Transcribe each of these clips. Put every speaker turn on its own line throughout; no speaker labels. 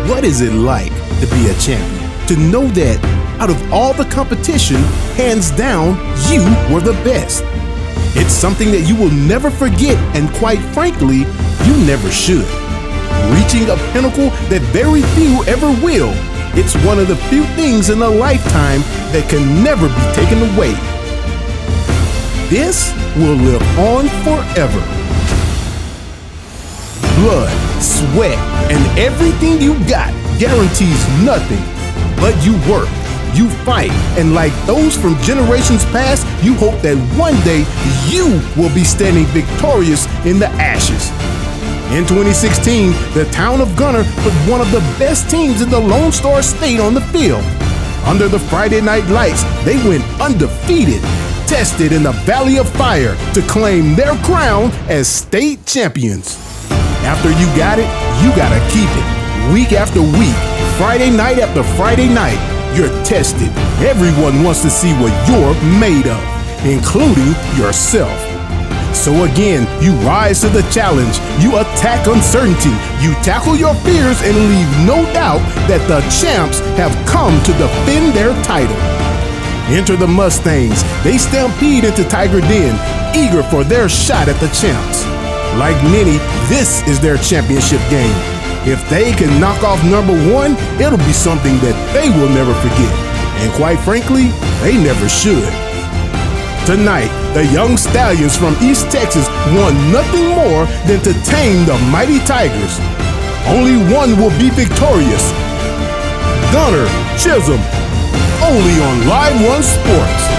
What is it like to be a champion? To know that out of all the competition, hands down, you were the best. It's something that you will never forget, and quite frankly, you never should. Reaching a pinnacle that very few ever will, it's one of the few things in a lifetime that can never be taken away. This will live on forever. Blood, sweat, and everything you got guarantees nothing, but you work, you fight, and like those from generations past, you hope that one day you will be standing victorious in the ashes. In 2016, the town of Gunter put one of the best teams in the Lone Star State on the field. Under the Friday night lights, they went undefeated, tested in the Valley of Fire to claim their crown as state champions. After you got it, you gotta keep it. Week after week, Friday night after Friday night, you're tested. Everyone wants to see what you're made of, including yourself. So again, you rise to the challenge, you attack uncertainty, you tackle your fears and leave no doubt that the champs have come to defend their title. Enter the Mustangs. They stampede into Tiger Den, eager for their shot at the champs. Like many, this is their championship game. If they can knock off number one, it'll be something that they will never forget. And quite frankly, they never should. Tonight, the young stallions from East Texas want nothing more than to tame the mighty Tigers. Only one will be victorious. Gunter Chisum, only on Live One Sports.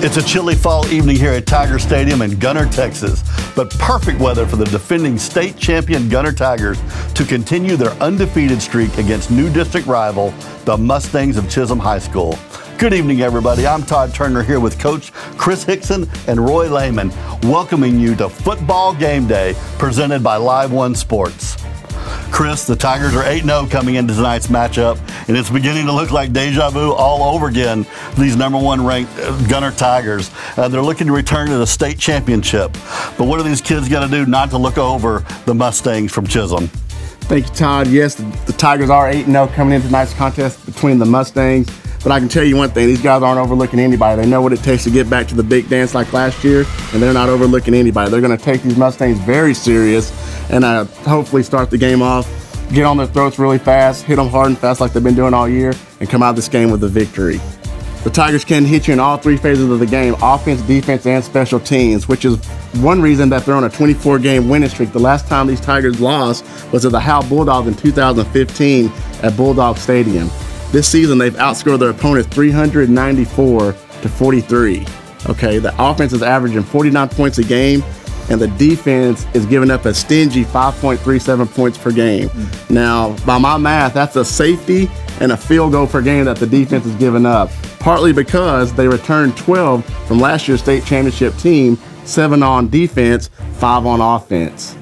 It's a chilly fall evening here at Tiger Stadium in Gunter, Texas, but perfect weather for the defending state champion Gunter Tigers to continue their undefeated streak against new district rival, the Mustangs of Chisum High School. Good evening, everybody. I'm Todd Turner here with Coach Chris Hickson and Roy Lehman, welcoming you to Football Game Day presented by Live One Sports. Chris, the Tigers are 8-0 coming into tonight's matchup, and it's beginning to look like deja vu all over again. These #1 ranked Gunter Tigers. They're looking to return to the state championship. But what are these kids going to do not to look over the Mustangs from Chisum?
Thank you, Todd. Yes, the Tigers are 8-0 coming into tonight's contest between the Mustangs. But I can tell you one thing, these guys aren't overlooking anybody. They know what it takes to get back to the big dance like last year, and they're not overlooking anybody. They're going to take these Mustangs very serious and hopefully start the game off, get on their throats really fast, hit them hard and fast like they've been doing all year, and come out of this game with a victory. The Tigers can hit you in all three phases of the game, offense, defense, and special teams, which is one reason that they're on a 24-game winning streak. The last time these Tigers lost was to the Howell Bulldogs in 2015 at Bulldog Stadium. This season, they've outscored their opponents 394 to 43. Okay, the offense is averaging 49 points a game, and the defense is giving up a stingy 5.37 points per game. Now, by my math, that's a safety and a field goal per game that the defense is giving up, partly because they returned 12 from last year's state championship team, 7 on defense, 5 on offense.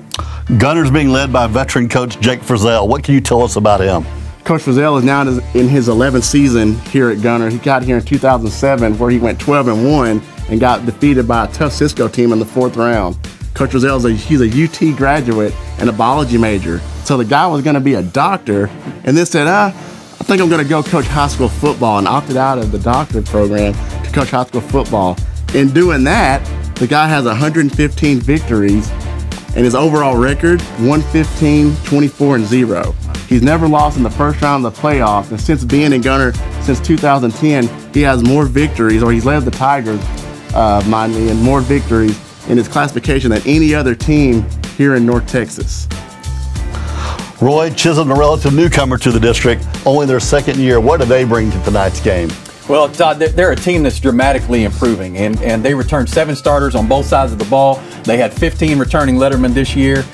Gunter's being led by veteran coach Jake Frizzell. What can you tell us about him?
Coach Frizzell is now in his 11th season here at Gunter. He got here in 2007 where he went 12-1 and got defeated by a tough Cisco team in the 4th round. Coach Frizzell, he's a UT graduate and a biology major. So the guy was gonna be a doctor and then said, I think I'm gonna go coach high school football, and opted out of the doctorate program to coach high school football. In doing that, the guy has 115 victories and his overall record, 115, 24-0. He's never lost in the first round of the playoffs, and since being in Gunter since 2010, he has more victories, or he's led the Tigers, mind me, in more victories in his classification than any other team here in North Texas.
Roy, Chisum, a relative newcomer to the district, only their second year. What do they bring to tonight's game?
Well, Todd, they're a team that's dramatically improving, and they returned 7 starters on both sides of the ball. They had 15 returning lettermen this year.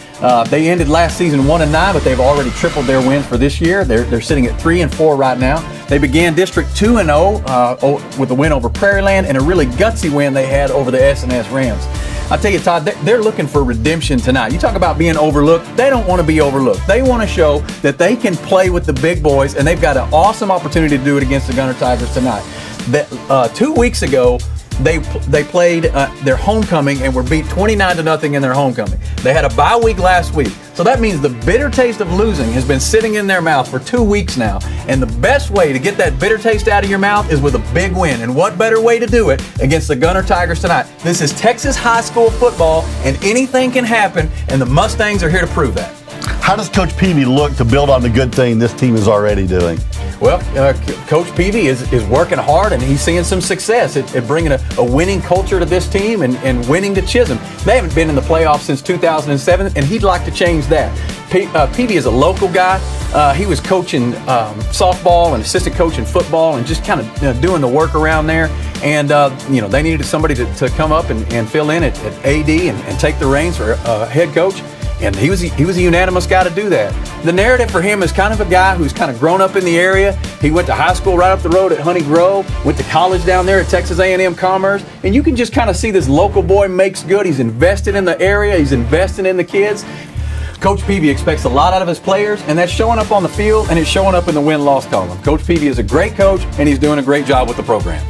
They ended last season 1-9, but they've already tripled their wins for this year. They're sitting at 3-4 right now. They began District 2-0 with a win over Prairie Land and a really gutsy win they had over the S&S Rams. I tell you, Todd, they're looking for redemption tonight. You talk about being overlooked. They don't want to be overlooked. They want to show that they can play with the big boys, and they've got an awesome opportunity to do it against the Gunter Tigers tonight. 2 weeks ago, they played their homecoming and were beat 29-0 in their homecoming. They had a bye week last week. So that means the bitter taste of losing has been sitting in their mouth for 2 weeks now. And the best way to get that bitter taste out of your mouth is with a big win. And what better way to do it against the Gunter Tigers tonight? This is Texas high school football, and anything can happen, and the Mustangs are here to prove that.
How does Coach Peavy look to build on the good thing this team is already doing?
Well, Coach Peavy is working hard, and he's seeing some success at bringing a winning culture to this team and winning to Chisum. They haven't been in the playoffs since 2007, and he'd like to change that. Peavy is a local guy. He was coaching softball and assistant coaching football and just kind of doing the work around there. And, they needed somebody to come up and fill in at AD and take the reins for head coach. And he was a unanimous guy to do that. The narrative for him is kind of a guy who's kind of grown up in the area. He went to high school right up the road at Honey Grove, went to college down there at Texas A&M Commerce, and you can just kind of see this local boy makes good. He's invested in the area. He's investing in the kids. Coach Peavy expects a lot out of his players, and that's showing up on the field, and it's showing up in the win-loss column. Coach Peavy is a great coach, and he's doing a great job with the program.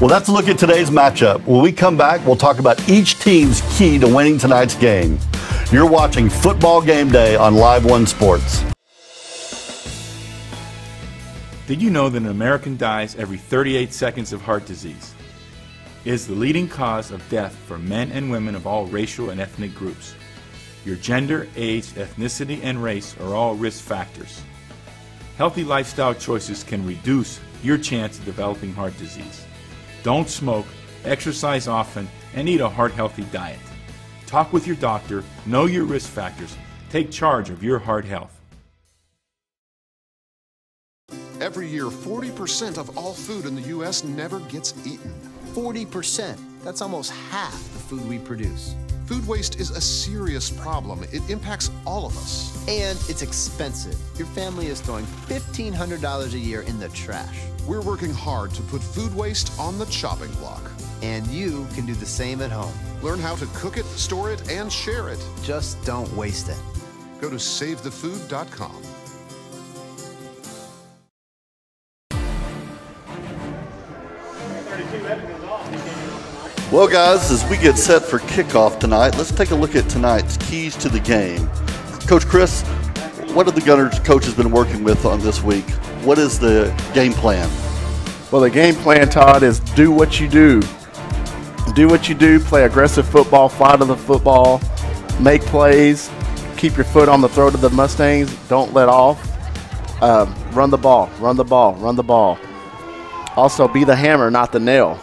Well, that's a look at today's matchup. When we come back, we'll talk about each team's key to winning tonight's game. You're watching Football Game Day on Live One Sports.
Did you know that an American dies every 38 seconds of heart disease? It is the leading cause of death for men and women of all racial and ethnic groups. Your gender, age, ethnicity, and race are all risk factors. Healthy lifestyle choices can reduce your chance of developing heart disease. Don't smoke, exercise often, and eat a heart-healthy diet. Talk with your doctor, know your risk factors, take charge of your heart health.
Every year, 40% of all food in the U.S. never gets eaten.
40%. That's almost half the food we produce.
Food waste is a serious problem. It impacts all of us.
And it's expensive. Your family is throwing $1,500 a year in the trash.
We're working hard to put food waste on the chopping block.
And you can do the same at home.
Learn how to cook it, store it, and share it.
Just don't waste it.
Go to SaveTheFood.com.
Well, guys, as we get set for kickoff tonight, let's take a look at tonight's keys to the game. Coach Chris, what have the Gunners coaches been working with on this week? What is the game plan?
Well, the game plan, Todd, is do what you do. Do what you do, play aggressive football, fly to the football, make plays, keep your foot on the throat of the Mustangs, don't let off, run the ball, run the ball, run the ball. Also, be the hammer, not the nail.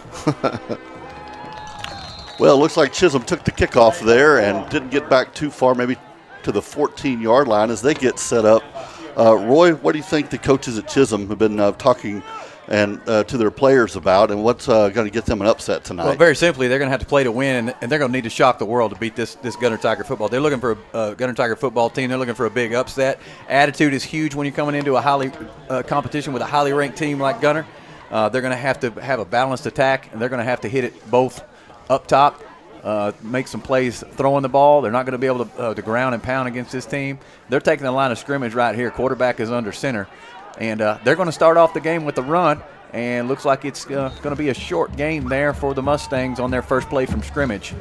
Well, it looks like Chisum took the kickoff there and didn't get back too far, maybe to the 14-yard line as they get set up. Roy, what do you think the coaches at Chisum have been talking and to their players about, and what's going to get them an upset tonight?
Well, very simply, they're going to have to play to win, and they're going to need to shock the world to beat this Gunter Tiger football. They're looking for a Gunter Tiger football team. They're looking for a big upset. Attitude is huge when you're coming into a highly competition with a highly ranked team like Gunter. They're going to have a balanced attack, and they're going to have to hit it both up top, make some plays throwing the ball. They're not going to be able to ground and pound against this team. They're taking the line of scrimmage right here. Quarterback is under center. And they're going to start off the game with the run, and looks like it's going to be a short game there for the Mustangs on their first play from scrimmage.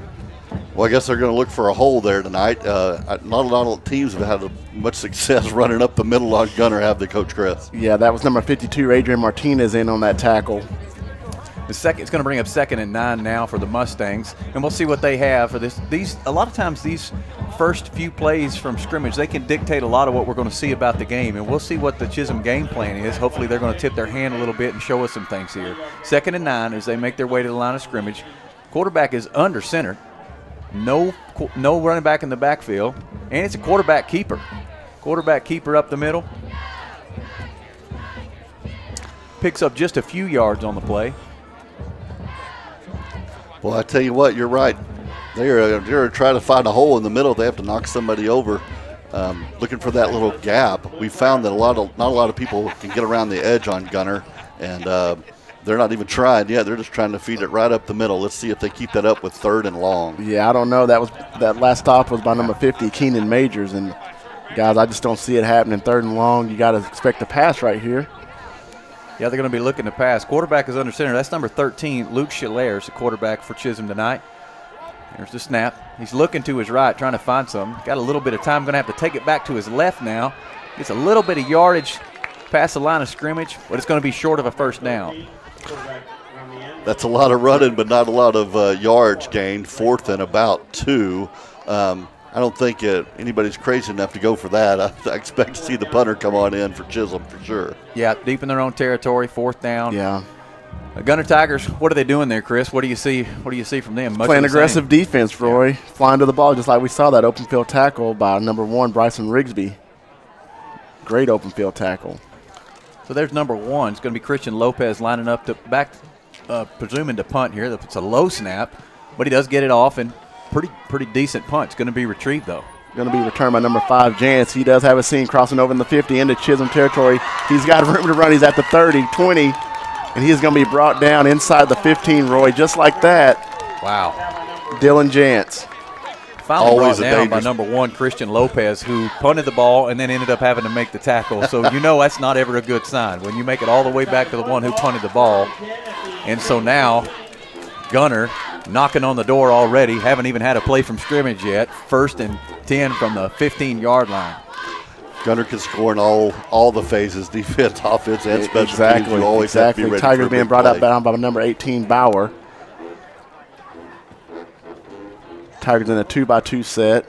Well, I guess they're going to look for a hole there tonight. Not a lot of teams have had much success running up the middle on Gunter, have they, Coach Chris?
Yeah, that was number 52, Adrian Martinez, in on that tackle.
It's going to bring up 2nd and 9 now for the Mustangs, and we'll see what they have for this. A lot of times these first few plays from scrimmage, they can dictate a lot of what we're going to see about the game, and we'll see what the Chisum game plan is. Hopefully they're going to tip their hand a little bit and show us some things here. 2nd and 9 as they make their way to the line of scrimmage. Quarterback is under center. No running back in the backfield, and it's a quarterback keeper. Quarterback keeper up the middle. Picks up just a few yards on the play.
Well, I tell you what, you're right. They're trying to find a hole in the middle. They have to knock somebody over, looking for that little gap. We found that not a lot of people can get around the edge on Gunter, and they're not even trying yet. They're just trying to feed it right up the middle. Let's see if they keep that up with 3rd and long.
Yeah, I don't know. That last stop was by number 50, Keenan Majors, and guys, I just don't see it happening. 3rd and long. You got to expect a pass right here.
Yeah, they're going to be looking to pass. Quarterback is under center. That's number 13, Luke Schiller, the quarterback for Chisum tonight. There's the snap. He's looking to his right, trying to find something. Got a little bit of time. Going to have to take it back to his left now. Gets a little bit of yardage past the line of scrimmage, but it's going to be short of a 1st down.
That's a lot of running, but not a lot of yards gained. 4th and about 2. I don't think anybody's crazy enough to go for that. I expect to see the punter come on in for Chisum for sure.
Yeah, deep in their own territory, 4th down.
Yeah.
Gunter Tigers, what are they doing there, Chris? What do you see? What do you see from them?
Playing aggressive defense, Roy. Yeah. Flying to the ball, just like we saw that open field tackle by number 1, Bryson Rigsby. Great open field tackle.
So there's number 1. It's going to be Christian Lopez lining up to back, presuming to punt here. It's a low snap, but he does get it off, and pretty decent punt. It's going to be retrieved, though.
Going to be returned by number 5, Jantz. He does have a seam crossing over in the 50 into Chisum territory. He's got room to run. He's at the 30, 20, and he's going to be brought down inside the 15, Roy, just like that.
Wow.
Dylan Jantz.
Finally brought down by number 1, Christian Lopez, who punted the ball and then ended up having to make the tackle. So you know that's not ever a good sign when you make it all the way back to the one who punted the ball. And so now Gunter knocking on the door already. Haven't even had a play from scrimmage yet. 1st and 10 from the 15-yard line.
Gunter can score in all the phases, defense, offense, and special teams.
Exactly.
You always have to be ready
Tigers
for a
being
big
brought
play.
up down by number 18, Bauer. Tigers in a 2-by-2 set.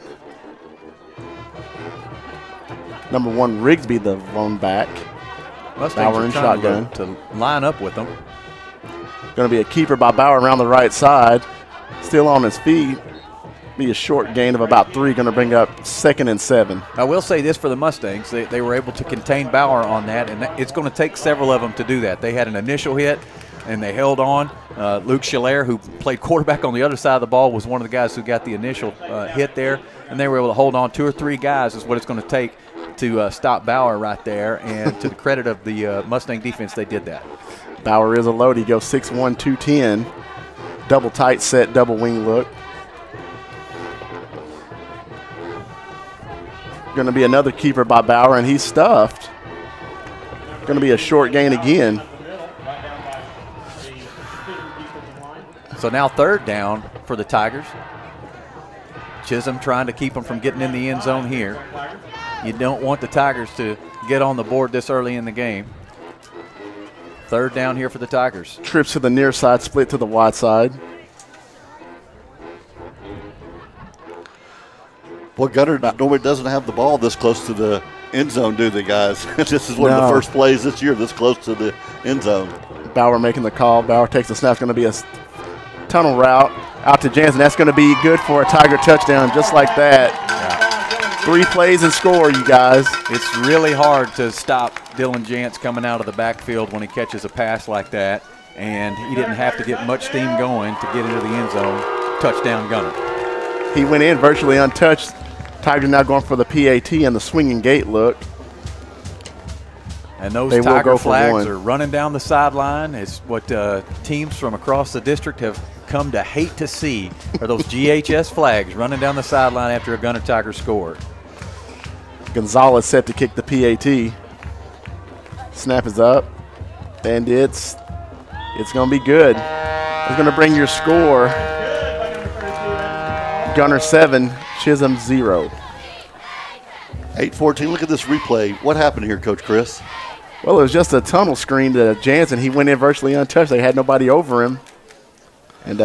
Number 1, Rigsby, the lone back. Bauer in shotgun.
To line up with them.
Going to be a keeper by Bauer around the right side. Still on his feet. Be a short gain of about 3. Going to bring up 2nd and 7.
I will say this for the Mustangs. They were able to contain Bauer on that, and it's going to take several of them to do that. They had an initial hit, and they held on. Luke Schiller, who played quarterback on the other side of the ball, was one of the guys who got the initial hit there, and they were able to hold on. 2 or 3 guys is what it's going to take to stop Bauer right there, and to the credit of the Mustang defense, they did that.
Bauer is a load. He goes 6'1", 210. Double tight set, double wing look. Going to be another keeper by Bauer, and he's stuffed. Going to be a short gain again.
So now 3rd down for the Tigers. Chisum trying to keep them from getting in the end zone here. You don't want the Tigers to get on the board this early in the game. 3rd down here for the Tigers.
Trips to the near side, split to the wide side.
Well, Gunter normally doesn't have the ball this close to the end zone, do they, guys? This is one of the first plays this year this close to the end zone.
Bauer making the call. Bauer takes the snap. It's going to be a tunnel route out to Jansen. That's going to be good for a Tiger touchdown, just like that. Yeah. 3 plays and score, you guys.
It's really hard to stop Dylan Jantz coming out of the backfield when he catches a pass like that, and he didn't have to get much steam going to get into the end zone. Touchdown, Gunter.
He went in virtually untouched. Tiger now going for the PAT and the swinging gate look.
And those Tiger flags are running down the sideline. It's what teams from across the district have come to hate to see, are those GHS flags running down the sideline after a Gunter Tiger scored.
Gonzalez set to kick the PAT. Snap is up, and it's going to be good. It's going to bring your score, Gunter 7, Chisum 0.
8-14. Look at this replay. What happened here, Coach Chris?
Well, it was just a tunnel screen to Jansen. He went in virtually untouched. They had nobody over him. And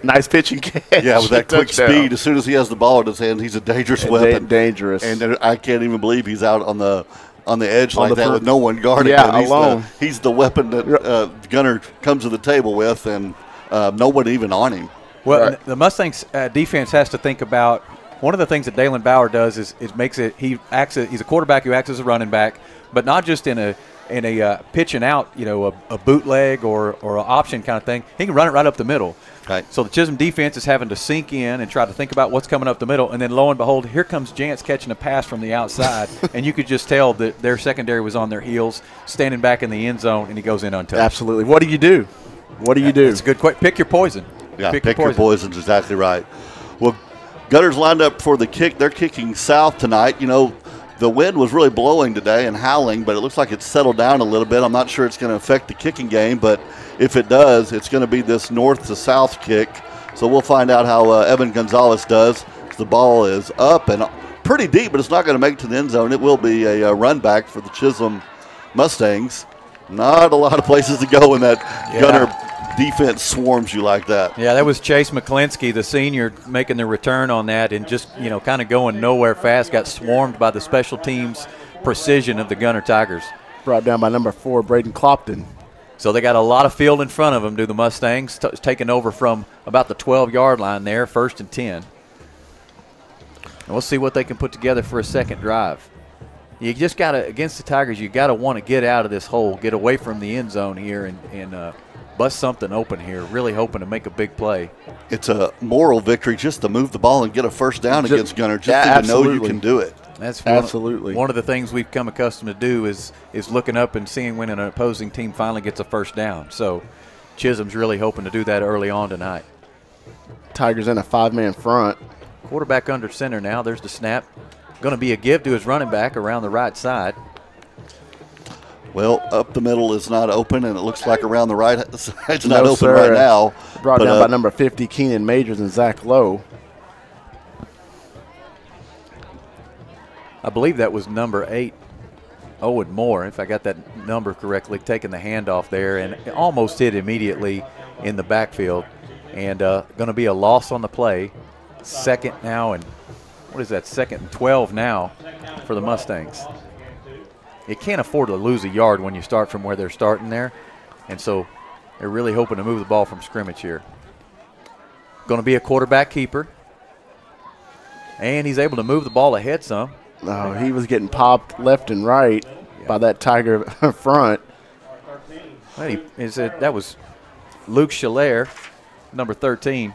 nice pitching catch.
Yeah, with that quick speed, as soon as he has the ball in his hand, he's a dangerous weapon.
Dangerous.
And I can't even believe he's out on the edge like that with no one guarding him.
Yeah, alone.
He's the weapon that Gunter comes to the table with, and no one even on him.
Well, the Mustangs defense has to think about one of the things that Dalen Bauer does is makes it. He's a quarterback who acts as a running back, but not just in a pitching out, a bootleg or an option kind of thing. He can run it right up the middle.
Right.
So the Chisum defense is having to sink in and try to think about what's coming up the middle, and then lo and behold, here comes Jantz catching a pass from the outside, and you could just tell that their secondary was on their heels, standing back in the end zone, and he goes in untouched.
Absolutely. What do you do? What do you do?
It's a good question. Pick your poison.
Yeah, pick your poison's exactly right. Well, Gunter's lined up for the kick. They're kicking south tonight. The wind was really blowing today and howling, but it looks like it's settled down a little bit. I'm not sure it's going to affect the kicking game, but if it does, it's going to be this north to south kick. So we'll find out how Evan Gonzalez does. The ball is up and pretty deep, but it's not going to make it to the end zone. It will be a run back for the Chisum Mustangs. Not a lot of places to go when that Gunter defense swarms you like that.
Yeah, that was Chase McClinsky, the senior, making the return on that and just, kind of going nowhere fast. Got swarmed by the special teams precision of the Gunter Tigers.
Brought down by number 4, Braden Clopton.
So they got a lot of field in front of them, do the Mustangs, taking over from about the 12-yard line there, 1st and 10. And we'll see what they can put together for a second drive. You just got to, against the Tigers, you got to want to get out of this hole, get away from the end zone here and bust something open here, really hoping to make a big play.
It's a moral victory just to move the ball and get a first down against Gunter, just to know you can do it.
That's
absolutely
one of the things we've come accustomed to do is looking up and seeing when an opposing team finally gets a first down. So Chisum's really hoping to do that early on tonight.
Tigers in a 5-man front.
Quarterback under center now. There's the snap. Going to be a give to his running back around the right side.
Well, up the middle is not open, and it looks like around the right side's not open right now.
Brought down by number 50, Keenan Majors, and Zach Lowe.
I believe that was number 8, Owen Moore, if I got that number correctly, taking the handoff there, and it almost hit immediately in the backfield. And going to be a loss on the play. Second now, and what is that, 2nd and 12 now for the Mustangs. You can't afford to lose a yard when you start from where they're starting there. And so they're really hoping to move the ball from scrimmage here. Going to be a quarterback keeper. And he's able to move the ball ahead some.
Oh, he was getting popped left and right by that Tiger front.
Well, that was Luke Schiller, number 13,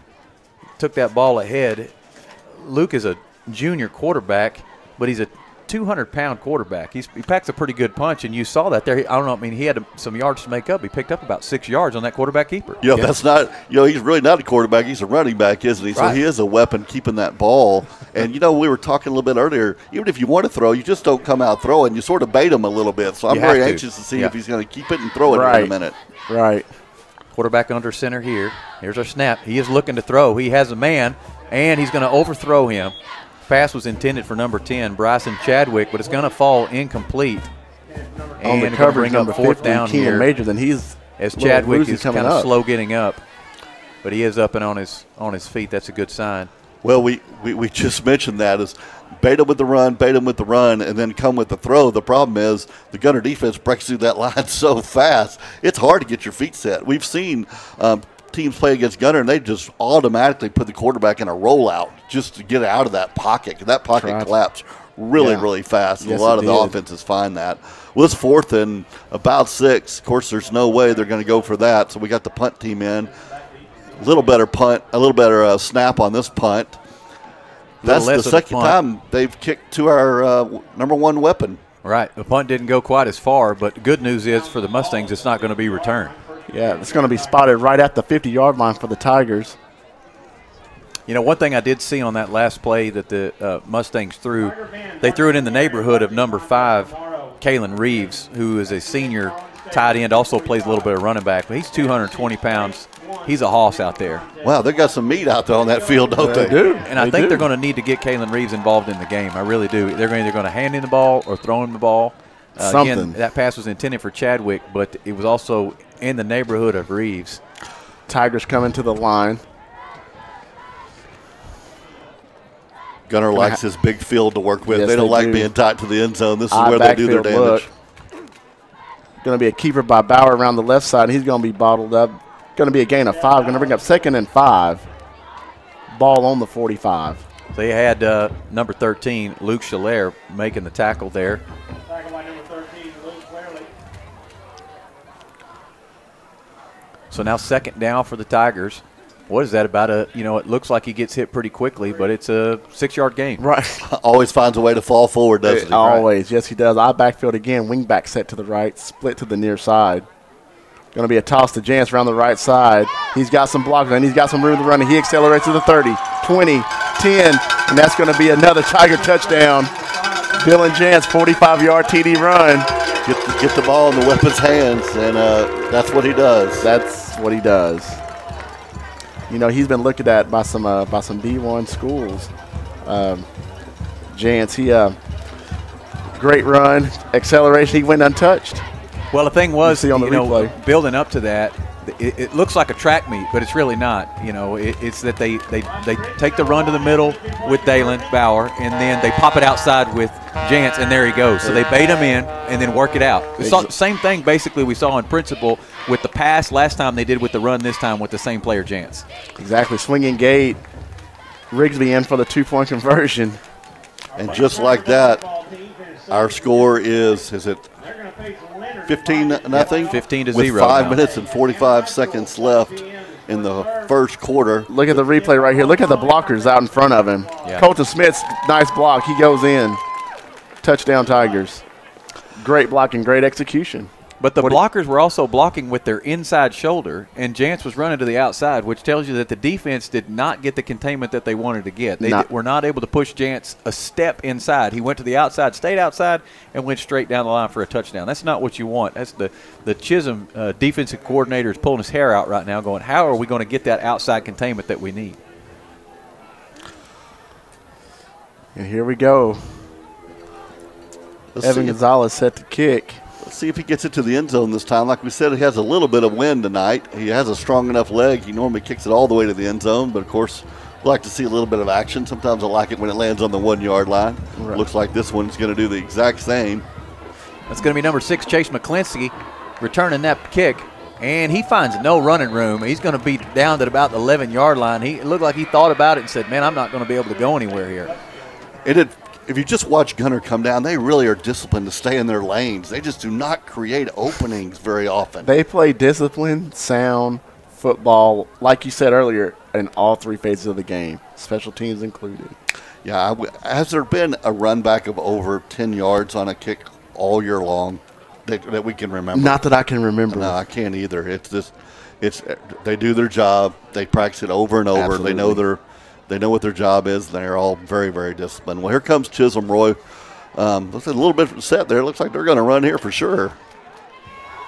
took that ball ahead. Luke is a junior quarterback, but he's a 200-pound quarterback. He packs a pretty good punch, and you saw that there. I don't know. I mean, he had some yards to make up. He picked up about 6 yards on that quarterback keeper.
Yeah, that's not. He's really not a quarterback. He's a running back, isn't he?
Right.
So he is a weapon keeping that ball. And we were talking a little bit earlier. Even if you want to throw, you just don't come out throwing. You sort of bait him a little bit. So I'm very anxious to see if he's going to keep it and throw it in a minute.
Right.
Quarterback under center here. Here's our snap. He is looking to throw. He has a man, and he's going to overthrow him. Pass was intended for number 10, Bryson Chadwick, but it's going to fall incomplete.
On
and
the coverage,
bring up 4th down here.
Major, then he's
as Chadwick is kind of slow getting up, but he is up and on his feet. That's a good sign.
Well, we just mentioned that is bait him with the run, and then come with the throw. The problem is the Gunter defense breaks through that line so fast. It's hard to get your feet set. We've seen teams play against Gunter, and they just automatically put the quarterback in a rollout just to get out of that pocket. That pocket collapsed really fast.
Yes,
a lot of the offenses find that. Well, it's 4th and about 6. Of course, there's no way they're going to go for that, so we got the punt team in. A little better punt, a little better snap on this punt. That's the second time they've kicked to our number 1 weapon.
Right. The punt didn't go quite as far, but the good news is for the Mustangs, it's not going to be returned.
Yeah, it's going to be spotted right at the 50-yard line for the Tigers.
One thing I did see on that last play that the Mustangs threw, they threw it in the neighborhood of number 5, Kalen Reeves, who is a senior tight end, also plays a little bit of running back, but he's 220 pounds. He's a hoss out there.
Wow, they got some meat out there on that field, don't they?
They do.
And I think they're going to need to get Kalen Reeves involved in the game. I really do. They're either going to hand him the ball or throw him the ball. Again, that pass was intended for Chadwick, but it was also in the neighborhood of Reeves.
Tigers coming to the line.
Gunter likes his big field to work with.
Yes,
they don't like
do.
being tight to the end zone. This is where they do their damage.
Going to be a keeper by Bauer around the left side. He's going to be bottled up. Going to be a gain of 5. Going to bring up 2nd and 5. Ball on the 45.
They had number 13, Luke Schiller, making the tackle there.
Tackle by number 13, Luke Clearly.
So now 2nd down for the Tigers. What is that about it looks like he gets hit pretty quickly, but it's a 6-yard gain.
Right.
Always finds a way to fall forward, doesn't he?
Always. Right? Yes, he does. I backfield again. Wing back set to the right, split to the near side. Going to be a toss to Jance around the right side. He's got some blockers, and he's got some room to run, and he accelerates to the 30, 20, 10, and that's going to be another Tiger touchdown. Dylan Jance, 45-yard TD run.
Get the ball in the weapon's hands, and that's what he does.
That's what he does. He's been looked at by some D1 schools. Jance, great run, acceleration. He went untouched.
Well, the thing was,
replay.
Building up to that, it looks like a track meet, but it's really not. It's that they take the run to the middle with Dalen Bauer, and then they pop it outside with Jance, and there he goes. So they bait him in and then work it out. Same thing basically we saw in principle with the pass last time they did with the run this time with the same player, Jance.
Exactly. Swinging gate. Rigsby in for the 2-point conversion.
And just like that, our score is it 15-0?
15 to 0.
With 5 minutes and 45 seconds left in the first quarter.
Look at the replay right here. Look at the blockers out in front of him.
Yeah.
Colton Smith's nice block. He goes in. Touchdown Tigers. Great blocking, great execution.
But the blockers were also blocking with their inside shoulder, and Jance was running to the outside, which tells you that the defense did not get the containment that they wanted to get. They were not able to push Jance a step inside. He went to the outside, stayed outside, and went straight down the line for a touchdown. That's not what you want. That's the Chisholm defensive coordinator is pulling his hair out right now going, how are we going to get that outside containment that we need?
And here we go. Evan Gonzalez set to kick.
Let's see if he gets it to the end zone this time. Like we said, he has a little bit of wind tonight. He has a strong enough leg. He normally kicks it all the way to the end zone, but of course, we like to see a little bit of action. Sometimes I like it when it lands on the 1-yard line. Right. Looks like this one's going to do the exact same.
That's going to be number 6, Chase McClinsky, returning that kick, and he finds no running room. He's going to be down at about the 11-yard line. It looked like he thought about it and said, man, I'm not going to be able to go anywhere here.
If you just watch Gunter come down, they really are disciplined to stay in their lanes. They just do not create openings very often.
They play disciplined, sound football, like you said earlier, in all 3 phases of the game, special teams included.
Yeah, has there been a run back of over 10 yards on a kick all year long that we can remember?
Not that I can remember.
No, I can't either. They do their job. They practice it over and over.
Absolutely.
They know what their job is. They're all very, very disciplined. Well, here comes Chisholm Roy. Looks like a little bit set there. Looks like they're going to run here for sure.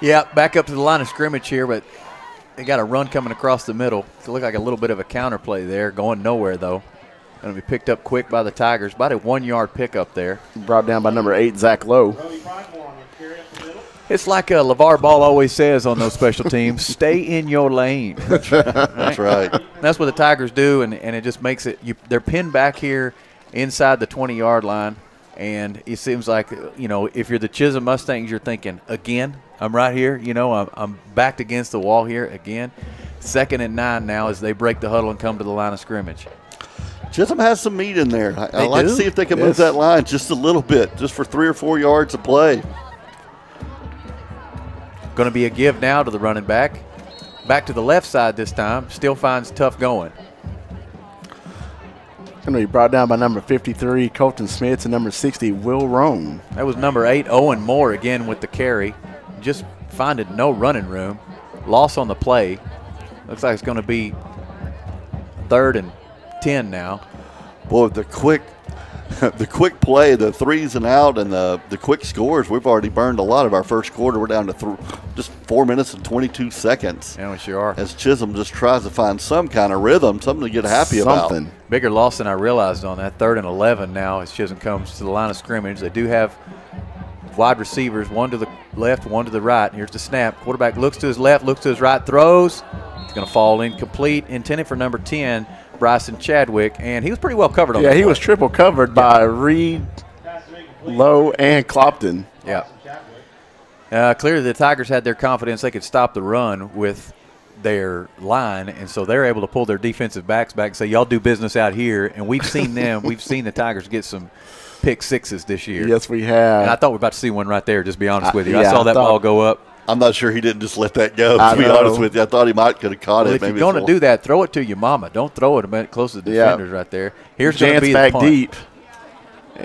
Yeah, back up to the line of scrimmage here, but they got a run coming across the middle. It looked like a little bit of a counter play there, going nowhere though. Going to be picked up quick by the Tigers. About a 1-yard pickup there.
Brought down by number 8, Zach Lowe.
It's like LeVar Ball always says on those special teams, stay in your lane.
That's right.
That's what the Tigers do, and it just makes it they're pinned back here inside the 20-yard line, and it seems like, if you're the Chisholm Mustangs, you're thinking, again, I'm right here, I'm backed against the wall here again. 2nd and 9 now as they break the huddle and come to the line of scrimmage.
Chisholm has some meat in there. I'd like to see if they can move that line just a little bit, just for 3 or 4 yards of play.
Going to be a give now to the running back. Back to the left side this time. Still finds tough going.
Going to be brought down by number 53, Colton Smith, and number 60, Will Roan.
That was number 8, Owen Moore, again with the carry. Just finding no running room. Loss on the play. Looks like it's going to be 3rd and 10 now.
Boy, the quick play, the 3s and out, and the quick scores, we've already burned a lot of our first quarter. We're down to just 4 minutes and 22 seconds.
Yeah, we sure are.
As Chisholm just tries to find some kind of rhythm, something to get happy about.
Bigger loss than I realized on that. 3rd and 11 now as Chisholm comes to the line of scrimmage. They do have wide receivers, one to the left, one to the right. Here's the snap. Quarterback looks to his left, looks to his right, throws. It's going to fall incomplete, intended for number 10, Bryson Chadwick, and he was pretty well covered on that.
Yeah, he
play.
was triple covered by Reed, Lowe, and Clopton.
Yeah. Clearly the Tigers had their confidence they could stop the run with their line, and so they're able to pull their defensive backs back and say, y'all do business out here, and we've seen them. We've seen the Tigers get some pick sixes this year.
Yes, we have.
And I thought we were about to see one right there, just to be honest with you.
Yeah,
I saw that ball go up.
I'm not sure he didn't just let that go, to be honest with you. I thought he might could have caught
Well,
it.
if you're going to do that, throw it to your mama. Don't throw it a minute close to the defenders right there. Here's going to be
back
the punt.
deep.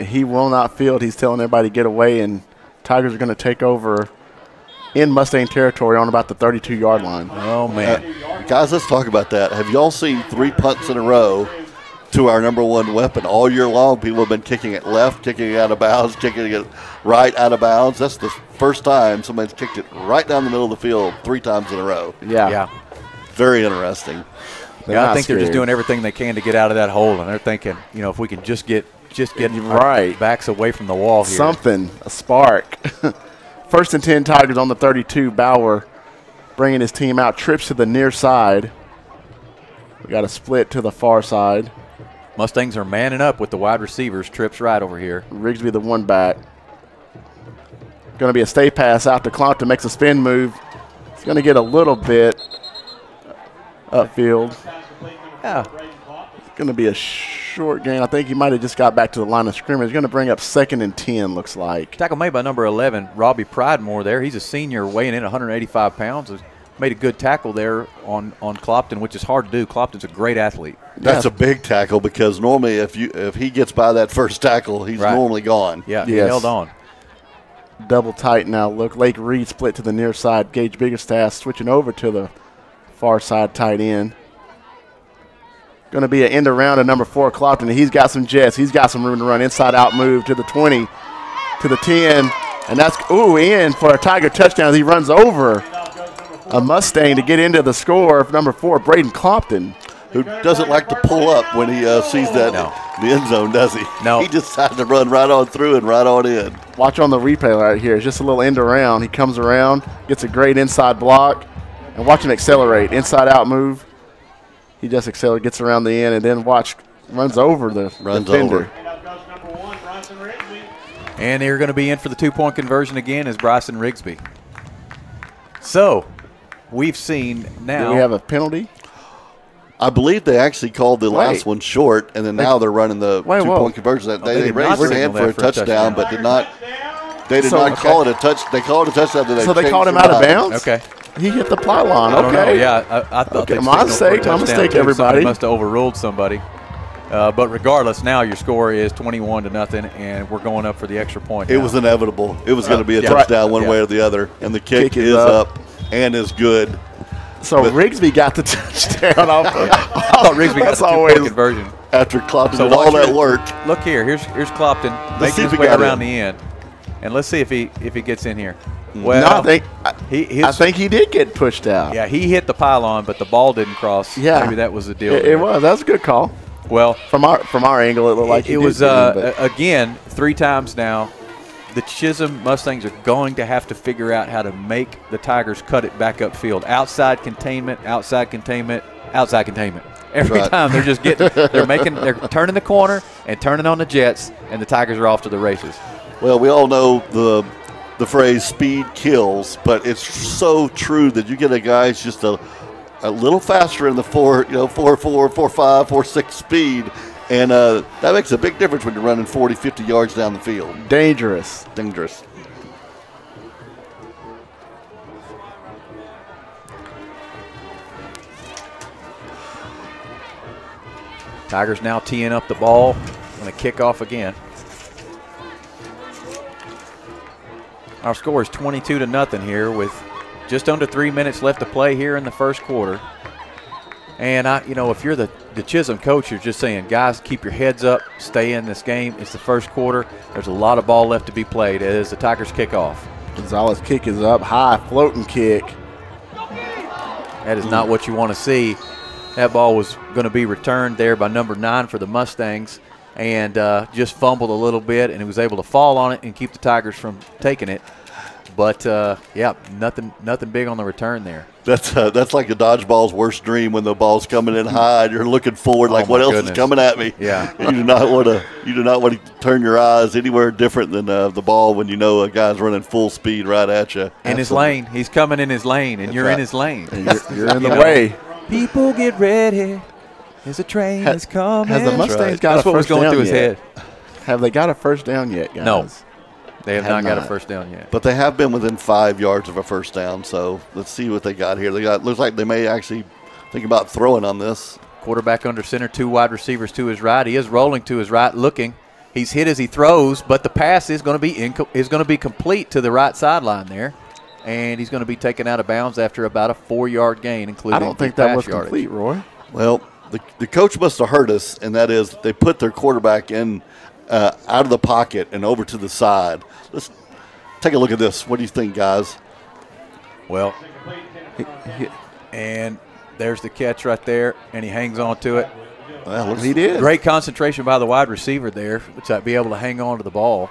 He will not field. He's telling everybody to get away, and Tigers are going to take over in Mustang territory on about the 32-yard line.
Oh, man.
Guys, let's talk about that. Have y'all seen 3 punts in a row to our number one weapon all year long? People have been kicking it left, kicking it out of bounds, kicking it right out of bounds. That's the first time somebody's kicked it right down the middle of the field 3 times in a row.
Yeah.
Very interesting.
Yeah, I think they're just doing everything they can to get out of that hole, and they're thinking, you know, if we can just get
right
our backs away from the wall here.
Something, a spark. 1st and 10 Tigers on the 32. Bauer bringing his team out, trips to the near side. We got a split to the far side.
Mustangs are manning up with the wide receivers. Trips right over here.
Rigsby the one back. Going to be a stay pass out to Clopton, makes a spin move. He's going to get a little bit upfield.
Yeah.
It's going to be a short gain. I think he might have just got back to the line of scrimmage. He's going to bring up 2nd and 10, looks like.
Tackle made by number 11, Robbie Pridemore there. He's a senior weighing in 185 pounds. Made a good tackle there on Clopton, which is hard to do. Clopton's a great athlete.
That's a big tackle because normally if he gets by that first tackle, he's normally gone.
Yeah, he held on.
Double tight now. Look, Lake Reed split to the near side. Gage Biggerstaff switching over to the far side tight end. Going to be an end around to number 4, Clopton. He's got some jets. He's got some room to run. Inside out move to the 20, to the 10. And that's, in for a Tiger touchdown. He runs over a Mustang to get into the score of number 4, Braden Clopton.
Who doesn't like to pull up when he sees that in the end zone, does he?
No.
He just decided to run right on through and right on in.
Watch on the replay right here. It's just a little end around. He comes around, gets a great inside block, and watch him accelerate. Inside out move. He just accelerates, gets around the end, and then runs over the defender.
And they're going to be in for the 2-point conversion again as Bryson Rigsby. So, we've seen now.
Do we have a penalty?
I believe they actually called the last one short, and then now they're running the 2-point conversion. They raised their hand for a touchdown, but did not. They did not call it a touch. They called it a touchdown.
So they called him out of bounds?
Okay.
He hit the pylon.
I don't know. Yeah, I thought they
my mistake, everybody.
Somebody must have overruled somebody. But regardless, now your score is 21-0, and we're going up for the extra point.
It was inevitable. It was going to be a touchdown one way or the other, and the kick is up and is good.
So Rigsby got the touchdown off.
I thought Rigsby got the 2-point conversion.
After Clopton did all that work.
Look here. Here's Clopton making his way around the end. And let's see if he gets in here. Well,
no, I think he did get pushed out.
Yeah, he hit the pylon, but the ball didn't cross.
Yeah.
Maybe that was the deal.
It was. That was a good call.
Well,
from our angle, it looked like
it was again 3 times now. The Chisum Mustangs are going to have to figure out how to make the Tigers cut it back upfield. Outside containment, outside containment, outside containment. Every time they're just they're turning the corner and turning on the jets, and the Tigers are off to the races.
Well, we all know the phrase "speed kills," but it's so true that you get a guy who's just a little faster in the 4.5, 4.6 speed. And that makes a big difference when you're running 40, 50 yards down the field.
Dangerous.
Tigers now teeing up the ball. Going to kick off again. Our score is 22-0 here with just under 3 minutes left to play here in the first quarter. And, if you're the Chisum coach, you're just saying, guys, keep your heads up, stay in this game. It's the first quarter. There's a lot of ball left to be played as the Tigers kick off.
Gonzalez's kick is up high, floating kick.
That is not what you want to see. That ball was going to be returned there by number 9 for the Mustangs. and just fumbled a little bit, and he was able to fall on it and keep the Tigers from taking it. But, yeah, nothing big on the return there.
That's like a dodgeball's worst dream when the ball's coming in high and you're looking forward like, what else is coming at me?
Yeah.
You do not want to turn your eyes anywhere different than the ball when you know a guy's running full speed right at you.
In his lane. He's coming in his lane, and you're in his lane.
And you're in the way.
People get ready. There's a train that's coming.
Has the Mustangs got
That's
a
what was
first
going
down
through his
yet?
head.
Have they got a first down yet, guys?
No. They have not got a
not.
first down yet.
But they have been within 5 yards of a first down, so let's see what they got here. Looks like they may actually think about throwing on this.
Quarterback under center, 2 wide receivers to his right. He is rolling to his right, looking. He's hit as he throws, but the pass is going to be complete to the right sideline there, and he's going to be taken out of bounds after about a 4-yard gain, including
I don't think that was
yardage.
complete, Roy.
Well, the coach must have heard us, and that is they put their quarterback in out of the pocket and over to the side. Let's take a look at this. What do you think, guys?
Well, and there's the catch right there, and he hangs on to it.
Well,
He did.
Great concentration by the wide receiver there to be able to hang on to the ball.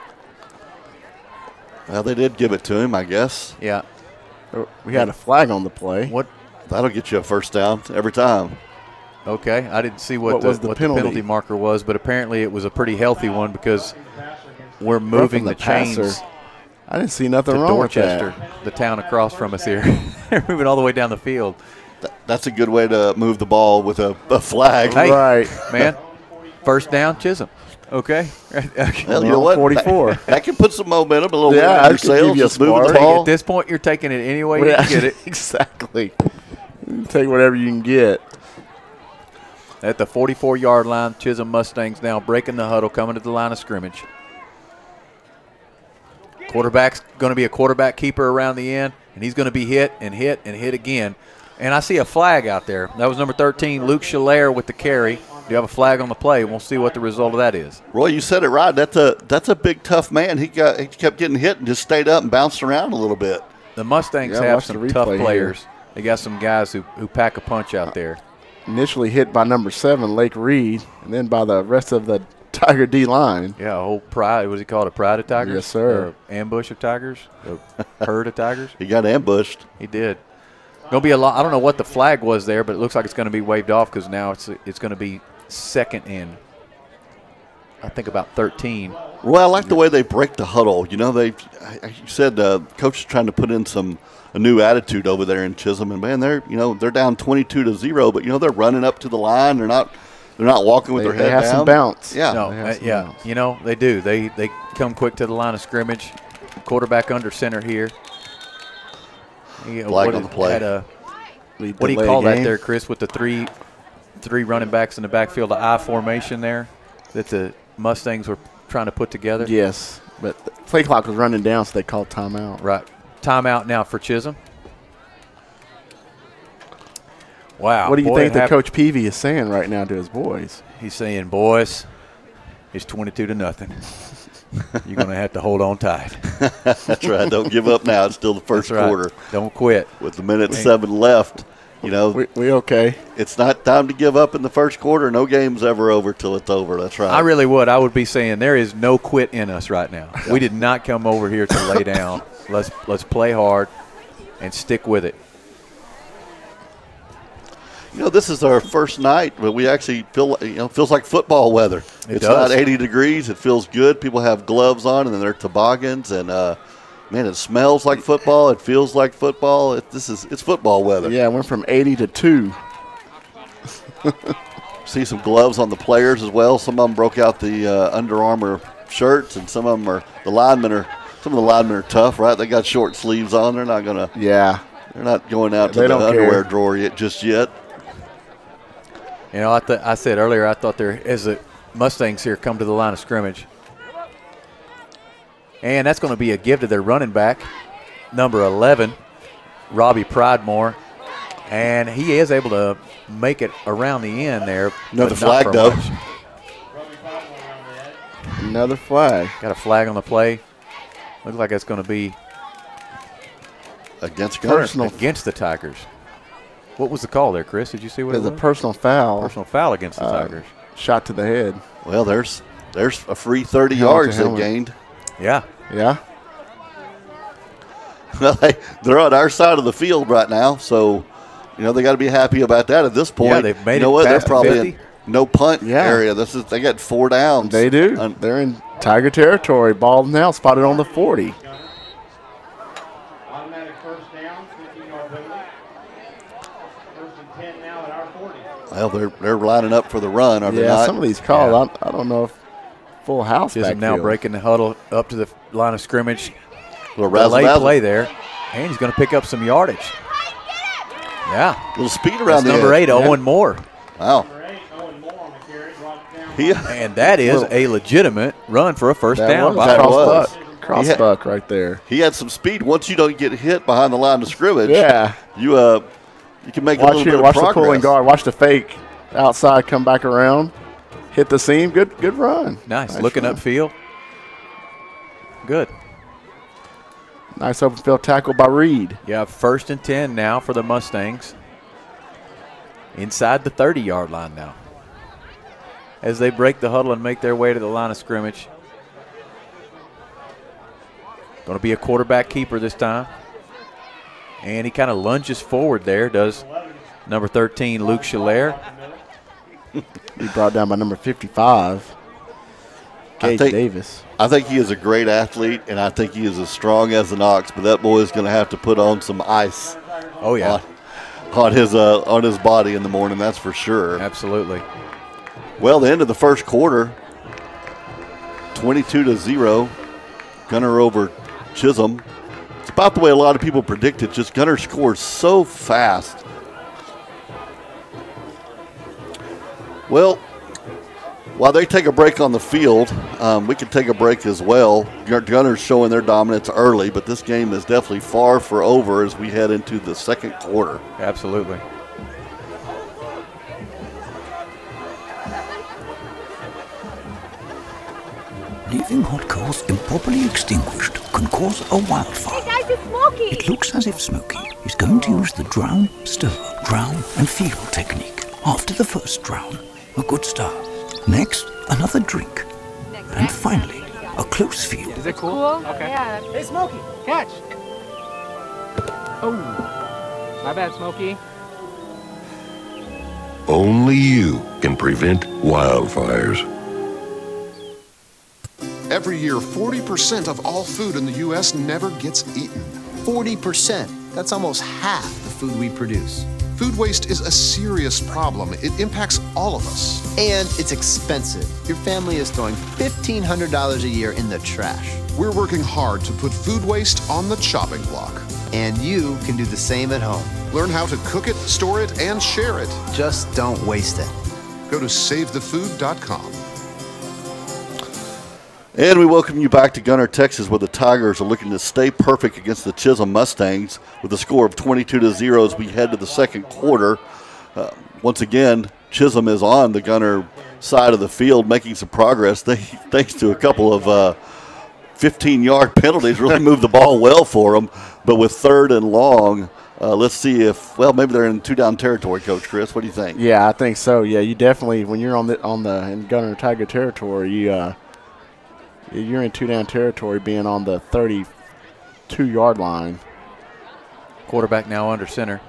Well, they did give it to him, I guess.
Yeah.
We had a flag on the play.
What?
That'll get you a first down every time.
Okay, I didn't see what
was
the
the penalty
marker was, but apparently it was a pretty healthy one because we're moving the chains
passer. I didn't see nothing
to
wrong
Dorchester,
with that.
the town across from us here. They're moving all the way down the field.
That's a good way to move the ball with a flag.
Hey,
Right.
man, first down, Chisum. Okay.
Well, you know what?
44.
That can put some momentum, a little
Yeah,
wind in
that
your
could give
sails.
you a
Just moving the
spark.
ball.
At this point, you're taking it any way you
Yeah,
can get it.
Exactly. You take whatever you can get.
At the 44-yard line, Chisum Mustangs now breaking the huddle, coming to the line of scrimmage. Quarterback's going to be a quarterback keeper around the end, and he's going to be hit and hit and hit again. And I see a flag out there. That was number 13, Luke Schiller with the carry. Do you have a flag on the play? We'll see what the result of that is.
Roy, you said it right. That's a big, tough man. He kept getting hit and just stayed up and bounced around a little bit.
The Mustangs
Yeah,
have
watch the
some tough
replay
players.
here.
They got some guys who pack a punch out there.
Initially hit by number 7, Lake Reed, and then by the rest of the Tiger D line.
Yeah, a whole pride. Was he called a pride of Tigers?
Yes, sir.
Or ambush of Tigers? A herd of Tigers?
He got ambushed.
He did. Going to be a lot. I don't know what the flag was there, but it looks like it's going to be waved off because now it's going to be second and I think about 13.
Well, I like the way they break the huddle. You know, you said coach is trying to put in a new attitude over there in Chisum, and man, they're down 22-0, but they're running up to the line. They're not walking with their head down.
They have some bounce.
Yeah,
No, yeah,
bounce.
they do. They come quick to the line of scrimmage. Quarterback under center here.
Flag on the play.
What do you call that there, Chris, with the three running backs in the backfield, the I formation there that the Mustangs were trying to put together?
Yes, but the play clock was running down, so they called timeout.
Right. Timeout now for Chisum. Wow.
What do you think that Coach Peavy is saying right now to his boys?
He's saying, boys, it's 22-0. You're going to have to hold on tight.
That's right. Don't give up now. It's still the first quarter.
Don't quit.
With the minute 7 left,
we okay.
It's not time to give up in the first quarter. No game's ever over till it's over. That's right.
I really would. I would be saying there is no quit in us right now. We did not come over here to lay down. Let's play hard and stick with it.
This is our first night, but we actually feels like football weather. It's
does.
not 80 degrees. It feels good. People have gloves on, and then they're toboggans, and man, it smells like football. It feels like football. It's football weather.
Yeah, it went from 80 to 2.
See some gloves on the players as well. Some of them broke out the Under Armour shirts, and some of them the linemen are tough, right? They got short sleeves on. They're not gonna.
Yeah.
They're not going out to
They
the
don't
underwear
care.
drawer just yet.
I said earlier I thought as the Mustangs here come to the line of scrimmage. And that's going to be a give to their running back, number 11, Robbie Pridemore. And he is able to make it around the end there.
Another
but not
flag,
for
though.
much.
Another flag.
Got a flag on the play. Looks like it's going to be
Against Gunter.
against the Tigers. What was the call there, Chris? Did you see what it
There's
was?
a personal foul.
Personal foul against the Tigers.
Shot to the head.
Well, there's There's a free 30 yards they gained.
Yeah.
Yeah.
They're on our side of the field right now, so they got to be happy about that at this point.
Yeah, they've made
it. What? They're probably
50.
in no punt area. They got 4 downs.
They do. They're in Tiger territory. Ball now spotted on the 40.
Automatic first down, 15-yard penalty. First and 10 now at our 40.
Well, they're lining up for the run, are they not?
Yeah, some of these calls, I don't know if full house
Chisum now breaking the huddle up to the line of scrimmage.
Little
late play there, and he's going to pick up some yardage. Yeah.
Little speed around the
number 8,
edge.
Owen Moore.
Wow.
And that is a legitimate run for a first down.
Cross buck right there.
He had some speed. Once you don't get hit behind the line of scrimmage, you can make a little bit of progress.
Watch the pulling guard. Watch the fake outside come back around. Hit the seam. Good run.
Nice looking
run.
upfield. Good.
Nice open field tackle by Reed.
Yeah, first and 10 now for the Mustangs. Inside the 30-yard line now. As they break the huddle and make their way to the line of scrimmage. Going to be a quarterback keeper this time. And he kind of lunges forward there, does number 13, Luke Schiller.
He brought down by number 55, Gage Davis.
I think he is a great athlete, and I think he is as strong as an ox, but that boy is going to have to put on some ice.
Oh, yeah.
On his body in the morning, that's for sure.
Absolutely.
Well, the end of the first quarter, 22-0, Gunter over Chisum. It's about the way a lot of people predicted. Just Gunter scores so fast. Well, while they take a break on the field, we can take a break as well. Gunter's showing their dominance early, but this game is definitely far from over as we head into the second quarter.
Absolutely.
Leaving hot coals improperly extinguished can cause a wildfire.
Hey guys, it's Smokey!
It looks as if Smokey is going to use the drown, stir, drown, and feel technique. After the first drown, a good start. Next, another drink. And finally, a close feel.
Is it cool? Okay. Yeah. Hey Smokey, catch! Oh, my bad, Smokey.
Only you can prevent wildfires.
Every year, 40% of all food in the U.S. never gets eaten.
40%. That's almost half the food we produce.
Food waste is a serious problem. It impacts all of us.
And it's expensive. Your family is throwing $1,500 a year in the trash.
We're working hard to put food waste on the chopping block.
And you can do the same at home.
Learn how to cook it, store it, and share it.
Just don't waste it.
Go to savethefood.com.
And we welcome you back to Gunter, Texas, where the Tigers are looking to stay perfect against the Chisum Mustangs with a score of 22-0 as we head to the second quarter. Once again, Chisum is on the Gunter side of the field making some progress. Thanks to a couple of 15-yard penalties, really moved the ball well for them. But with third and long, let's see if, maybe they're in two-down territory, Coach Chris. What do you think?
Yeah, I think so. Yeah, you definitely, when you're in Gunter Tiger territory, you're in two-down territory being on the 32-yard line.
Quarterback now under center.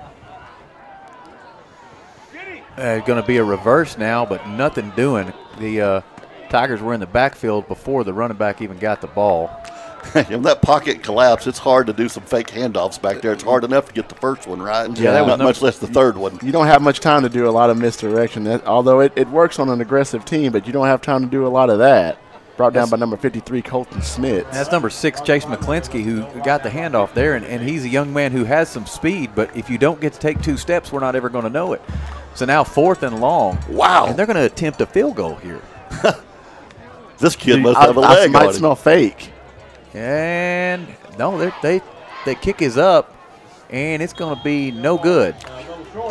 Going to be a reverse now, but nothing doing. The Tigers were in the backfield before the running back even got the ball.
When that pocket collapse, it's hard to do some fake handoffs back there. It's hard enough to get the first one right.
Yeah, that was
much less the third one.
You don't have much time to do a lot of misdirection. Although it works on an aggressive team, but you don't have time to do a lot of that. Brought down by number 53, Colton Smith.
That's number 6, Chase McClinsky, who got the handoff there, and he's a young man who has some speed, but if you don't get to take 2 steps, we're not ever going to know it. So now 4th and long.
Wow.
And they're going to attempt a field goal here.
This kid must have a leg on him.
Might smell fake.
And no, they kick is up, and it's going to be no good.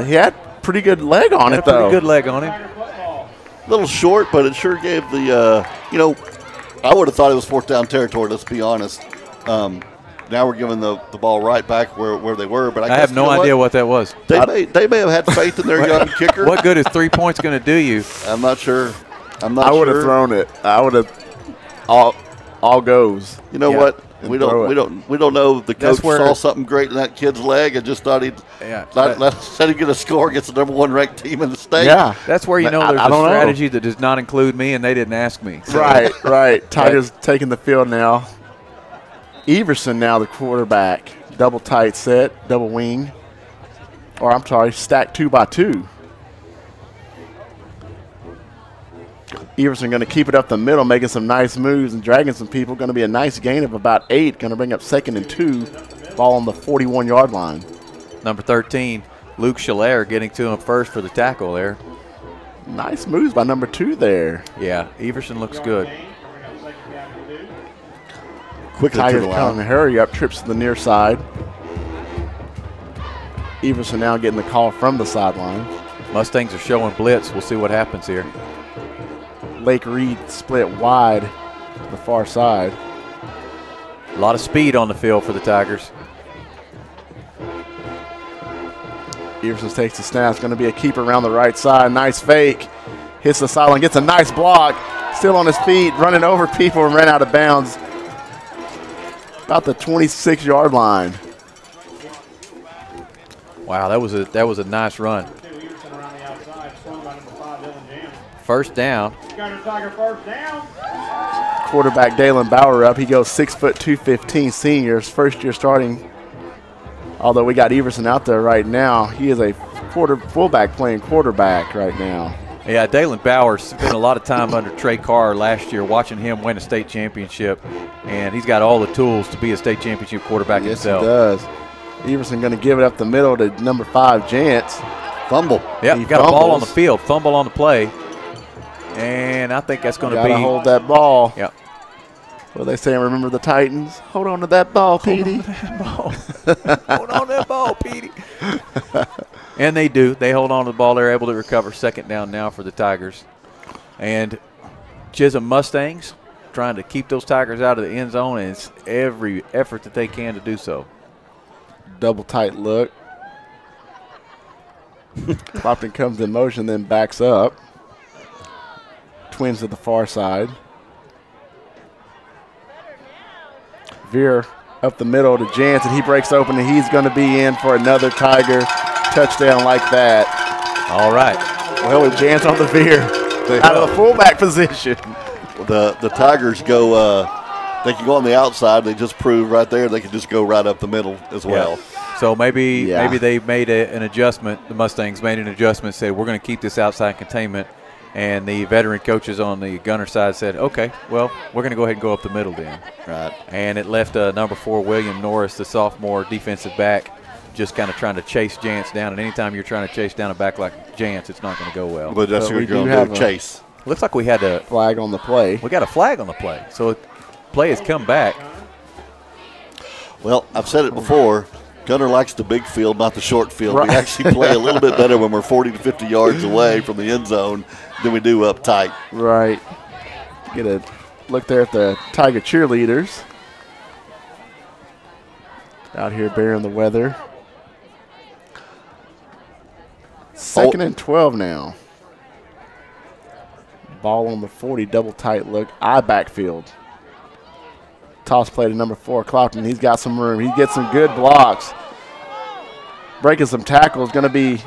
He had pretty good leg on it, though.
Pretty good leg on him.
A little short, but it sure gave the, I would have thought it was 4th down territory, let's be honest. Now we're giving the ball right back where they were. But I
have no idea what that was.
They may have had faith in their young kicker.
What good is 3 points going to do you?
I'm not sure. I'm not
I would have
sure.
thrown it. I would have all goes.
You know what? We don't know if the coach
where-
saw something great in that kid's leg and just thought he'd said he'd get a score against the #1 ranked team in the state.
Yeah.
That's where you know
I
there's a
don't know.
strategy that does not include me, and they didn't ask me. So.
Right. Tigers taking the field now. Everson now the quarterback. Double tight set, double wing. Or I'm sorry, stack 2x2. Everson going to keep it up the middle, making some nice moves and dragging some people. Going to be a nice gain of about 8. Going to bring up 2nd and 2. Ball on the 41-yard line.
Number 13, Luke Schiller getting to him first for the tackle there.
Nice moves by number 2 there.
Yeah, Everson looks good.
Quickly to
Tigers
the
coming,
line.
hurry up, trips to the near side. Everson now getting the call from the sideline.
Mustangs are showing blitz. We'll see what happens here.
Lake Reed split wide to the far side.
A lot of speed on the field for the Tigers.
Everson takes the snap. It's going to be a keeper around the right side. Nice fake. Hits the sideline, gets a nice block. Still on his feet, running over people and ran out of bounds. About the 26-yard line.
Wow, that was a nice run. First down.
Quarterback Dalen Bauer up. He goes 6'2", 215, seniors, first year starting. Although we got Everson out there right now, he is a fullback playing quarterback right now.
Yeah, Dalen Bauer spent a lot of time under Trey Carr last year watching him win a state championship, and he's got all the tools to be a state championship quarterback himself.
Yes, he does. Everson going to give it up the middle to number 5, Jantz.
Fumble.
Yeah, got a ball on the field, fumble on the play, and I think that's going to be.
Got to hold that ball.
Yep.
What they say, remember the Titans? Hold on to that ball, Petey.
Hold on to that ball, Petey. And they do. They hold on to the ball. They're able to recover. Second down now for the Tigers. And Chisum Mustangs trying to keep those Tigers out of the end zone, and it's every effort that they can to do so.
Double tight look. Clopton comes in motion, then backs up. Twins to the far side. Veer up the middle to Jantz, and he breaks open, and he's going to be in for another Tiger touchdown like that.
All right.
Well, with Jantz on the veer, out of the fullback position.
The Tigers go, they can go on the outside. They just proved right there they can just go right up the middle as well.
Yeah. So maybe they made an adjustment. The Mustangs made an adjustment, said we're going to keep this outside containment. And the veteran coaches on the Gunter side said, okay, well, we're going to go ahead and go up the middle then.
Right.
And it left number 4, William Norris, the sophomore defensive back, just kind of trying to chase Jantz down. And anytime you're trying to chase down a back like Jantz, it's not going to go well.
But that's what you're going to do, chase.
Looks like we had a
flag on the play.
We got a flag on the play. So play has come back.
Well, I've said it before. Gunter likes the big field, not the short field.
Right.
We actually play a little bit better when we're 40 to 50 yards away from the end zone than we do up tight.
Right. Get a look there at the Tiger cheerleaders. Out here bearing the weather. 2nd and 12 now. Ball on the 40, double tight look. Eye backfield. Toss play to number 4, Clopton. He's got some room. He gets some good blocks. Breaking some tackles. Going to be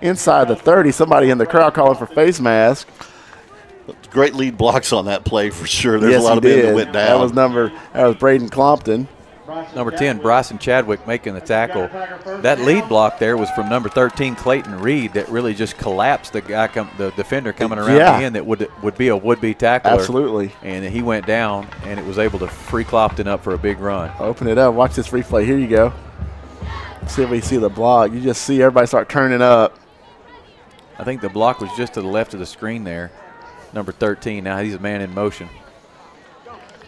inside the 30. Somebody in the crowd calling for face mask.
Great lead blocks on that play for sure. There's a lot of men that went down.
That was Braden Clompton.
Number 10, Bryson Chadwick making the tackle. That lead block there was from number 13, Clayton Reed, that really just collapsed the guy, the defender coming around the end that would be a would-be tackler.
Absolutely.
And he went down, and it was able to free Clopton up for a big run.
Open it up. Watch this replay. Here you go. See if we see the block. You just see everybody start turning up.
I think the block was just to the left of the screen there. Number 13. Now he's a man in motion.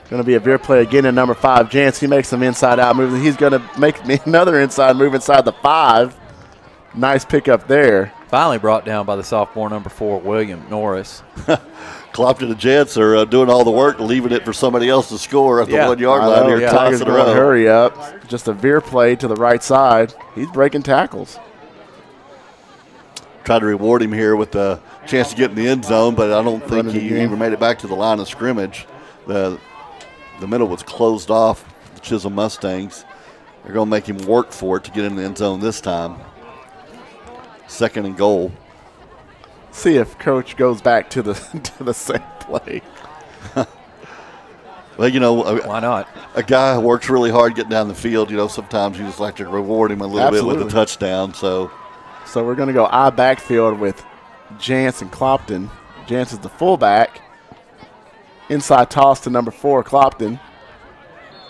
Going to be a veer play again in number 5, Jantz. He makes some inside-out moves. He's going to make another inside move inside the 5. Nice pickup there.
Finally brought down by the sophomore, number 4, William Norris.
Clopton and Jantz are doing all the work, leaving it for somebody else to score at the 1-yard line here.
Tigers going to hurry up. Just a veer play to the right side. He's breaking tackles.
Tried to reward him here with the chance to get in the end zone, but I don't think he even made it back to the line of scrimmage. The middle was closed off, the Chisum Mustangs. They're going to make him work for it to get in the end zone this time. 2nd and goal.
See if Coach goes back to the same play.
Well, you know,
why not?
A guy who works really hard getting down the field, you know, sometimes you just like to reward him a little bit with a touchdown. So
we're going to go I backfield with Jance and Clopton. Jance is the fullback. Inside toss to number 4, Clopton.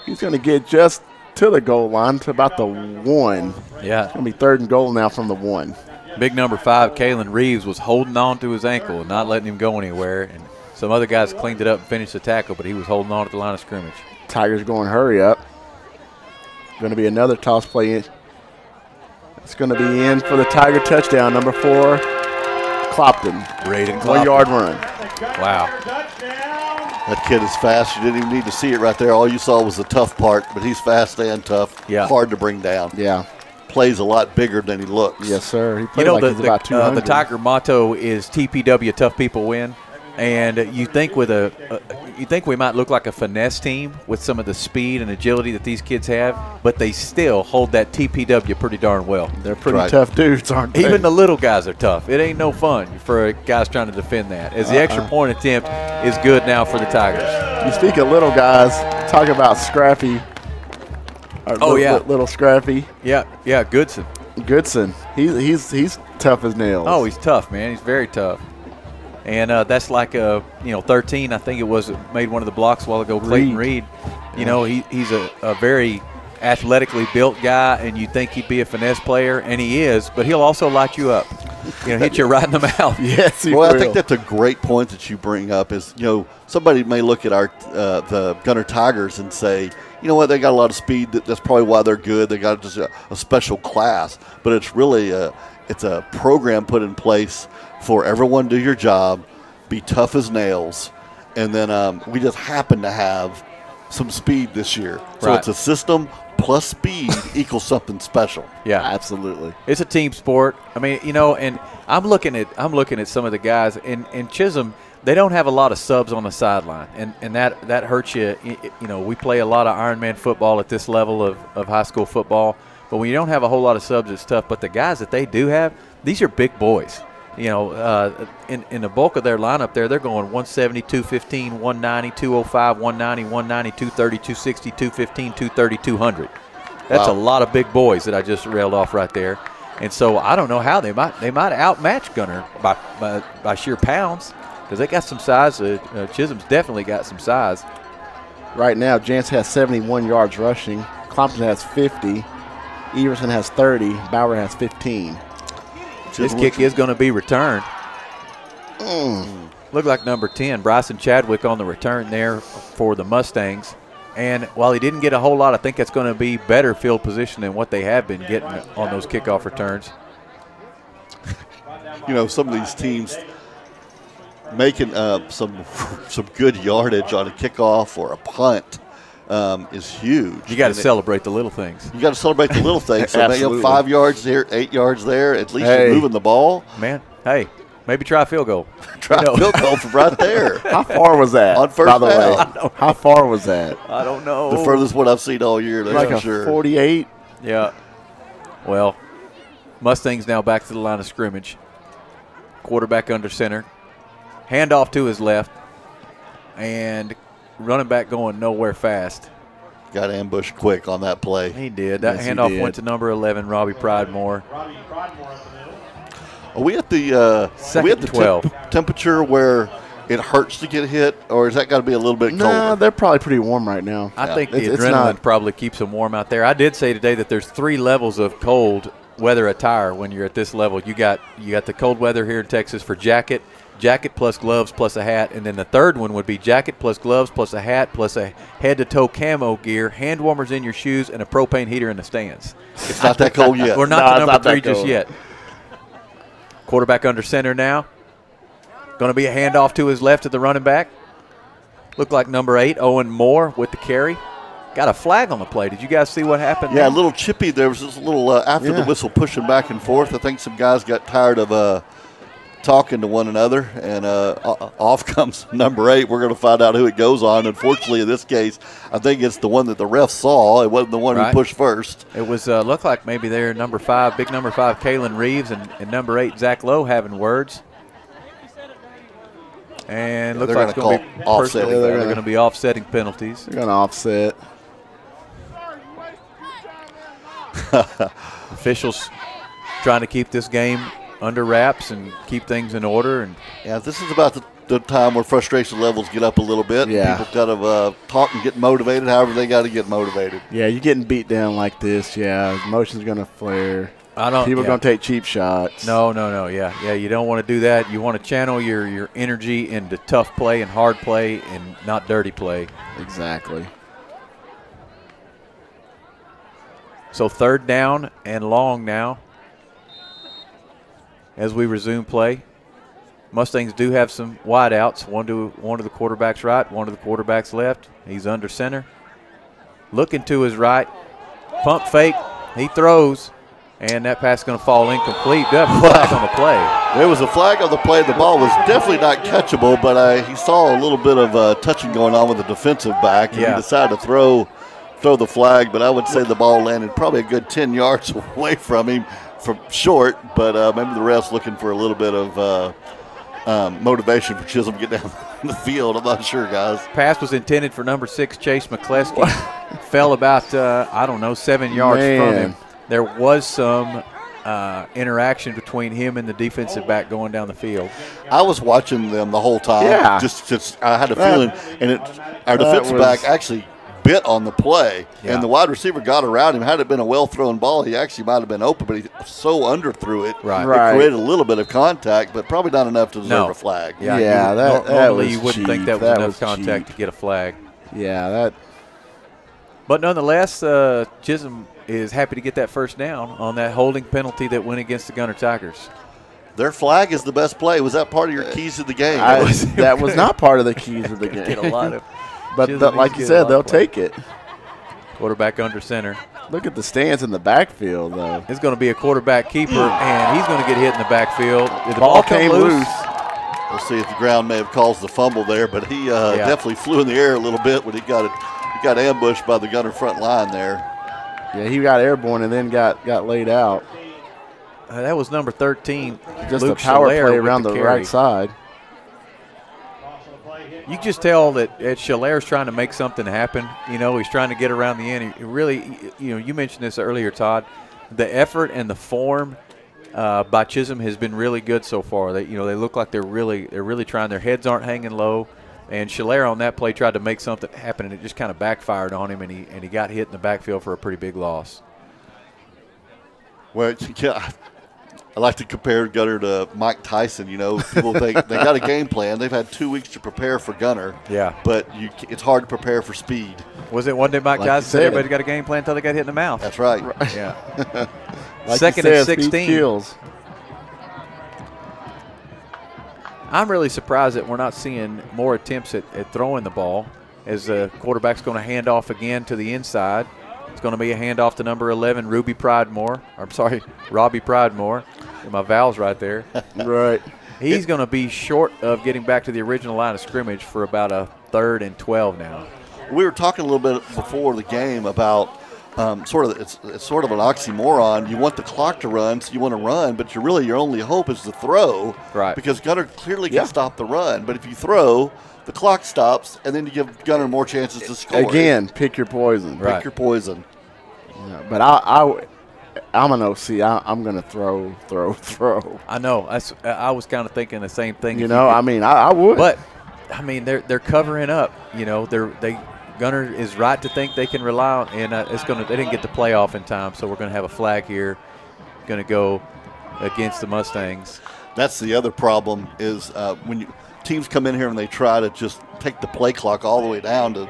He's going to get just to the goal line, to about the 1.
Yeah.
It's going to be 3rd and goal now from the 1.
Big number 5, Kalen Reeves, was holding on to his ankle and not letting him go anywhere. And some other guys cleaned it up and finished the tackle, but he was holding on at the line of scrimmage.
Tigers going hurry up. Going to be another toss play. It's going to be in for the Tiger touchdown, number 4, Clopton.
Braden Clopton.
1-yard run.
Wow.
That kid is fast. You didn't even need to see it right there. All you saw was the tough part, but he's fast and tough.
Yeah.
Hard to bring down.
Yeah.
Plays a lot bigger than he looks.
Yes, sir. He played he's about 200.
The Tiger motto is TPW, tough people win. And you think you think we might look like a finesse team with some of the speed and agility that these kids have, but they still hold that TPW pretty darn well.
They're pretty tough dudes, aren't they?
Even the little guys are tough. It ain't no fun for guys trying to defend that. As the extra point attempt is good now for the Tigers.
You speak of little guys, talk about scrappy. Little scrappy.
Yeah, Goodson.
He's tough as nails.
Oh, he's tough, man. He's very tough. And that's like 13. I think it was made one of the blocks a while ago. Clayton Reed. You know, he's a very athletically built guy, and you think he'd be a finesse player, and he is. But he'll also light you up. Hit you right in the mouth.
Yes, he
will.
I
think that's a great point that you bring up. Is somebody may look at our the Gunter Tigers and say, you know what, they got a lot of speed. That's probably why they're good. They got just a special class, but it's really it's a program put in place for everyone to do your job, be tough as nails, and then we just happen to have some speed this year. So it's a system plus speed equals something special.
Yeah,
absolutely.
It's a team sport. I mean, and I'm looking at some of the guys in Chisum. They don't have a lot of subs on the sideline, and that hurts you. We play a lot of Ironman football at this level of high school football, but when you don't have a whole lot of subs, it's tough. But the guys that they do have, these are big boys. In the bulk of their lineup there, they're going 170, 215, 190, 205, 190, 190, 230, 260, 215, 230, 200. That's a lot of big boys that I just railed off right there. And so I don't know how they might outmatch Gunter by sheer pounds, because they got some size. Chisum's definitely got some size.
Right now, Jance has 71 yards rushing. Clopton has 50. Everson has 30. Bauer has 15.
This kick is going to be returned. Look like number 10, Bryson Chadwick, on the return there for the Mustangs. And while he didn't get a whole lot, I think that's going to be better field position than what they have been getting on those kickoff returns.
Some of these teams making some good yardage on a kickoff or a punt is huge.
You got to celebrate the little things.
You got to celebrate the little things. So 5 yards here, 8 yards there. At least you're moving the ball.
Man, hey, maybe try a field goal.
Try a field goal from right there.
How far was that?
On first down.
How far was that?
I don't know.
The furthest one I've seen all year. That's
like
for
a
sure.
48.
Yeah. Well, Mustangs now back to the line of scrimmage. Quarterback under center. Handoff to his left. And running back going nowhere fast.
Got ambushed quick on that play.
He did. That handoff went to number 11, Robbie Pridemore.
Are we at the
second 12
temperature where it hurts to get hit, or has that got to be a little bit colder?
No, they're probably pretty warm right now.
I think the adrenaline probably keeps them warm out there. I did say today that there's 3 levels of cold weather attire when you're at this level. You got the cold weather here in Texas for jacket plus gloves plus a hat, and then the third one would be jacket plus gloves plus a hat plus a head-to-toe camo gear, hand warmers in your shoes, and a propane heater in the stands.
It's not that cold yet.
We're not to number 3 just yet. Quarterback under center now. Going to be a handoff to his left to the running back. Look like number 8, Owen Moore, with the carry. got a flag on the play. Did you guys see what happened?
Yeah,
there?
a little chippy. There was just a little after the whistle pushing back and forth. I think some guys got tired of talking to one another, and off comes number 8. We're going to find out who it goes on. Unfortunately, in this case, I think it's the one that the ref saw. It wasn't the one who pushed first.
It was looked like maybe they're number 5, big number 5, Kalen Reeves, and number 8, Zach Lowe, having words. And looks like it's going to be offsetting. They're going to be offsetting penalties.
They're going to offset.
Officials trying to keep this game under wraps and keep things in order. And
yeah, this is about the time where frustration levels get up a little bit.
Yeah.
People got to talk and get motivated however they got to get motivated.
Yeah, you're getting beat down like this. Yeah, emotions going to flare. People are going to take cheap shots.
No. Yeah, you don't want to do that. You want to channel your energy into tough play and hard play and not dirty play.
Exactly.
So 3rd down and long now as we resume play. Mustangs do have some wideouts. One to the quarterback's right, one to the quarterback's left. He's under center. Looking to his right. Pump fake. He throws. And that pass is going to fall incomplete. That flag on the play.
There was a flag on the play. The ball was definitely not catchable, but he saw a little bit of touching going on with the defensive back, and he decided to throw the flag. But I would say the ball landed probably a good 10 yards away from him from short, but maybe the ref's looking for a little bit of motivation for Chisum to get down the field. I'm not sure, guys.
Pass was intended for number 6, Chase McCleskey. Fell about, 7 yards from him. There was some interaction between him and the defensive back going down the field.
I was watching them the whole time.
Yeah.
Just I had a feeling, and our defensive back actually bit on the play, and the wide receiver got around him. Had it been a well-thrown ball, he actually might have been open, but he so underthrew it.
Right.
It created a little bit of contact, but probably not enough to deserve a flag.
Normally you wouldn't think that was enough contact to get a flag.
Yeah,
But nonetheless, Chisum is happy to get that first down on that holding penalty that went against the Gunter Tigers.
Their flag is the best play. Was that part of your keys to the game?
That was not part of the keys of the game.
Get a lot of,
but like you said, they'll take it.
Quarterback under center.
Look at the stands in the backfield, though.
It's going to be a quarterback keeper, and he's going to get hit in the backfield. Did the
ball came loose.
We'll see if the ground may have caused the fumble there, but he definitely flew in the air a little bit when he got ambushed by the Gunter front line there.
Yeah, he got airborne and then got laid out.
That was number 13.
Just
Luke
a power
Schiller
play around the right side.
You just tell that Schiller's trying to make something happen. He's trying to get around the end. He really, you mentioned this earlier, Todd. The effort and the form by Chisum has been really good so far. They look like they're really trying. Their heads aren't hanging low. And Schiller on that play tried to make something happen, and it just kind of backfired on him, and he got hit in the backfield for a pretty big loss.
Well, I like to compare Gunter to Mike Tyson. People think they got a game plan. They've had 2 weeks to prepare for Gunter.
Yeah.
But it's hard to prepare for speed.
Was it one day Mike Tyson said everybody's got a game plan until they got hit in the mouth?
That's right.
Yeah.
Like
Second and 16. I'm really surprised that we're not seeing more attempts at throwing the ball, as the quarterback's going to hand off again to the inside. It's going to be a handoff to number 11, Robbie Pridemore. Get my vowels right there.
Right.
He's going to be short of getting back to the original line of scrimmage for about a 3rd and 12 now.
We were talking a little bit before the game about it's sort of an oxymoron. You want the clock to run, so you want to run, but your only hope is to throw.
Right.
Because Gunter clearly can stop the run. But if you throw, the clock stops, and then you give Gunter more chances to score.
Again, pick your poison.
Pick your poison.
Yeah, but I'm an OC. I'm going to throw.
I know. I was kind of thinking the same thing.
I would.
But, they're covering up. Gunter is right to think they can rely on, and they didn't get the playoff in time, so we're going to have a flag here. Going to go against the Mustangs.
That's the other problem is when teams come in here and they try to just take the play clock all the way down to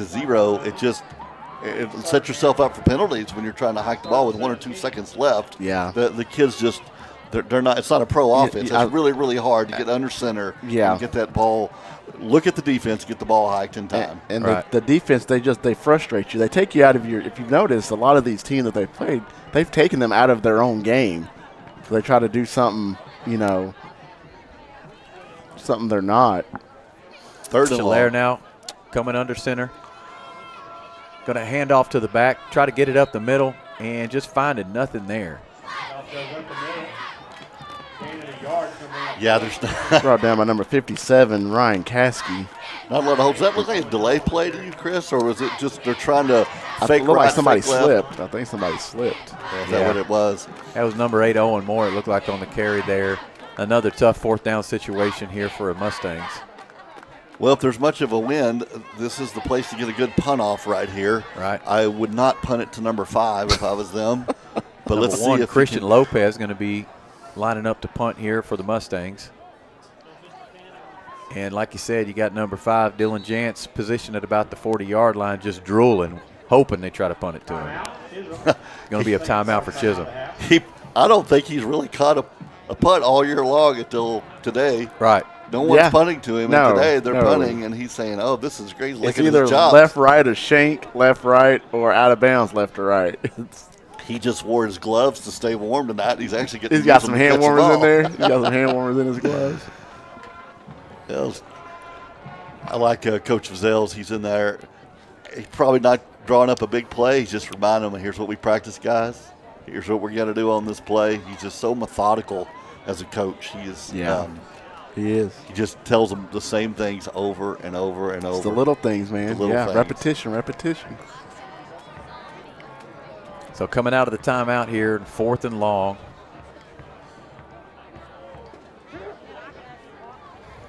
0, it sets yourself up for penalties when you're trying to hike the ball with 1 or 2 seconds left.
Yeah.
The kids they're not. It's not a pro offense. It's really, really hard to get under center and get that ball look at the defense, get the ball hiked in time.
And the defense, they frustrate you. They take you out of your – if you've noticed, a lot of these teams that they've played, they've taken them out of their own game. So they try to do something, something they're not.
Third and long.
now coming under center. Going to hand off to the back, try to get it up the middle, and just finding nothing there.
Yeah, there's not.
Brought down by number 57, Ryan Caskey.
Not a lot of hope. Does that look like a delay play to you, Chris, or was it just they're trying to fake
looked
right,
like somebody
fake left?
slipped. I think somebody slipped.
Is that what it was?
That was number 8, Owen Moore, it looked like on the carry there. Another tough 4th down situation here for the Mustangs.
Well, if there's much of a wind, this is the place to get a good punt off right here.
Right.
I would not punt it to number 5 if I was them. But let's see if
Christian Lopez going to be lining up to punt here for the Mustangs. And like you said, you got number 5, Dylan Jantz, positioned at about the 40-yard line, just drooling, hoping they try to punt it to him. Going to be a timeout for Chisum.
I don't think he's really caught a punt all year long until today.
Right.
No one's punting to him, and today they're punting, and he's saying, "Oh, this is great."
It's either left, right, or shank, left, right, or out of bounds, left or right.
He just wore his gloves to stay warm tonight. He's actually getting.
He's got some hand warmers in there. He's got some hand warmers in his gloves.
I like Coach Vazell's. He's in there. He's probably not drawing up a big play. He's just reminding them, "Here's what we practice, guys. Here's what we're going to do on this play." He's just so methodical as a coach. He is.
Yeah. He is.
He just tells them the same things over and over and over.
It's the little things, man. Things. Repetition.
So coming out of the timeout here, 4th and long.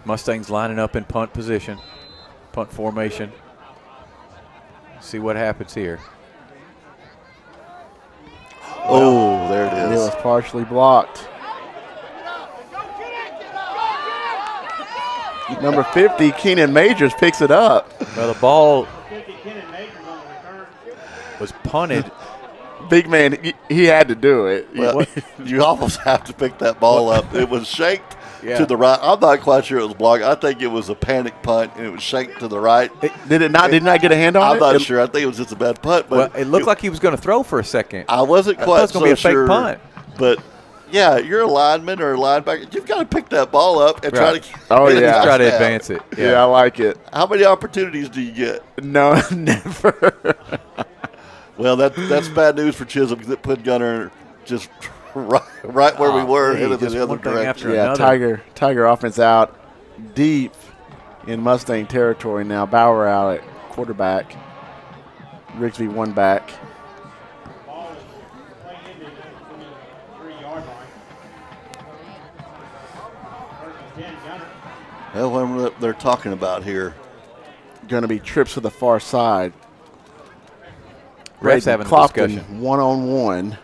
Mustangs lining up in punt position, punt formation. See what happens here.
Oh, there it is.
It was partially blocked. Number 50, Keenan Majors picks it up.
Well, the ball was punted.
Big man, he had to do it.
Well, you almost have to pick that ball up. It was shanked to the right. I'm not quite sure it was blocked. I think it was a panic punt, and it was shanked to the right.
Did it not get a hand on it?
I'm not sure. I think it was just a bad punt. But
it looked like he was going to throw for a second.
I wasn't quite
so sure. It was going to be a fake punt.
But yeah, you're a lineman or a linebacker. You've got to pick that ball up and try to
try to advance it.
Yeah, I like it.
How many opportunities do you get?
No, never.
Well, that's bad news for Chisum because it put Gunter just right where we were, headed in the other direction.
Yeah, Tiger offense out deep in Mustang territory now. Bauer out at quarterback. Rigsby one back.
Well, what they're talking about here.
Going to be trips to the far side.
Refs having a discussion.
One-on-one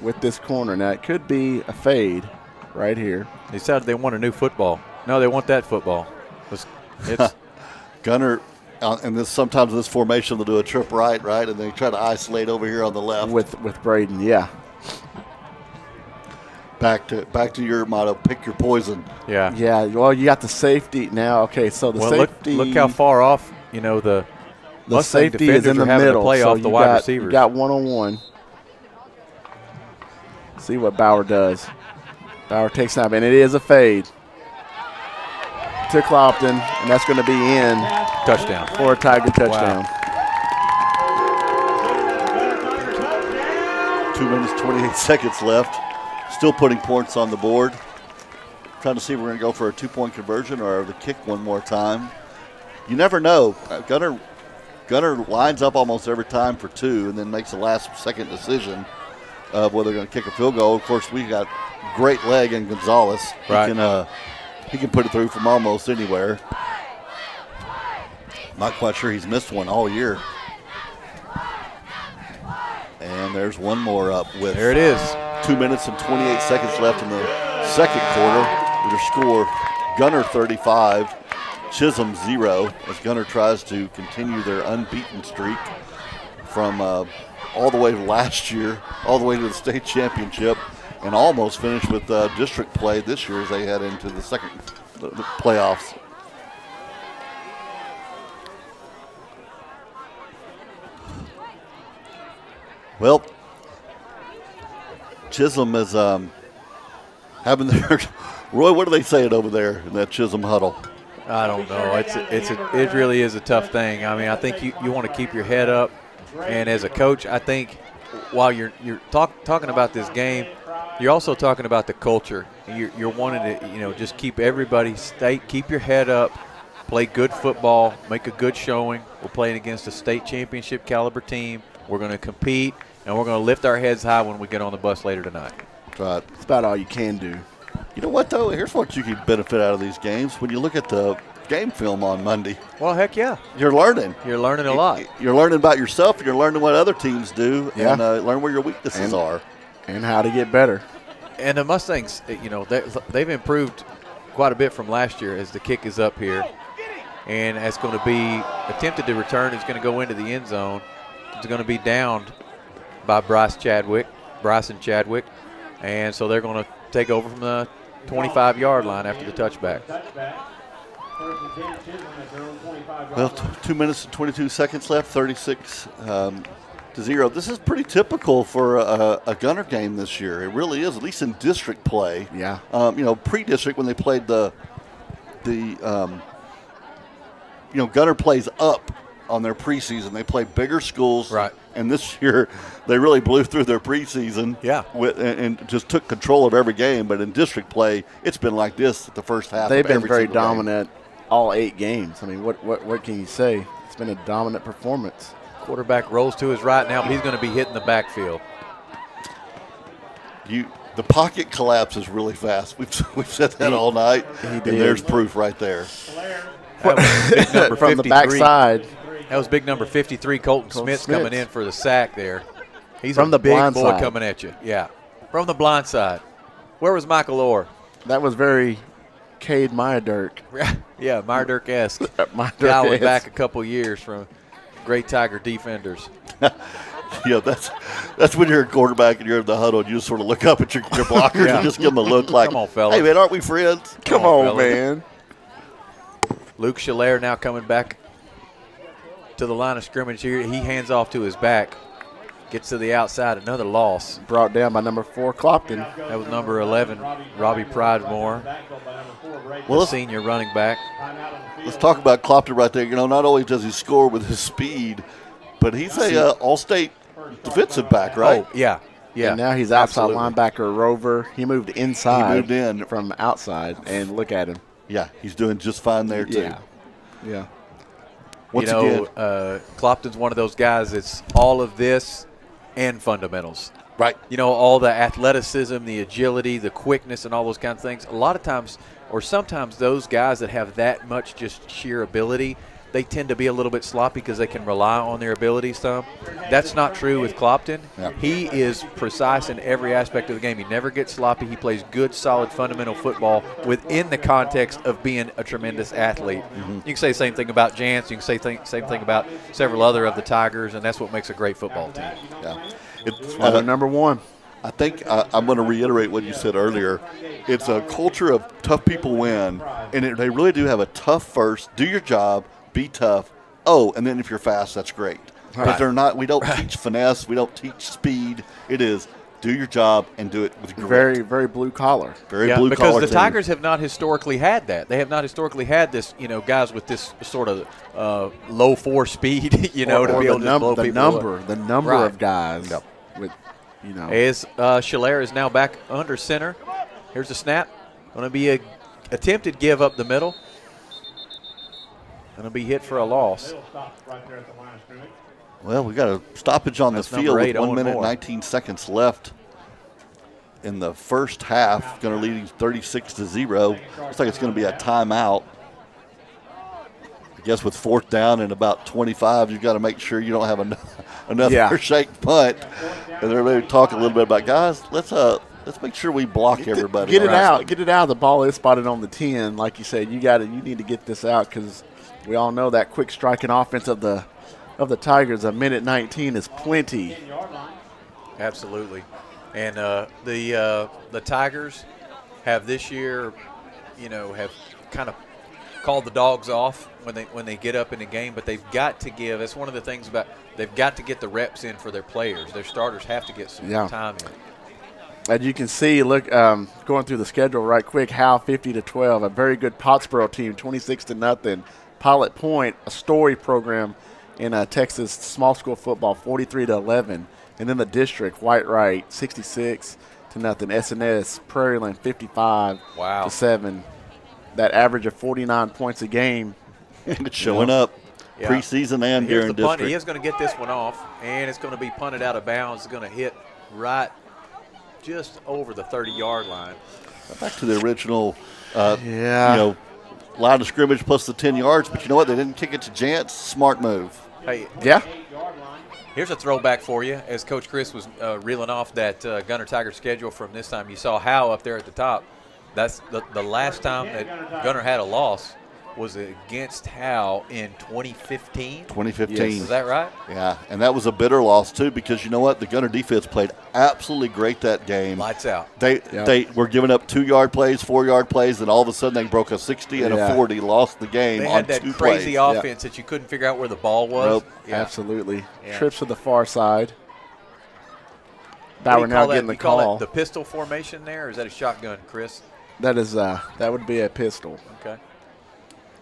with this corner. Now, it could be a fade right here.
They decided they want a new football. No, they want that football. It's
Gunter, and sometimes this formation they'll do a trip right, and they try to isolate over here on the left.
With Braden, yeah.
Back to your motto, pick your poison.
Yeah.
Yeah, well, you got the safety now. Okay, so the safety.
Look how far off, the
safety is in the middle.
Play
so
off the wide receivers.
You got one-on-one. See what Bauer does. Bauer takes snap, and it is a fade to Clopton, and that's going to be in.
Touchdown.
For a Tiger touchdown.
Wow. 2 minutes, 28 seconds left. Still putting points on the board. Trying to see if we're going to go for a 2-point conversion or the kick one more time. You never know. Gunter lines up almost every time for 2 and then makes a last-second decision of whether they're going to kick a field goal. Of course, we got great leg in Gonzalez.
Right.
He can put it through from almost anywhere. Not quite sure he's missed one all year. And there's one more up with.
There it is.
2 minutes and 28 seconds left in the second quarter. With a score, Gunter 35, Chisum 0, as Gunter tries to continue their unbeaten streak from all the way to last year, all the way to the state championship, and almost finished with district play this year as they head into the playoffs. Well, Chisum is having their Roy. What are they saying over there in that Chisum huddle?
I don't know. It really is a tough thing. I mean, I think you want to keep your head up, and as a coach, I think while you're talking about this game, you're also talking about the culture. You're wanting to just keep everybody keep your head up, play good football, make a good showing. We're playing against a state championship caliber team. We're going to compete, and we're going to lift our heads high when we get on the bus later tonight.
That's right.
It's about all you can do.
You know what, though? Here's what you can benefit out of these games. When you look at the game film on Monday.
Well, heck yeah.
You're learning.
You're learning a lot.
You're learning about yourself, and you're learning what other teams do,
yeah.
and learn where your weaknesses are.
And how to get better.
And the Mustangs, they've improved quite a bit from last year as the kick is up here. And it's going to be attempted to return. It's going to go into the end zone. It's going to be downed by Bryson Chadwick. And so they're going to take over from the 25-yard line after the touchback.
Well, 2 minutes and 22 seconds left, 36-0. This is pretty typical for a Gunter game this year. It really is, at least in district play.
Yeah.
Pre-district when they played Gunter plays up on their preseason. They play bigger schools.
Right.
And this year they really blew through their preseason.
Yeah.
And just took control of every game. But in district play, it's been like this at the first half.
They've been very
game.
dominant all 8 games. I mean, what can you say? It's been a dominant performance.
Quarterback rolls to his right now, but he's going to be hitting the backfield.
The pocket collapses really fast. We've said that all night, and there's proof right there.
That was big number
from the backside.
That was big number 53, Colton Smith coming in for the sack there. He's
from
a
the
big
blind
boy
side.
coming at you. Yeah, from the blind side. Where was Michael Orr?
That was very Cade Meyerdirk.
Yeah, Meyerdirk-esque. Dialing back a couple years from great Tiger defenders.
That's when you're a quarterback and you're in the huddle and you just sort of look up at your blockers and just give them a look like,
come on, fellas.
Hey, man, aren't we friends?
Come on, man.
Luke Schiller now coming back to the line of scrimmage here. He hands off to his back. Gets to the outside. Another loss.
Brought down by number 4, Clopton.
That was number 11, Robbie Pridemore, the senior running back.
Let's talk about Clopton right there. Not only does he score with his speed, but he's a all-state defensive back, right?
Oh, yeah. Yeah.
And now he's outside linebacker rover. He moved inside.
He moved in
from outside, and look at him.
Yeah, he's doing just fine there, too.
Yeah.
Once again,
Clopton's one of those guys that's all of this and fundamentals.
Right.
All the athleticism, the agility, the quickness, and all those kinds of things. A lot of times, or sometimes those guys that have that much just sheer ability, they tend to be a little bit sloppy because they can rely on their abilities some. That's not true with Clopton.
Yeah.
He is precise in every aspect of the game. He never gets sloppy. He plays good, solid, fundamental football within the context of being a tremendous athlete.
Mm-hmm.
You can say the same thing about Jance. You can say the same thing about several other of the Tigers, and that's what makes a great football team.
Yeah.
It's number 1.
I think I'm going to reiterate what you said earlier. It's a culture of tough people win, and they really do have a tough first, do your job, be tough. Oh, and then if you're fast, that's great. But they're not. We don't teach finesse. We don't teach speed. It is do your job and do it with grit.
Very, very blue collar.
Very blue collar.
Because the Tigers have not historically had that. They have not historically had this, guys with this sort of low 4 speed, to be able to blow people up.
The number of guys with,
As Schiller is now back under center. Here's the snap. Going to be a attempted give up the middle. Going to be hit for a loss.
Well, we got a stoppage on the field with 1 minute and 19 seconds left in the first half. Going to lead 36-0. Looks like it's going to be a timeout. I guess with 4th down and about 25, you've got to make sure you don't have another shake punt. And they're maybe talk a little bit about, guys, let's make sure we block everybody.
Get it out. Get it out. The ball is spotted on the 10. Like you said, you need to get this out because we all know that quick striking offense of the Tigers, a minute 19 is plenty.
Absolutely. And the Tigers have this year, have kind of call the dogs off when they get up in the game, but they've got to give. That's one of the things about they've got to get the reps in for their players. Their starters have to get some time in.
As you can see, look, going through the schedule right quick, Howe 50-12, a very good Pottsboro team, 26-0. Pilot Point, a story program in Texas small school football, 43-11. And then the district, White Wright, 66-0. SNS, Prairieland, 55-7. That average of 49 points a game.
It's showing up. Yeah. Preseason and
here's
during
the punt.
district.
He is going to get this one off, and it's going to be punted out of bounds. It's going to hit right just over the 30-yard line.
Back to the original, line of scrimmage plus the 10 yards. But you know what? They didn't kick it to Jantz. Smart move.
Hey,
yeah.
Here's a throwback for you. As Coach Chris was reeling off that Gunter Tiger schedule from this time, you saw Howe up there at the top. That's the last time that Gunter had a loss was against Howe in 2015.
2015.
Yes, is that right?
Yeah, and that was a bitter loss, too, because you know what? The Gunter defense played absolutely great that game.
Lights out.
They were giving up 2-yard plays, 4-yard plays, and all of a sudden they broke a 60 and a 40, lost the game on 2 plays.
They had that crazy offense that you couldn't figure out where the ball was.
Nope.
Yeah. Absolutely. Yeah. Trips to the far side. Bauer now getting the call.
Call that the pistol formation there, or is that a shotgun, Chris?
That is that would be a pistol.
Okay.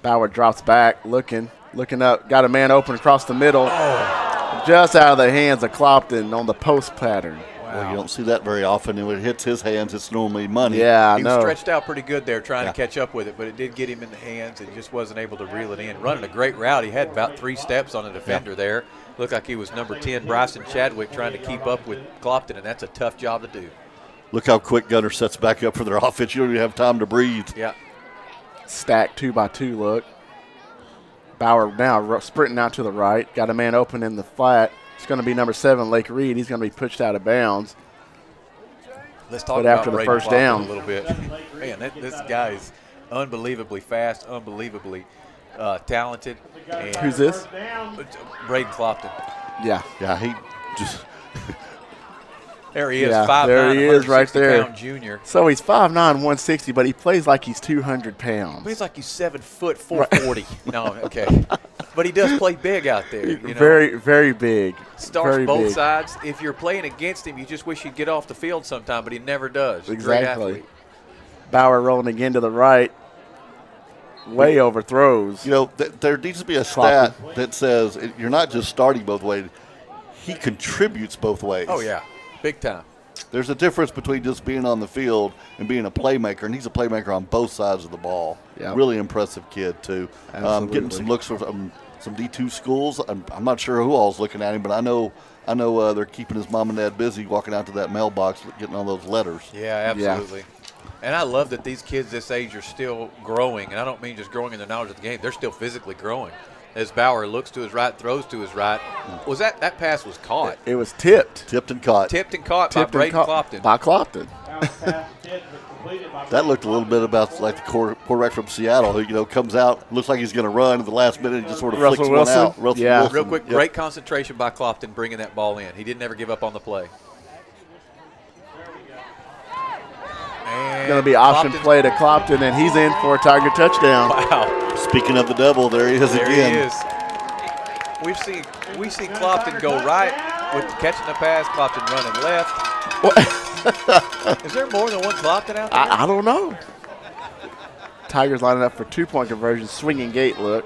Bauer drops back, looking up, got a man open across the middle, just out of the hands of Clopton on the post pattern.
Wow. Well, you don't see that very often. And when it hits his hands, it's normally money.
Yeah,
he was stretched out pretty good there trying to catch up with it, but it did get him in the hands and just wasn't able to reel it in. Running a great route. He had about 3 steps on the defender there. Looked like he was number 10, Bryson Chadwick, trying to keep up with Clopton, and that's a tough job to do.
Look how quick Gunter sets back up for their offense. You don't even have time to breathe.
Yeah.
Stack 2-by-2 look. Bauer now sprinting out to the right. Got a man open in the flat. It's going to be number 7, Lake Reed. He's going to be pushed out of bounds.
Let's talk
about after the first down
a little bit. Man, this guy is unbelievably fast, unbelievably talented. And
who's this?
Braden Clopton.
Yeah.
Yeah, he just –
there he is,
yeah,
5'9",
there he is right there.
Junior.
So he's 5'9", 160, but he plays like he's 200 pounds.
Plays like he's 7 foot, 440. No, okay. But he does play big out there. You know?
Very, very big.
Starts
very
both
big.
sides. If you're playing against him, you just wish he'd get off the field sometime, but he never does.
Exactly. Bauer rolling again to the right. Way overthrows.
You know, there needs to be a stat that says you're not just starting both ways. He contributes both ways.
Oh, yeah. Big time.
There's a difference between just being on the field and being a playmaker, and he's a playmaker on both sides of the ball.
Yep.
Really impressive kid, too. Getting some looks from some D2 schools. I'm not sure who all's looking at him, but I know they're keeping his mom and dad busy walking out to that mailbox getting all those letters.
Yeah, absolutely. Yeah. And I love that these kids this age are still growing, and I don't mean just growing in their knowledge of the game. They're still physically growing. As Bauer looks to his right, throws to his right. Was that pass was caught?
It was tipped.
Tipped and caught.
Tipped and caught by Braden Clopton.
By Clopton.
That looked a little bit about like the quarterback from Seattle who, comes out, looks like he's going to run at the last minute and just sort of flicks one out. Russell Wilson.
Real quick, great concentration by Clopton bringing that ball in. He didn't ever give up on the play.
Going to be option play to Clopton, and he's in for a Tiger touchdown.
Wow.
Speaking of the devil, there he is again.
There he is. We see Clopton go right with catching the pass, Clopton running left. Is there more than one Clopton out there?
I don't know. Tigers lining up for 2-point conversion, swinging gate look.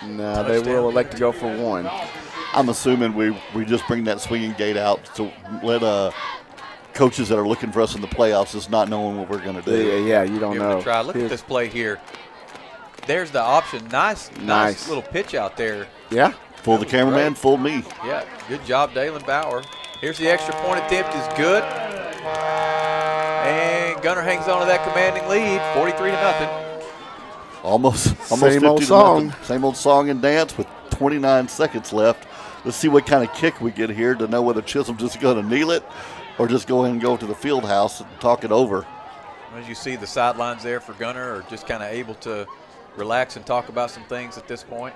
No, they will elect to go for 1.
I'm assuming we just bring that swinging gate out to let coaches that are looking for us in the playoffs is not knowing what we're going to do.
Yeah, you don't know.
Try. Look at this play here. There's the option. Nice little pitch out there.
Yeah.
Fool the cameraman, fooled me.
Yeah, good job, Dalen Bauer. Here's the extra point attempt is good. And Gunter hangs on to that commanding lead, 43-0.
Almost
same old song.
Same old song and dance with 29 seconds left. Let's see what kind of kick we get here to know whether Chisum's just going to kneel it or just go in and go to the field house and talk it over.
As you see, the sidelines there for Gunter are just kind of able to relax and talk about some things at this point.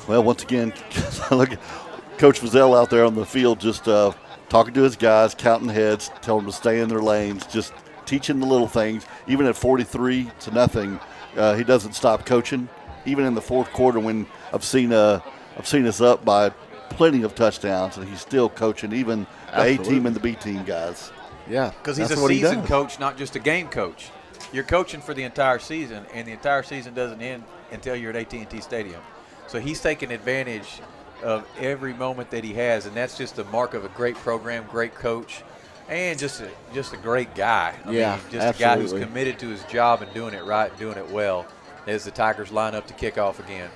Well, once again, look, Coach Vazell out there on the field just talking to his guys, counting heads, telling them to stay in their lanes, just teaching the little things. Even at 43-0, he doesn't stop coaching. Even in the fourth quarter, when I've seen us up by plenty of touchdowns, and he's still coaching even the A team and the B team guys.
Yeah,
because he's a seasoned coach, not just a game coach. You're coaching for the entire season, and the entire season doesn't end until you're at AT&T Stadium. So he's taking advantage of every moment that he has, and that's just the mark of a great program, great coach, and just a great guy. I mean, just
absolutely.
A guy who's committed to his job and doing it right and doing it well as the Tigers line up to kick off again.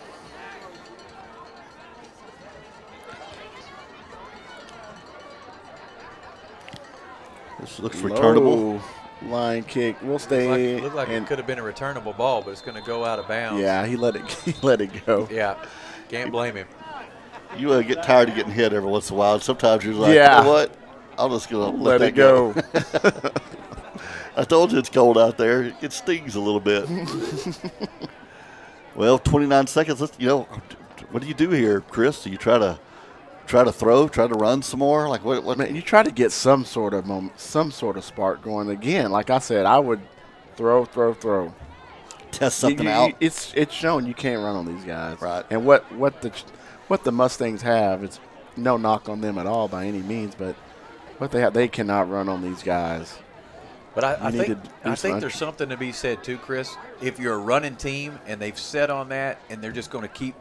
This looks returnable.
Line kick. We'll stay.
Looked like it could have been a returnable ball, but it's going to go out of bounds.
Yeah, he let it go.
Yeah, can't blame him.
You get tired of getting hit every once in a while. Sometimes you're like, you know what? I'm just going to let it go. I told you it's cold out there. It stings a little bit. Well, 29 seconds. What do you do here, Chris? Do you try to throw, try to run some more? Like what?
Man, you try to get some sort of moment, some sort of spark going again. Like I said, I would throw.
Test something out.
It's shown you can't run on these guys.
Right.
And what the Mustangs have, it's no knock on them at all by any means, but what they have, they cannot run on these guys.
But I think there's something to be said too, Chris. If you're a running team and they've set on that, and they're just going to keep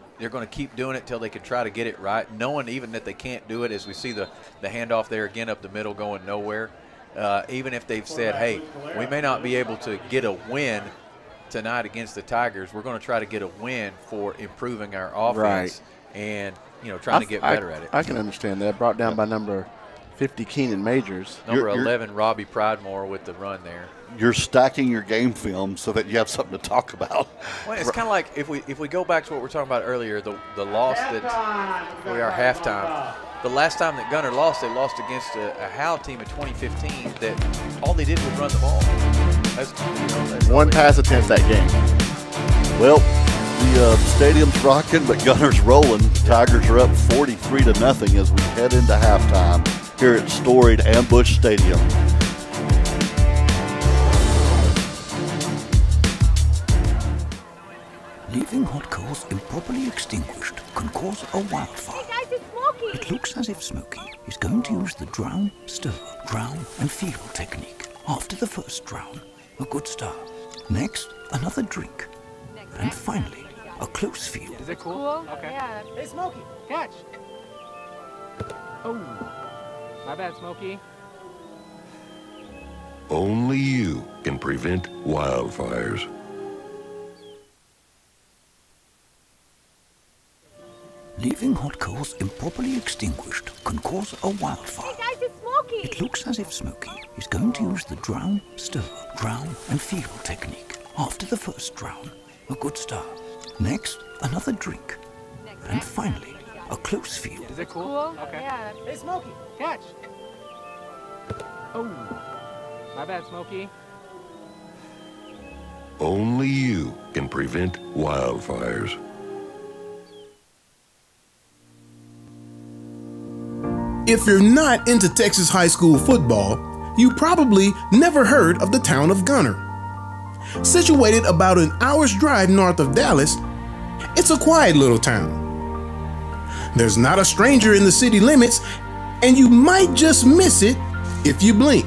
doing it till they can try to get it right, knowing even that they can't do it, as we see the handoff there again up the middle going nowhere. Even if they've said, hey, we may not be able to get a win tonight against the Tigers, we're going to try to get a win for improving our offense and trying to get better at it.
I can understand that. Brought down by number 50 Keenan Majors.
Number 11 Robbie Pridemore with the run there.
You're stacking your game film so that you have something to talk about.
Well, it's kind of like if we go back to what we were talking about earlier, the loss that we are halftime. The last time that Gunter lost, they lost against a Howe team in 2015 that all they did was run the ball. That's
one pass attempt that game.
Well, the stadium's rocking, but Gunter's rolling. Tigers are up 43-0 as we head into halftime here at storied Ambush Stadium.
Leaving hot coals improperly extinguished can cause a wildfire.
Hey guys, it's Smokey!
It looks as if Smokey is going to use the drown, stir, drown, and feel technique. After the first drown, a good start. Next, another drink. And finally, a close feel.
Is it cool? Okay. Yeah. Hey, Smokey, catch! Oh, my bad, Smokey.
Only you can prevent wildfires.
Leaving hot coals improperly extinguished can cause a wildfire.
Hey guys, it's Smokey!
It looks as if Smokey is going to use the drown, stir, drown, and feel technique. After the first drown, a good start. Next, another drink. And finally, a close feel.
Is it cool? Okay. Yeah. Hey, Smokey, catch! Oh, my bad, Smokey.
Only you can prevent wildfires.
If you're not into Texas high school football, you probably never heard of the town of Gunter. Situated about an hour's drive north of Dallas, it's a quiet little town. There's not a stranger in the city limits, and you might just miss it if you blink.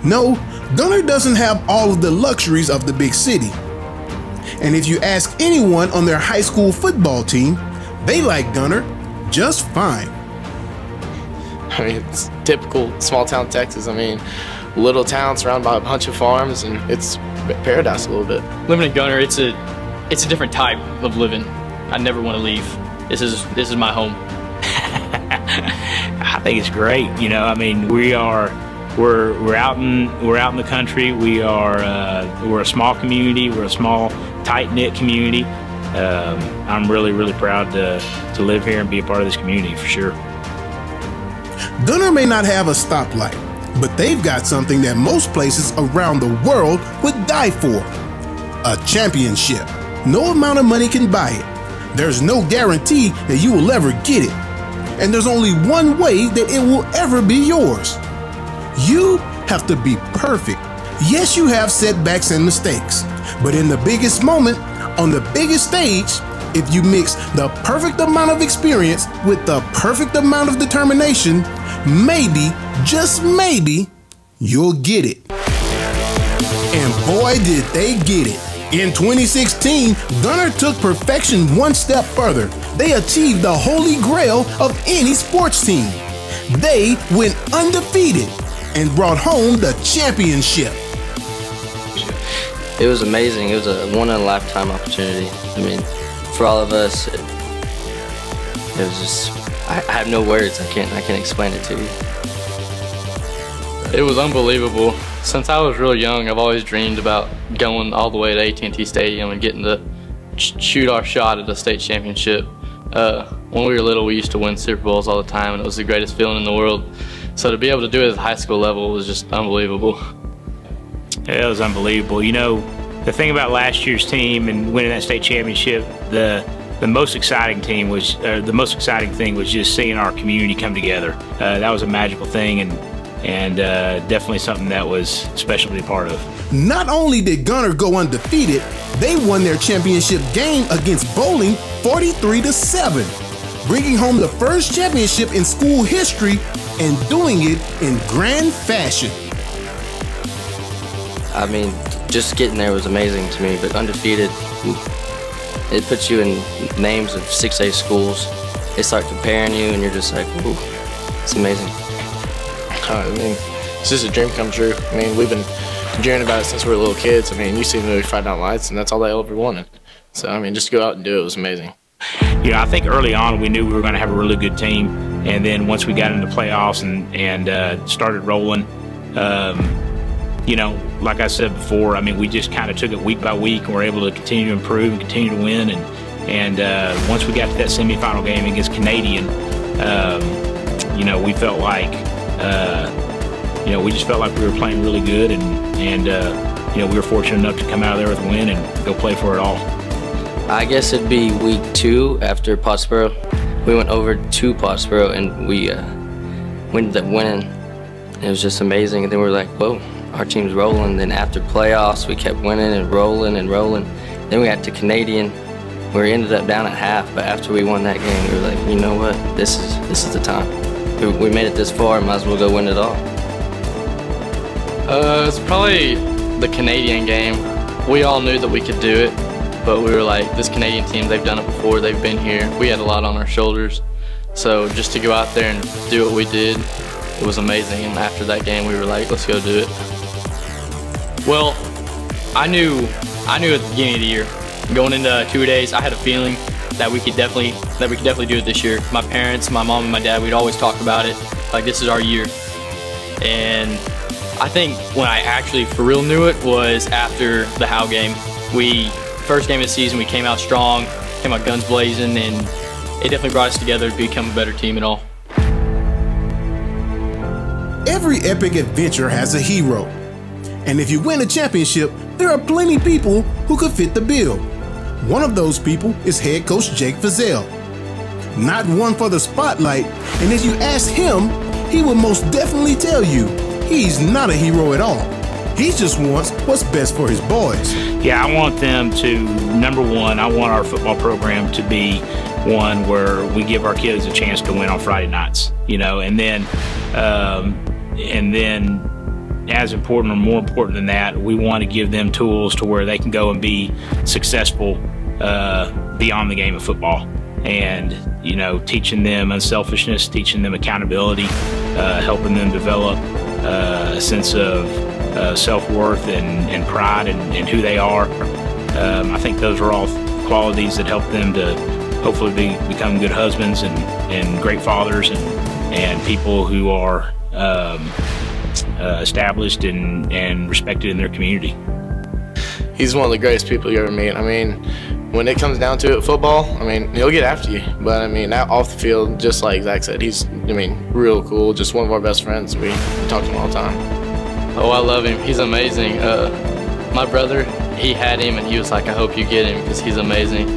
No, Gunter doesn't have all of the luxuries of the big city. And if you ask anyone on their high school football team, they like Gunter just fine.
I mean, it's typical small town Texas. I mean, little town surrounded by a bunch of farms, and it's paradise a little bit.
Living in Gunter, it's a different type of living. I never want to leave. This is my home.
I think it's great. I mean, we're out in the country. We're a small community. We're a small, tight-knit community. I'm really proud to live here and be a part of this community for sure.
Gunter may not have a stoplight, but they've got something that most places around the world would die for. A championship. No amount of money can buy it. There's no guarantee that you will ever get it. And there's only one way that it will ever be yours. You have to be perfect. Yes, you have setbacks and mistakes, but in the biggest moment, on the biggest stage, if you mix the perfect amount of experience with the perfect amount of determination, maybe, just maybe, you'll get it. And boy, did they get it. In 2016, Gunter took perfection one step further. They achieved the holy grail of any sports team. They went undefeated and brought home the championship.
It was amazing. It was a one-in-a-lifetime opportunity. I mean, for all of us, it was just, I have no words. I can't explain it to you.
It was unbelievable. Since I was really young, I've always dreamed about going all the way to AT&T Stadium and getting to shoot our shot at the state championship. When we were little, we used to win Super Bowls all the time, and it was the greatest feeling in the world. So to be able to do it at the high school level was just unbelievable.
Yeah, it was unbelievable. You know, the thing about last year's team and winning that state championship, the most exciting thing was just seeing our community come together. That was a magical thing, and definitely something that was special to be a part of.
Not only did Gunter go undefeated, they won their championship game against Bowling 43-7, bringing home the first championship in school history and doing it in grand fashion.
I mean, just getting there was amazing to me, but undefeated, it puts you in names of 6A schools. They start comparing you, and you're just like, ooh, it's amazing.
I mean, it's just a dream come true. I mean, we've been dreaming about it since we were little kids. I mean, you see the movie Friday Night Lights, and that's all they ever wanted. So, I mean, just to go out and do it was amazing.
You know, I think early on we knew we were going to have a really good team, and then once we got into playoffs and started rolling, you know, like I said before, I mean, we just kind of took it week by week, and we're able to continue to improve and continue to win. And once we got to that semifinal game against Canadian, you know, we felt like, you know, we just felt like we were playing really good, and you know, we were fortunate enough to come out of there with a win and go play for it all.
I guess it'd be week 2 after Pottsboro. We went over to Pottsboro, and we ended up winning. It was just amazing, and then we were like, whoa, our team's rolling. Then after playoffs, we kept winning and rolling and rolling. Then we got to Canadian, where we ended up down at half, but after we won that game, we were like, you know what, this is the time. We made it this far, might as well go win it all.
It's probably the Canadian game. We all knew that we could do it, but we were like, this Canadian team, they've done it before, they've been here. We had a lot on our shoulders. So just to go out there and do what we did, it was amazing. And after that game, we were like, let's go do it. Well, I knew at the beginning of the year, going into 2 days, I had a feeling that we could definitely do it this year. My parents, my mom and my dad, we'd always talk about it, like this is our year. And I think when I actually for real knew it was after the Howe game. First game of the season, we came out strong, came out guns blazing, and it definitely brought us together to become a better team and all.
Every epic adventure has a hero. And if you win a championship, there are plenty of people who could fit the bill. One of those people is head coach Jake Fazell. Not one for the spotlight, and if you ask him, he will most definitely tell you he's not a hero at all. He just wants what's best for his boys.
Yeah, I want them to, number one, I want our football program to be one where we give our kids a chance to win on Friday nights, you know, and then as important or more important than that, we want to give them tools to where they can go and be successful beyond the game of football. And, you know, teaching them unselfishness, teaching them accountability, helping them develop a sense of self-worth and pride in who they are. I think those are all qualities that help them to hopefully become good husbands and great fathers and people who are established and respected in their community.
He's one of the greatest people you ever meet. I mean, when it comes down to it, football, I mean, he'll get after you. But I mean, off the field, just like Zach said, he's, I mean, real cool. Just one of our best friends. We talk to him all the time.
Oh, I love him. He's amazing. My brother, he had him, and he was like, I hope you get him because he's amazing.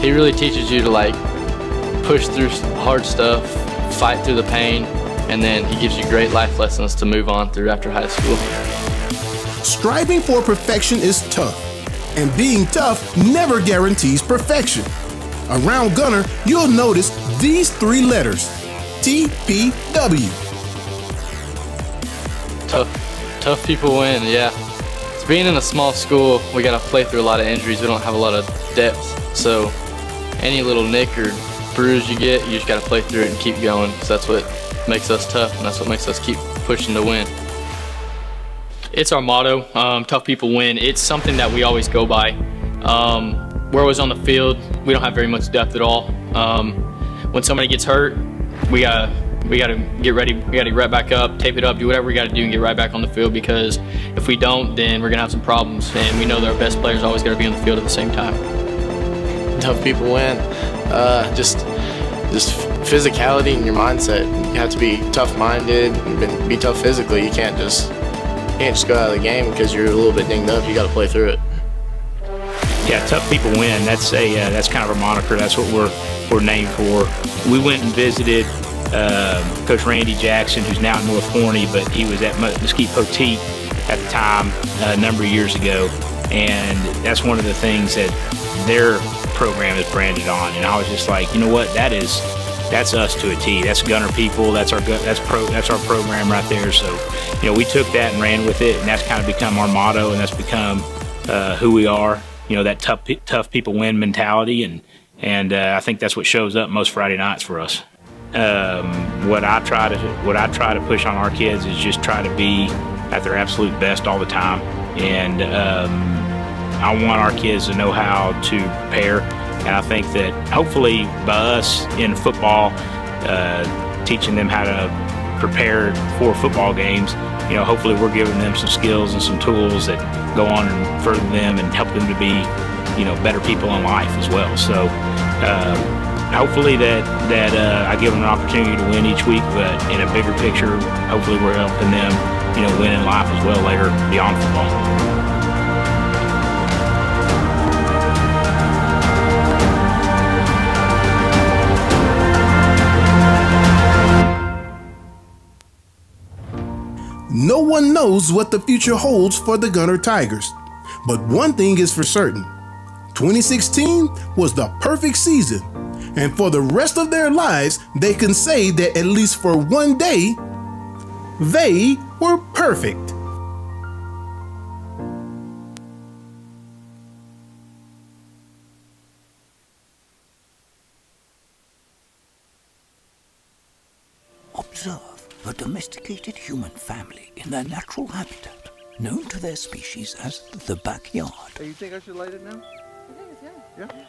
He really teaches you to like push through hard stuff, fight through the pain, and then he gives you great life lessons to move on through after high school.
Striving for perfection is tough, and being tough never guarantees perfection. Around Gunter, you'll notice these 3 letters, TPW.
Tough people win, yeah. It's being in a small school, we gotta play through a lot of injuries. We don't have a lot of depth, so any little nick or bruise you get, you just gotta play through it and keep going. So that's what makes us tough, and that's what makes us keep pushing to win. It's our motto, tough people win. It's something that we always go by. We're always on the field. We don't have very much depth at all. When somebody gets hurt, we gotta get ready. We gotta get right back up, tape it up, do whatever we gotta do and get right back on the field, because if we don't, then we're gonna have some problems. And we know that our best players always gotta be on the field at the same time.
Tough people win. Just physicality and your mindset. You have to be tough-minded and be tough physically. You can't just go out of the game because you're a little bit dinged up. You got to play through it.
Yeah, tough people win. That's kind of our moniker. That's what we're named for. We went and visited Coach Randy Jackson, who's now at North Forney, but he was at Mesquite Poteet at the time a number of years ago, and that's one of the things that their program is branded on. And I was just like, you know what? That's us to a T. That's Gunter people. That's our program right there. So, you know, we took that and ran with it, and that's kind of become our motto, and that's become who we are. You know, that tough people win mentality, and I think that's what shows up most Friday nights for us. What I try to push on our kids is just try to be at their absolute best all the time, and I want our kids to know how to prepare. And I think that hopefully by us in football, teaching them how to prepare for football games, you know, hopefully we're giving them some skills and some tools that go on and further them and help them to be, you know, better people in life as well. So hopefully that I give them an opportunity to win each week, but in a bigger picture, hopefully we're helping them, you know, win in life as well later beyond football.
No one knows what the future holds for the Gunter Tigers, but one thing is for certain. 2016 was the perfect season, and for the rest of their lives, they can say that at least for one day, they were perfect.
Observe a domesticated human family in their natural habitat, known to their species as the backyard.
Hey, you think I should light it now?
I think it's good.
Yeah?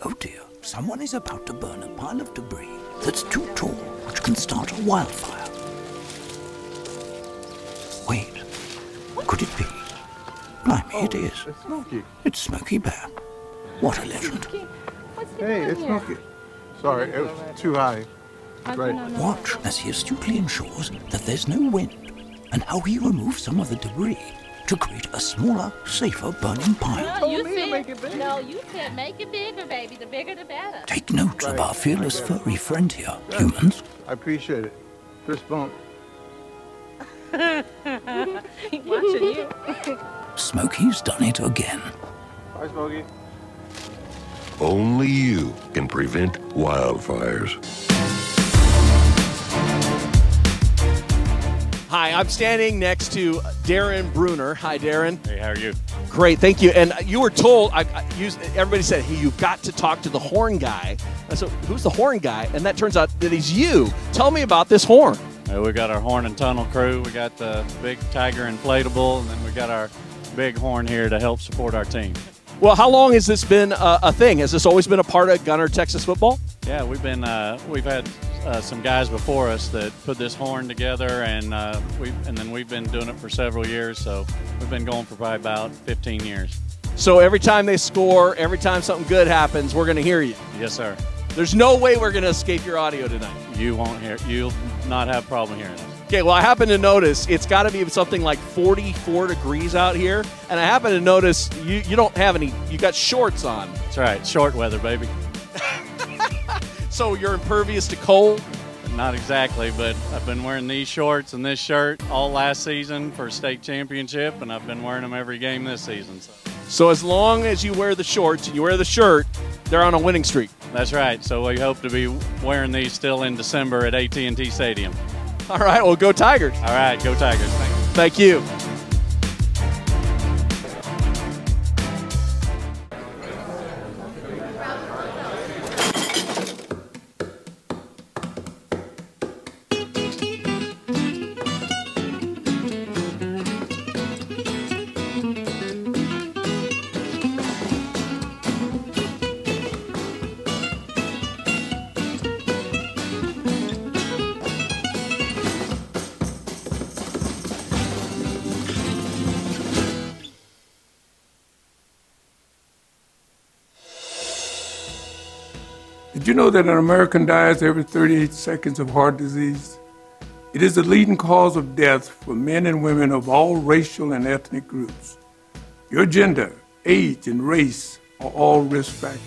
Oh dear, someone is about to burn a pile of debris that's too tall, which can start a wildfire. Wait, could it be? Blimey, it is.
It's Smokey.
It's Smokey Bear. What a legend.
Hey, it's Smokey. Sorry, it was too high. Right.
Watch as he astutely ensures that there's no wind, and how he removes some of the debris to create a smaller, safer burning pile.
No, you said make it bigger, baby. The bigger the better.
Take note of our fearless furry friend here, humans.
I appreciate it. Fist bump.
Watching you.
Smokey's done it again.
Bye, Smokey.
Only you can prevent wildfires.
Hi, I'm standing next to Darren Bruner. Hi, Darren.
Hey, how are you?
Great, thank you. And you were told, everybody said, hey, you've got to talk to the horn guy. I said, who's the horn guy? And that turns out that he's you. Tell me about this horn.
We got our horn and tunnel crew. We got the big Tiger inflatable, and then we got our big horn here to help support our team.
Well, how long has this been a thing? Has this always been a part of Gunter Texas football?
Yeah, we've had some guys before us that put this horn together, and then we've been doing it for several years. So we've been going for probably about 15 years.
So every time they score, every time something good happens, we're going to hear you.
Yes, sir.
There's no way we're going to escape your audio tonight.
You'll not have a problem hearing us.
Okay, well, I happen to notice it's got to be something like 44 degrees out here, and I happen to notice you don't have any. You got shorts on.
That's right, short weather, baby.
So you're impervious to cold?
Not exactly, but I've been wearing these shorts and this shirt all last season for state championship, and I've been wearing them every game this season.
So as long as you wear the shorts and you wear the shirt, they're on a winning streak.
That's right. So we hope to be wearing these still in December at AT&T Stadium.
All right, well, go Tigers.
All right, go Tigers.
Thank you.
Did you know that an American dies every 38 seconds of heart disease? It is the leading cause of death for men and women of all racial and ethnic groups. Your gender, age, and race are all risk factors.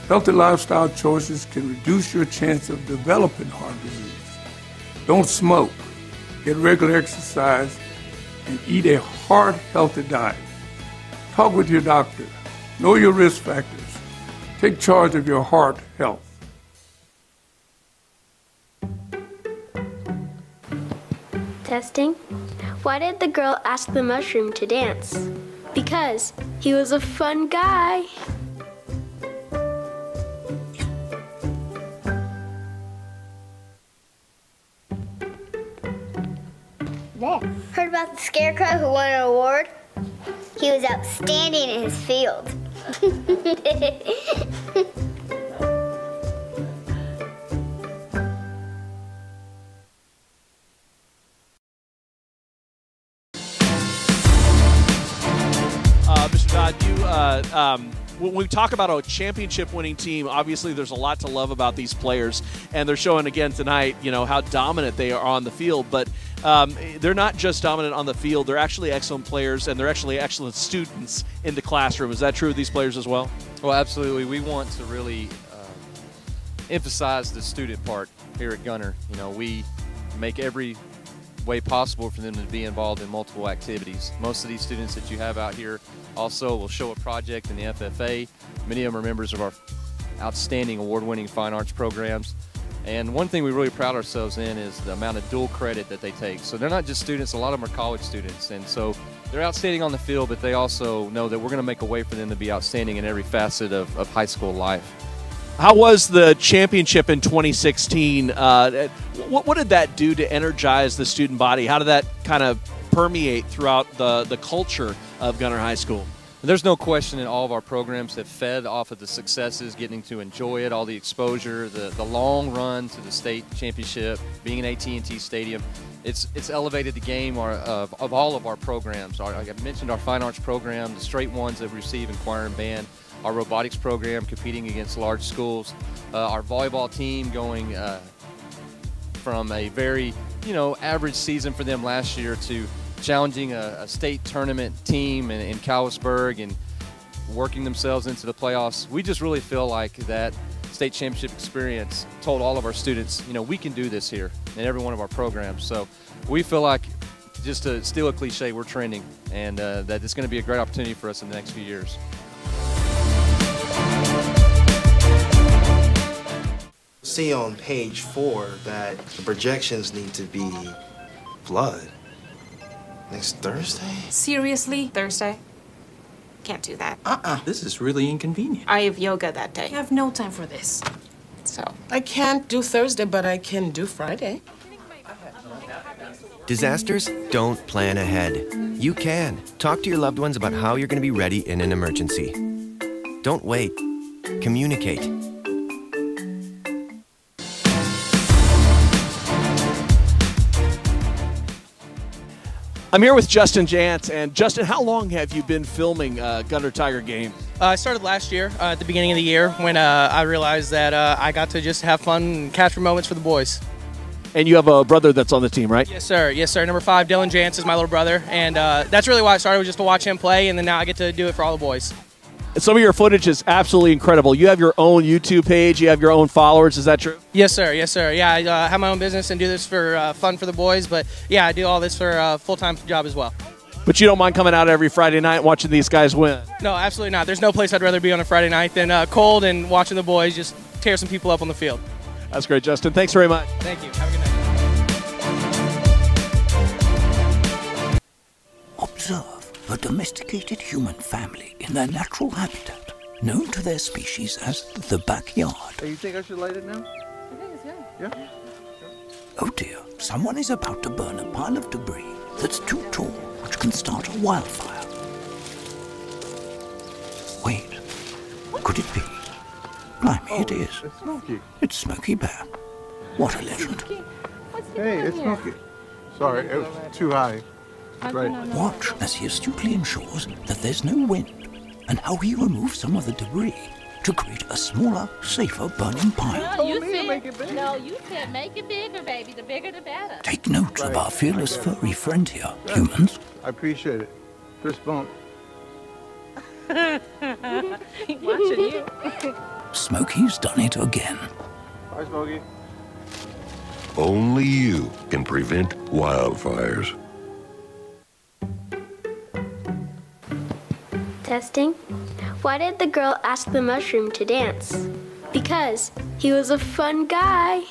Healthy lifestyle choices can reduce your chance of developing heart disease. Don't smoke, get regular exercise, and eat a heart-healthy diet. Talk with your doctor. Know your risk factors. Take charge of your heart health.
Testing. Why did the girl ask the mushroom to dance? Because he was a fun guy.
Heard about the scarecrow who won an award? He was outstanding in his field.
Mr. Dodd, when we talk about a championship-winning team, obviously there's a lot to love about these players, and they're showing again tonight, how dominant they are on the field. But they're not just dominant on the field; they're actually excellent players, and they're actually excellent students in the classroom. Is that true of these players as well?
Well, absolutely. We want to really emphasize the student part here at Gunter. We make every way possible for them to be involved in multiple activities. Most of these students that you have out here also will show a project in the FFA. Many of them are members of our outstanding award-winning fine arts programs. And one thing we really pride ourselves in is the amount of dual credit that they take. So they're not just students, a lot of them are college students. And so they're outstanding on the field, but they also know that we're going to make a way for them to be outstanding in every facet of high school life.
How was the championship in 2016? What did that do to energize the student body? How did that kind of permeate throughout the culture of Gunter High School?
There's no question that all of our programs have fed off of the successes, getting to enjoy it, all the exposure, the long run to the state championship, being in AT&T Stadium. It's elevated the game of all of our programs. Like I mentioned, our fine arts program, the straight ones that we receive in choir and band, our robotics program competing against large schools, our volleyball team going from a very average season for them last year to challenging a state tournament team in Callisburg and working themselves into the playoffs. We just really feel like that state championship experience told all of our students, we can do this here in every one of our programs. So we feel like, just to steal a cliche, we're trending, and that it's going to be a great opportunity for us in the next few years.
See on page 4 that the projections need to be flood. Next Thursday?
Seriously? Thursday? Can't do that.
This is really inconvenient.
I have yoga that day. I have no time for this. So.
I can't do Thursday, but I can do Friday.
Disasters don't plan ahead. You can. Talk to your loved ones about how you're going to be ready in an emergency. Don't wait. Communicate.
I'm here with Justin Jantz. And Justin, how long have you been filming Gunter Tiger game?
I started last year, at the beginning of the year, when I realized that I got to just have fun and capture moments for the boys.
And you have a brother that's on the team, right?
Yes, sir. Yes, sir. Number 5, Dylan Jantz is my little brother, and that's really why I started, was just to watch him play, and then now I get to do it for all the boys.
Some of your footage is absolutely incredible. You have your own YouTube page. You have your own followers. Is that true?
Yes, sir. Yes, sir. Yeah, I have my own business and do this for fun for the boys, but yeah, I do all this for a full-time job as well.
But you don't mind coming out every Friday night and watching these guys win?
No, absolutely not. There's no place I'd rather be on a Friday night than cold and watching the boys just tear some people up on the field.
That's great, Justin. Thanks very much.
Thank you. Have a good night.
Observe a domesticated human family in their natural habitat, known to their species as the backyard.
Hey, you think I should light it now?
I think it's good.
Yeah?
Oh dear, someone is about to burn a pile of debris that's too tall, which can start a wildfire. Wait, could it be? Blimey, it is.
It's Smokey.
It's Smokey Bear. What a legend.
Hey, it's Smokey. Sorry, it was too high. Right.
Watch as he astutely ensures that there's no wind, and how he removes some of the debris to create a smaller, safer burning pile.
No, you said make it bigger, baby. The bigger, the better.
Take note of our fearless furry friend here, humans.
I appreciate it. Fist bump.
Watching you.
Smokey's done it again.
Bye, Smokey.
Only you can prevent wildfires.
Testing. Why did the girl ask the mushroom to dance? Because he was a fun guy.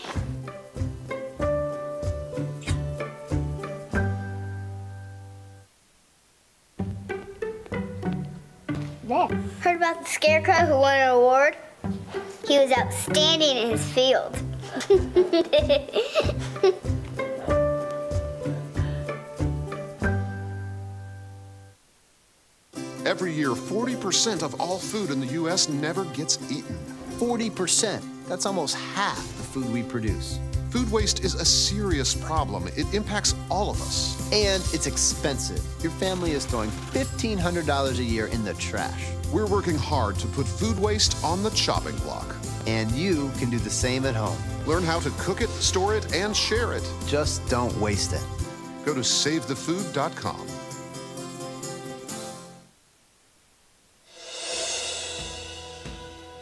Heard about the scarecrow who won an award? He was outstanding in his field.
Every year, 40% of all food in the U.S. never gets eaten.
40%. That's almost half the food we produce.
Food waste is a serious problem. It impacts all of us.
And it's expensive. Your family is throwing $1,500 a year in the trash.
We're working hard to put food waste on the chopping block.
And you can do the same at home.
Learn how to cook it, store it, and share it.
Just don't waste it.
Go to SaveTheFood.com.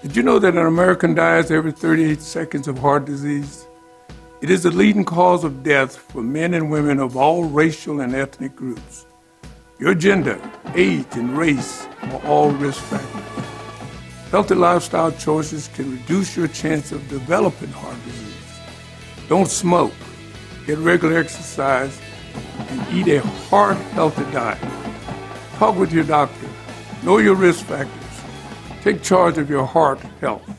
Did you know that an American dies every 38 seconds of heart disease? It is the leading cause of death for men and women of all racial and ethnic groups. Your gender, age, and race are all risk factors. Healthy lifestyle choices can reduce your chance of developing heart disease. Don't smoke, get regular exercise, and eat a heart-healthy diet. Talk with your doctor. Know your risk factors. Take charge of your heart health.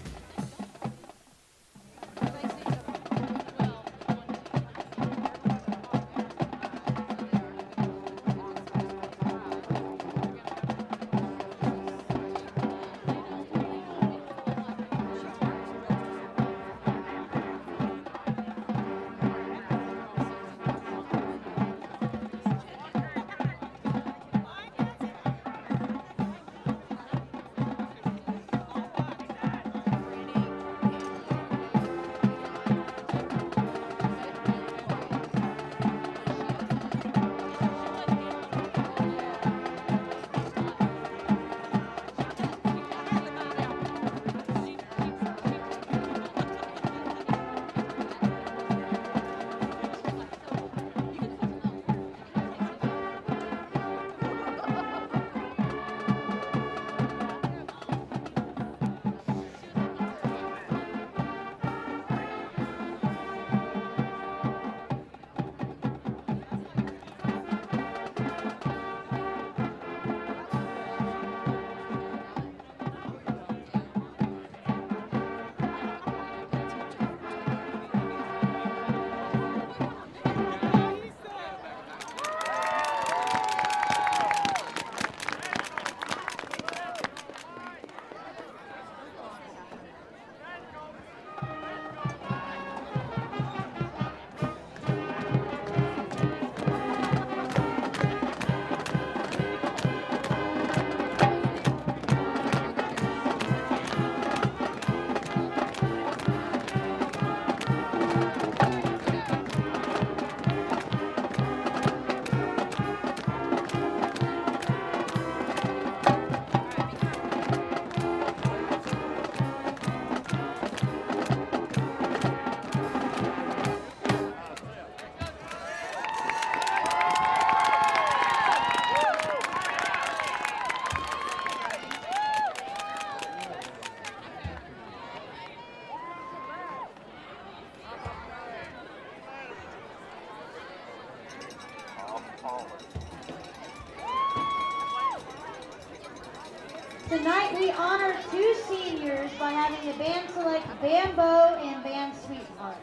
Tonight we honor 2 seniors by having the band select Bambo and Band Sweetheart.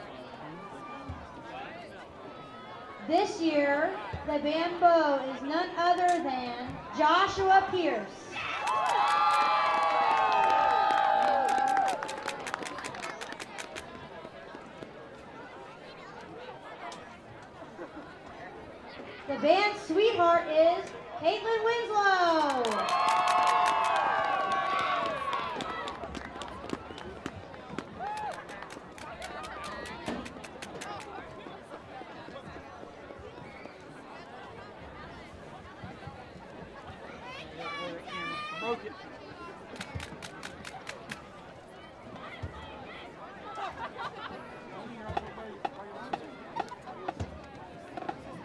This year, the Bambo is none other than Joshua Pierce. The band Sweetheart is Caitlin Winslow.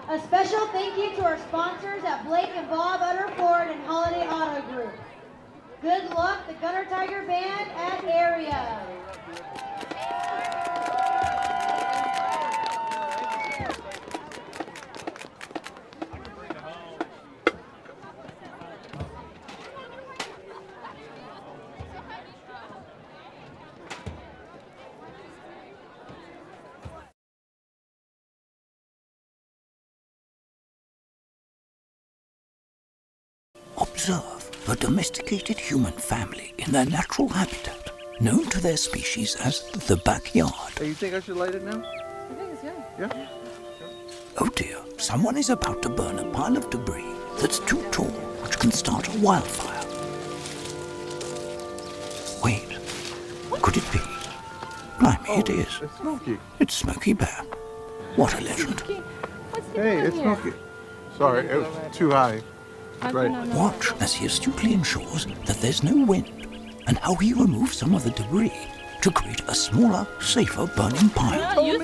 A special thank you to our sponsors at Blake and Bob Utter Ford and Holiday Auto Group. Good luck, the Gunter Tiger Band at Area.
Observe a domesticated human family in their natural habitat, known to their species as the backyard.
Hey, you think I should light it now?
I think it's good.
Yeah?
Oh dear, someone is about to burn a pile of debris that's too tall, which can start a wildfire. Wait, could it be? Blimey, it is.
It's Smokey.
It's Smokey Bear. What a legend.
Hey, it's Smokey. Sorry, it was too high. Right.
Watch as he astutely ensures that there's no wind, and how he removes some of the debris to create a smaller, safer burning pile.
No, you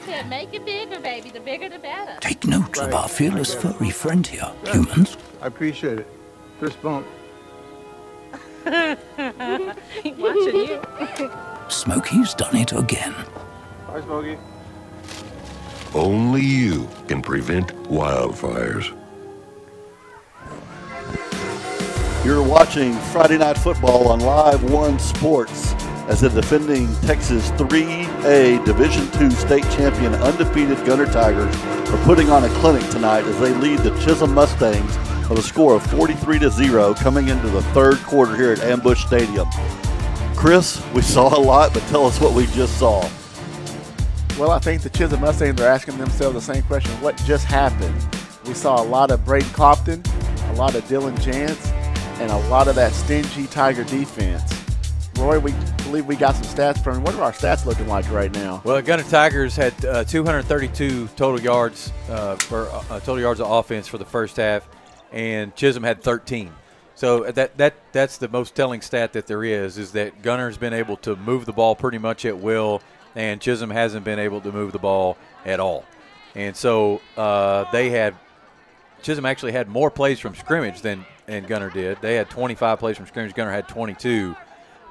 said make it bigger, baby. The bigger the better.
Take note of our fearless furry friend here, humans.
I appreciate it. Fist bump.
Watching you.
Smokey's done it again.
Bye, Smokey.
Only you can prevent wildfires.
You're watching Friday Night Football on Live One Sports as the defending Texas 3A Division II state champion undefeated Gunter Tigers are putting on a clinic tonight as they lead the Chisum Mustangs with a score of 43-0 coming into the third quarter here at Ambush Stadium. Chris, we saw a lot, but tell us what we just saw.
Well, I think the Chisum Mustangs are asking themselves the same question, what just happened? We saw a lot of Braden Clopton, a lot of Dylan Jantz, and a lot of that stingy Tiger defense. Roy, we believe we got some stats from him. What are our stats looking like right now?
Well, Gunter Tigers had 232 total yards total yards of offense for the first half, and Chisum had 13. So that's the most telling stat that there is that Gunter's been able to move the ball pretty much at will, and Chisum hasn't been able to move the ball at all. And so Chisum actually had more plays from scrimmage than Gunter did. They had 25 plays from scrimmage. Gunter had 22.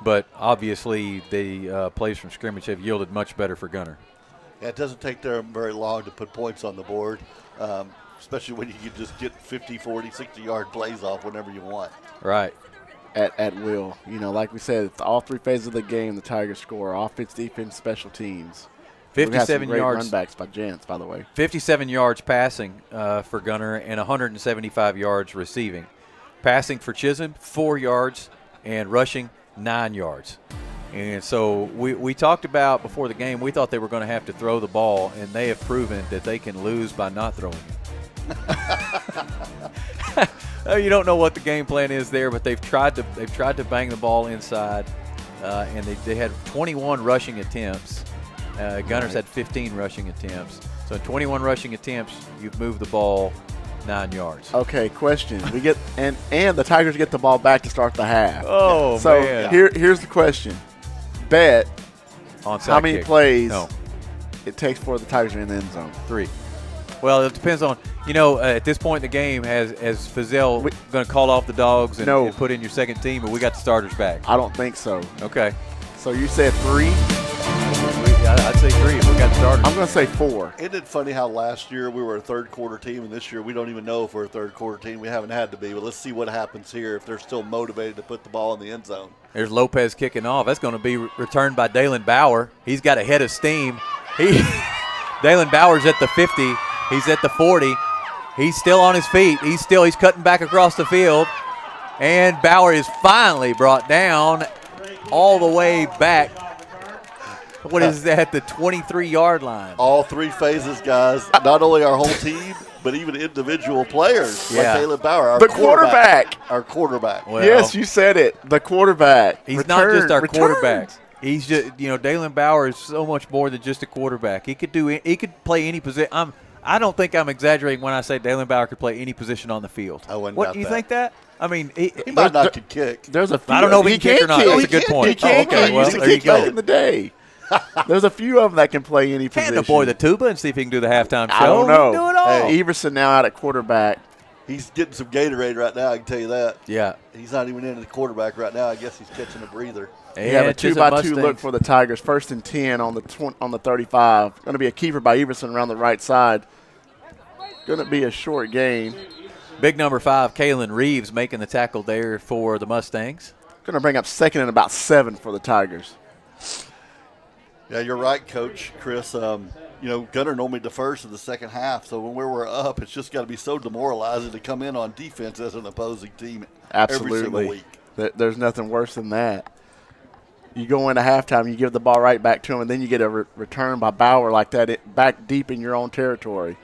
But obviously the plays from scrimmage have yielded much better for Gunter.
Yeah, it doesn't take them very long to put points on the board, especially when you can just get 50, 40, 60-yard plays off whenever you want.
Right.
At will. You know, like we said, it's all three phases of the game the Tigers score: offense, defense, special teams.
57
great
yards.
Runbacks by Jantz, by the way.
57 yards passing for Gunter and 175 yards receiving. Passing for Chisum, 4 yards, and rushing, 9 yards. And so we talked about before the game, we thought they were going to have to throw the ball, and they have proven that they can lose by not throwing it. You don't know what the game plan is there, but they've tried to bang the ball inside, and they had 21 rushing attempts. Gunter's had 15 rushing attempts. So in 21 rushing attempts, you've moved the ball 9 yards.
Okay, question. We get and the Tigers get the ball back to start the half.
Oh,
so
man.
Here's the question. Bet
onside
how many
kick.
plays
No.
it takes for the Tigers in the end zone.
3. Well, it depends on, at this point in the game, has Fazell going to call off the dogs and put in your second team, or we got the starters back?
I don't think so.
Okay.
So you said 3?
Yeah, I'd say 3 if we got started.
I'm going to say 4.
Isn't it funny how last year we were a third quarter team, and this year we don't even know if we're a third quarter team. We haven't had to be, but let's see what happens here if they're still motivated to put the ball in the end zone.
There's Lopez kicking off. That's going to be returned by Dalen Bauer. He's got a head of steam. Dalen Bauer's at the 50. He's at the 40. He's still on his feet. He's cutting back across the field. And Bauer is finally brought down all the way back. What is that, the 23-yard line?
All 3 phases, guys. Not only our whole team, but even individual players like Dalen Bauer.
The quarterback.
Our quarterback.
Well, yes, you said it. The quarterback.
He's not just our quarterback. He's just, Dalen Bauer is so much more than just a quarterback. He could play any position. I don't think I'm exaggerating when I say Dalen Bauer could play any position on the field.
I wouldn't
What
doubt
do you
that.
think that? I mean,
he might not could kick.
There's a few.
I don't know if he can kick or not. That's a good point.
He can
okay,
kick.
well,
He used to
there you
kick
go.
back in the day. There's a few of them that can play any position.
Hand the boy the tuba and see if he can do the halftime show.
I don't know.
He can do it all.
Hey, Everson now out at quarterback.
He's getting some Gatorade right now, I can tell you that.
Yeah.
He's not even in the quarterback right now. I guess he's catching a breather.
We have a 2-by-2 look for the Tigers. 1st and 10 on the 35. Going to be a keeper by Everson around the right side. Going to be a short gain.
Big number 5, Kalen Reeves, making the tackle there for the Mustangs.
Going to bring up 2nd and about 7 for the Tigers.
Yeah, you're right, Coach Chris. Gunter normally defers to the second half, so when we're up, it's just got to be so demoralizing to come in on defense as an opposing team every single week.
There's nothing worse than that. You go into halftime, you give the ball right back to him, and then you get a return by Bauer like that back deep in your own territory.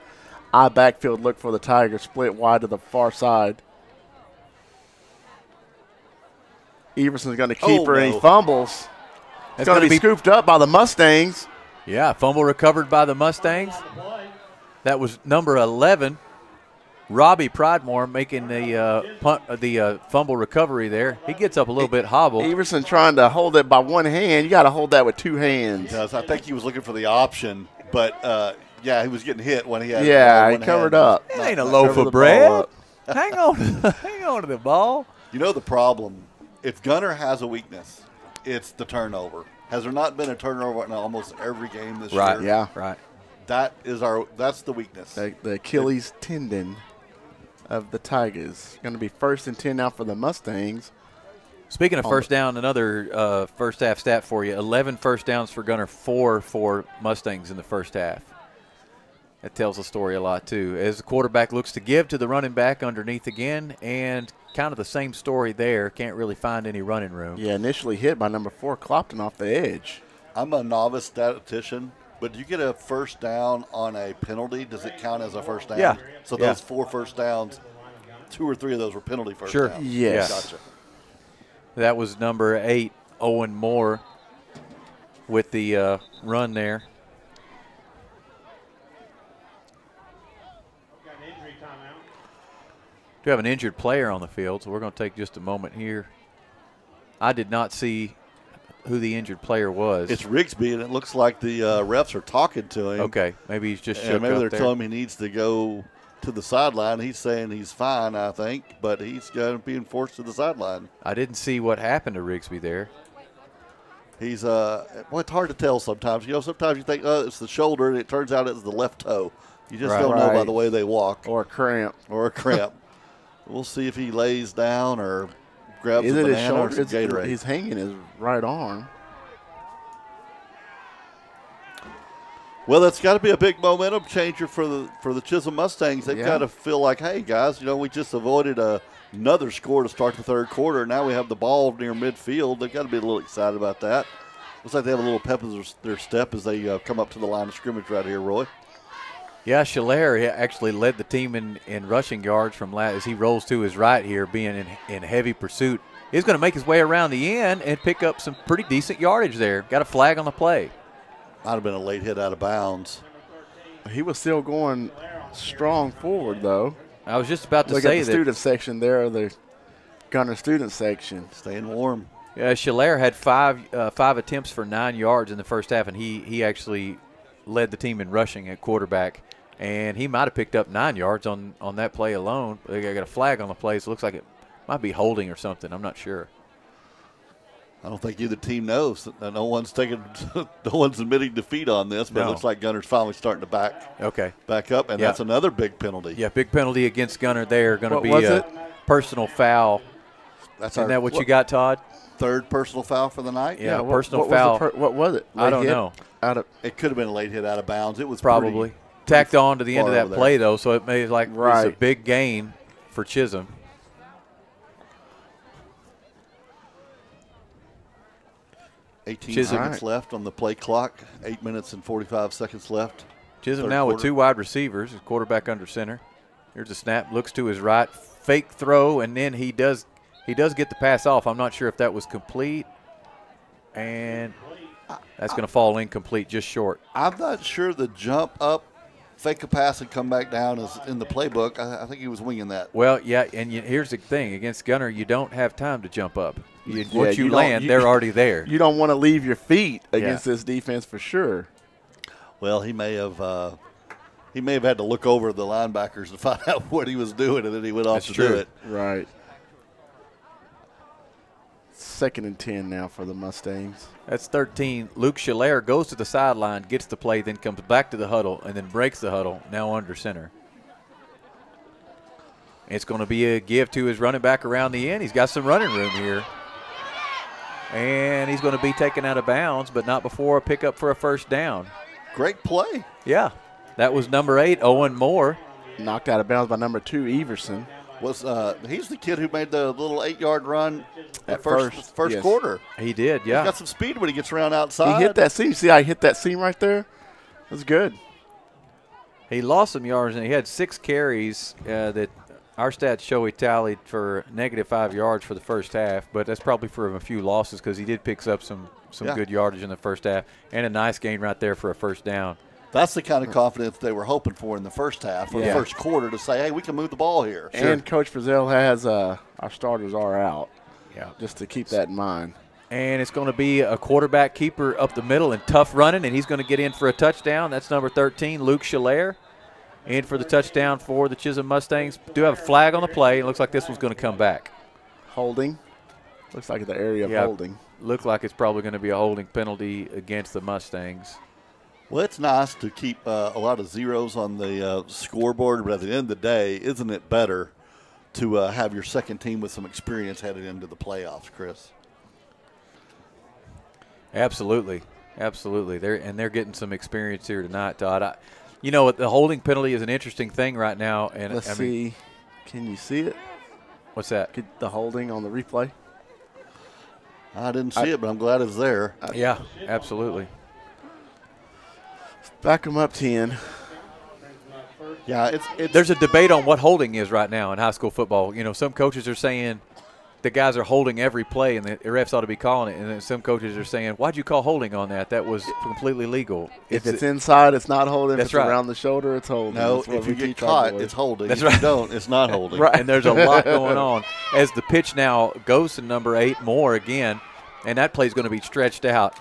Backfield look for the Tigers, split wide to the far side. Everson's going to keep her, and he fumbles. It's going to be scooped up by the Mustangs.
Yeah, fumble recovered by the Mustangs. That was number 11, Robbie Pridemore, making the fumble recovery there. He gets up a little bit hobbled.
Everson trying to hold it by one hand. You got to hold that with 2 hands.
Yes, I think he was looking for the option, but he was getting hit when he had
he covered up.
It ain't a loaf of bread. Hang on to the ball.
You know the problem, if Gunter has a weakness, it's the turnover. Has there not been a turnover in almost every game this year?
Yeah.
Right.
That's the weakness.
The Achilles tendon of the Tigers. Going to be 1st and 10 now for the Mustangs.
Speaking of first down, another first half stat for you. 11 first downs for Gunter, 4 for Mustangs in the first half. That tells the story a lot, too. As the quarterback looks to give to the running back underneath again, and kind of the same story there. Can't really find any running room.
Yeah, initially hit by number 4, Clopton off the edge.
I'm a novice statistician, but do you get a first down on a penalty? Does it count as a first down?
Yeah.
So those 4 first downs, 2 or 3 of those were penalty first
sure.
downs.
Yes.
Gotcha.
That was number 8, Owen Moore, with the run there. We have an injured player on the field, so we're going to take just a moment here. I did not see who the injured player was.
It's Rigsby, and it looks like the refs are talking to him.
Okay, maybe he's just shook
maybe
up
they're
there.
telling him he needs to go to the sideline. He's saying he's fine, I think, but he's going to be enforced to the sideline.
I didn't see what happened to Rigsby there.
He's it's hard to tell sometimes. Sometimes you think, it's the shoulder, and it turns out it's the left toe. You just don't know by the way they walk.
Or a cramp.
We'll see if he lays down or grabs a
his
banana or
shoulder?
some Gatorade.
He's hanging his right arm.
Well, that's got to be a big momentum changer for the Chisum Mustangs. They've got to feel like, hey, guys, we just avoided another score to start the third quarter. Now we have the ball near midfield. They've got to be a little excited about that. Looks like they have a little pep in their step as they come up to the line of scrimmage right here, Roy.
Yeah, Schiller actually led the team in rushing yards from as he rolls to his right here, being in heavy pursuit. He's going to make his way around the end and pick up some pretty decent yardage there. Got a flag on the play.
Might have been a late hit out of bounds.
He was still going strong forward, though.
I was just about to
say
that.
Look at the student section there, the Gunter student section.
Staying warm.
Yeah, Schiller had five attempts for 9 yards in the first half, and he actually led the team in rushing at quarterback. And he might have picked up 9 yards on that play alone. They got a flag on the play, so it looks like it might be holding or something. I'm not sure.
I don't think either team knows. No one's admitting defeat on this, but it looks like Gunter's finally starting to back up, and that's another big penalty.
Yeah, big penalty against Gunter there. Going to be a personal foul. Isn't that what you got, Todd?
Third personal foul for the night?
Yeah, personal foul.
What was it?
I don't know.
It could have been a late hit out of bounds. It was
probably tacked on to the end of that play, though, so it made like it was a big gain for Chisum.
18 seconds left on the play clock. 8 minutes and 45 seconds left.
Chisum now with 2 wide receivers. His quarterback under center. Here's a snap. Looks to his right. Fake throw, and then he does get the pass off. I'm not sure if that was complete. And that's going to fall incomplete, just short.
I'm not sure the jump up, fake a pass, and come back down is in the playbook. I think he was winging that.
Well, yeah, and here's the thing. Against Gunter, you don't have time to jump up. Once you land, they're already there.
You don't want to leave your feet against this defense for sure.
Well, he may have had to look over the linebackers to find out what he was doing, and then he went off to do it.
Right. 2nd and 10 now for the Mustangs.
That's 13. Luke Schiller goes to the sideline, gets the play, then comes back to the huddle, and then breaks the huddle, now under center. It's going to be a give to his running back around the end. He's got some running room here. And he's going to be taken out of bounds, but not before a pickup for a first down.
Great play.
Yeah. That was number 8, Owen Moore.
Knocked out of bounds by number 2, Everson.
He's the kid who made the little 8-yard run at first
yes.
quarter.
He did, yeah.
He's got some speed when he gets around outside.
He hit that seam. See how he hit that seam right there? That was good.
He lost some yards, and he had 6 carries that our stats show he tallied for -5 yards for the first half, but that's probably for a few losses because he did pick up some good yardage in the first half and a nice gain right there for a first down.
That's the kind of confidence they were hoping for in the first half or the first quarter to say, hey, we can move the ball here.
And Coach Frizzell has our starters are out. Yeah. Just to keep that in mind.
And it's going to be a quarterback keeper up the middle and tough running, and he's going to get in for a touchdown. That's number 13, Luke Schiller. In for the touchdown for the Chisum Mustangs. Do have a flag on the play. It looks like this one's going to come back.
Holding. Looks like the area of holding.
Looks like it's probably going to be a holding penalty against the Mustangs.
Well, it's nice to keep a lot of zeros on the scoreboard, but at the end of the day, isn't it better to have your second team with some experience headed into the playoffs, Chris?
Absolutely. Absolutely. They're getting some experience here tonight, Todd. You know, the holding penalty is an interesting thing right now. And
Let's see. Can you see it?
What's that?
The holding on the replay?
I didn't see it, but I'm glad it's there.
Yeah, absolutely.
Back them up 10.
Yeah,
there's a debate on what holding is right now in high school football. You know, some coaches are saying the guys are holding every play and the refs ought to be calling it. And then some coaches are saying, why'd you call holding on that? That was completely legal.
If it's inside, it's not holding.
That's
if it's
right.
around the shoulder, it's holding.
No, if you get caught, it's holding.
That's
if you don't, it's not holding.
Right. And there's a lot going on. As the pitch now goes to number 8, Moore again, and that play's going to be stretched out.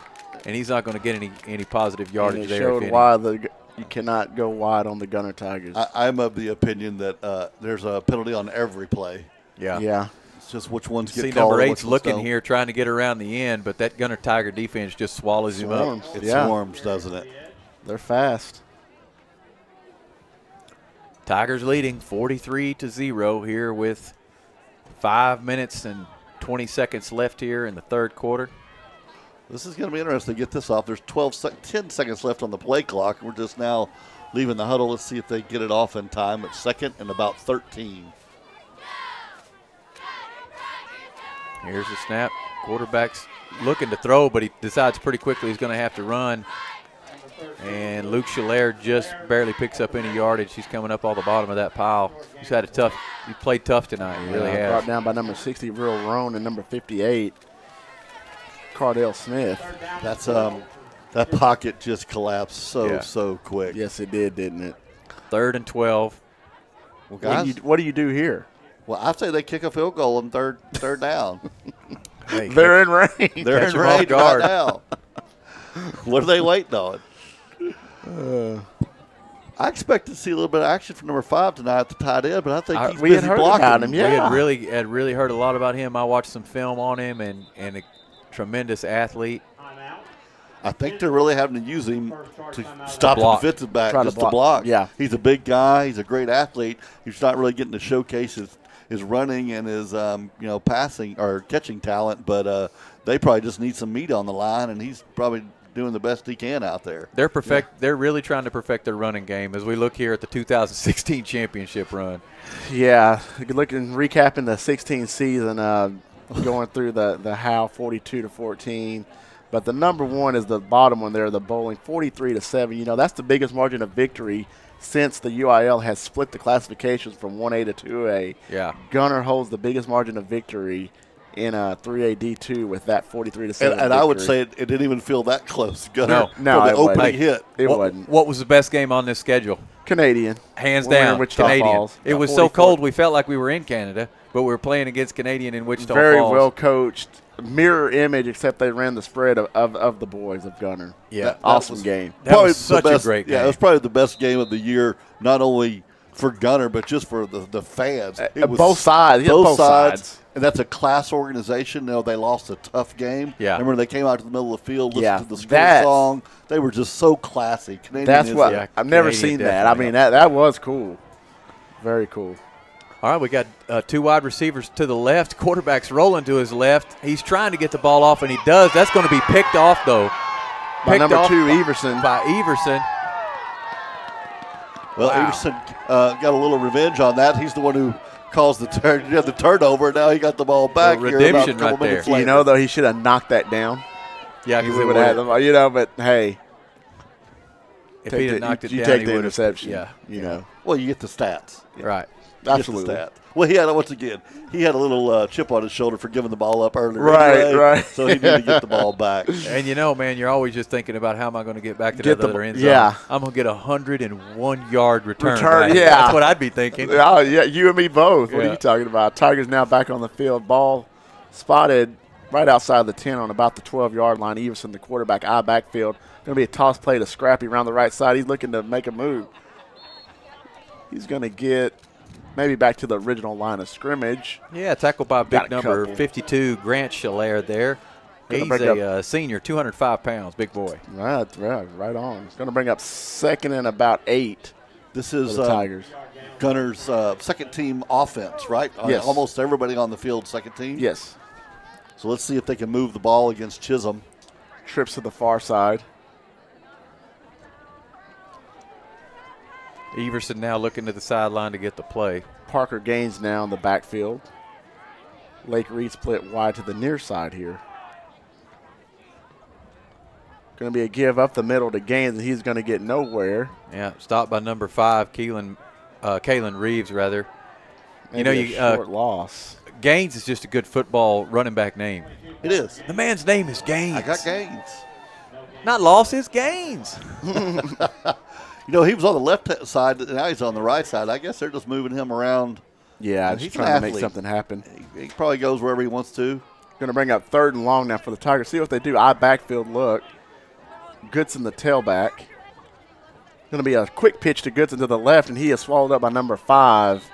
And he's not going to get any positive yardage there.
Showed why you cannot go wide on the Gunter Tigers.
I'm of the opinion that there's a penalty on every play.
Yeah.
Yeah.
It's just which ones get
See,
called.
number 8's looking here, trying to get around the end, but that Gunter Tiger defense just swallows him up.
It swarms, doesn't it?
They're fast.
Tigers leading 43-0 here with 5 minutes and 20 seconds left here in the third quarter.
This is going to be interesting to get this off. There's 10 seconds left on the play clock. We're just now leaving the huddle. Let's see if they get it off in time. It's 2nd and about 13.
Here's the snap. Quarterback's looking to throw, but he decides pretty quickly he's going to have to run. And Luke Schiller just barely picks up any yardage. He's coming up all the bottom of that pile. He played tough tonight. He really has.
Brought down by number 60, Real Roan, and number 58, Cardell Smith.
That's that pocket just collapsed so quick.
Yes, it did, didn't it?
3rd and 12.
Well, guys,
what do you do here?
Well, I say they kick a field goal on third down.
Hey,
they're in range.
They're in range right now. What are they waiting on? I expect to see a little bit of action from number 5 tonight at the tight end, but I think he's busy blocking.
About him. Yeah,
we had really heard a lot about him. I watched some film on him and tremendous athlete.
I think they're really having to use him to stop the
block.
defensive back,
Try to
just to block.
Yeah.
He's a big guy. He's a great athlete. He's not really getting to showcase his running and his passing or catching talent, but they probably just need some meat on the line, and he's probably doing the best he can out there.
They're really trying to perfect their running game as we look here at the 2016 championship run.
Yeah, recapping the 16 season, going through the Howe 42-14. But the number one is the bottom one there, the bowling, 43-7. You know, that's the biggest margin of victory since the UIL has split the classifications from 1A to 2A.
Yeah.
Gunter holds the biggest margin of victory in 3A D2 with that 43-7.
And I would say it didn't even feel that close. Gunter,
no,
for the
it
opening
wasn't.
hit.
It wasn't.
What was the best game on this schedule?
Canadian.
Hands
We're in
down,
Wichita
Canadian.
Falls.
It was so cold we felt like we were in Canada, but we were playing against Canadian in Wichita
Very
Falls.
well coached. Mirror image, except they ran the spread of the boys of Gunter.
Yeah.
That
awesome
was
game.
That was such a great game.
Yeah, it was probably the best game of the year, not only for Gunter, but just for the fans. It was
both sides.
Both sides. And that's a class organization. They lost a tough game.
Yeah.
Remember, they came out to the middle of the field, listened to the school
That's-
song. They were just so classy. Canadian
That's
is
what
a-
I've never
Canadian
seen that. I mean, that was cool. Very cool.
All right, we got two wide receivers to the left. Quarterback's rolling to his left. He's trying to get the ball off, and he does. That's going to be picked off, though.
By
Picked
number
off
2, Everson.
By Everson.
Well,
Wow.
Everson got a little revenge on that. He's the one who caused the turnover. Now he got the ball back. here about a
redemption
couple
right there.
minutes later.
You know, though, he should have knocked that down.
Yeah,
He
because
would have had them. You know, but hey,
if
take
he'd have
the-
knocked it
you
down,
take
he
the
would've-
interception.
Yeah.
You know.
Well, you get the stats.
Right.
You get the
Absolutely.
stats. Well, he had a little chip on his shoulder for giving the ball up earlier.
Right,
anyway,
right.
So he needed to get the ball back.
And you know, man, you're always just thinking about how am I going to get back to
Get
that
the-
other end zone.
yeah.
I'm going to get a 101-yard return.
Return,
back.
yeah.
That's what I'd be thinking.
Oh, yeah, you and me both. What are
Yeah.
you talking about? Tigers now back on the field. Ball spotted right outside the 10 on about the 12-yard line. Everson, the quarterback, eye backfield. Going to be a toss play to Scrappy around the right side. He's looking to make a move. He's going to get maybe back to the original line of scrimmage.
Yeah, tackled by
Got
big
a
number
couple.
52, Grant Schiller there.
Gonna
He's
bring
a senior, 205 pounds, big boy.
Right on. It's going to bring up 2nd and about 8.
This
for
is
the Tigers.
Gunter's second team offense, right?
Yes.
Almost everybody on the field, second team.
Yes.
So let's see if they can move the ball against Chisum.
Trips to the far side.
Everson now looking to the sideline to get the play.
Parker Gaines now in the backfield. Lake Reed split wide to the near side here. Going to be a give up the middle to Gaines, and he's going to get nowhere.
Yeah, stopped by number 5, Kalen Reeves, rather.
Maybe a short loss.
Gaines is just a good football running back name.
It is.
The man's name is Gaines.
I got Gaines.
Not losses, Gaines.
He was on the left side, now he's on the right side. I guess they're just moving him around.
Yeah,
He's
just
an
trying to make
athlete.
something happen.
He probably goes wherever he wants to.
Going to bring up 3rd and long now for the Tigers. See what they do. Eye backfield look. Goodson, the tailback. Going to be a quick pitch to Goodson to the left, and he is swallowed up by number 5.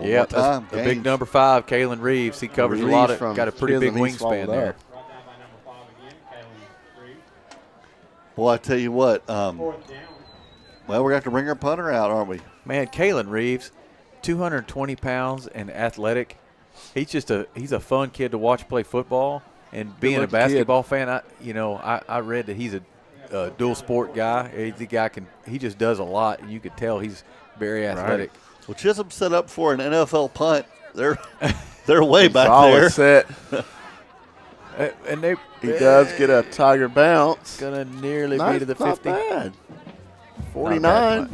Yeah, that's the big number 5, Kalen Reeves. He covers a lot of, got a pretty big
Chisum, he's
wingspan
swallowed
there.
up.
Well, I tell you what. Well, we're going to have to bring our punter out, aren't we?
Man, Kalen Reeves, 220 pounds and athletic. He's a fun kid to watch play football. And being a basketball fan, I read that he's a dual sport guy. He's a guy he just does a lot, and you could tell he's very athletic.
Well, Chisum set up for an NFL punt. They're way back
Solid
there.
Set.
And
He does get a Tiger bounce.
Gonna nearly be to the 50.
Not bad. 49.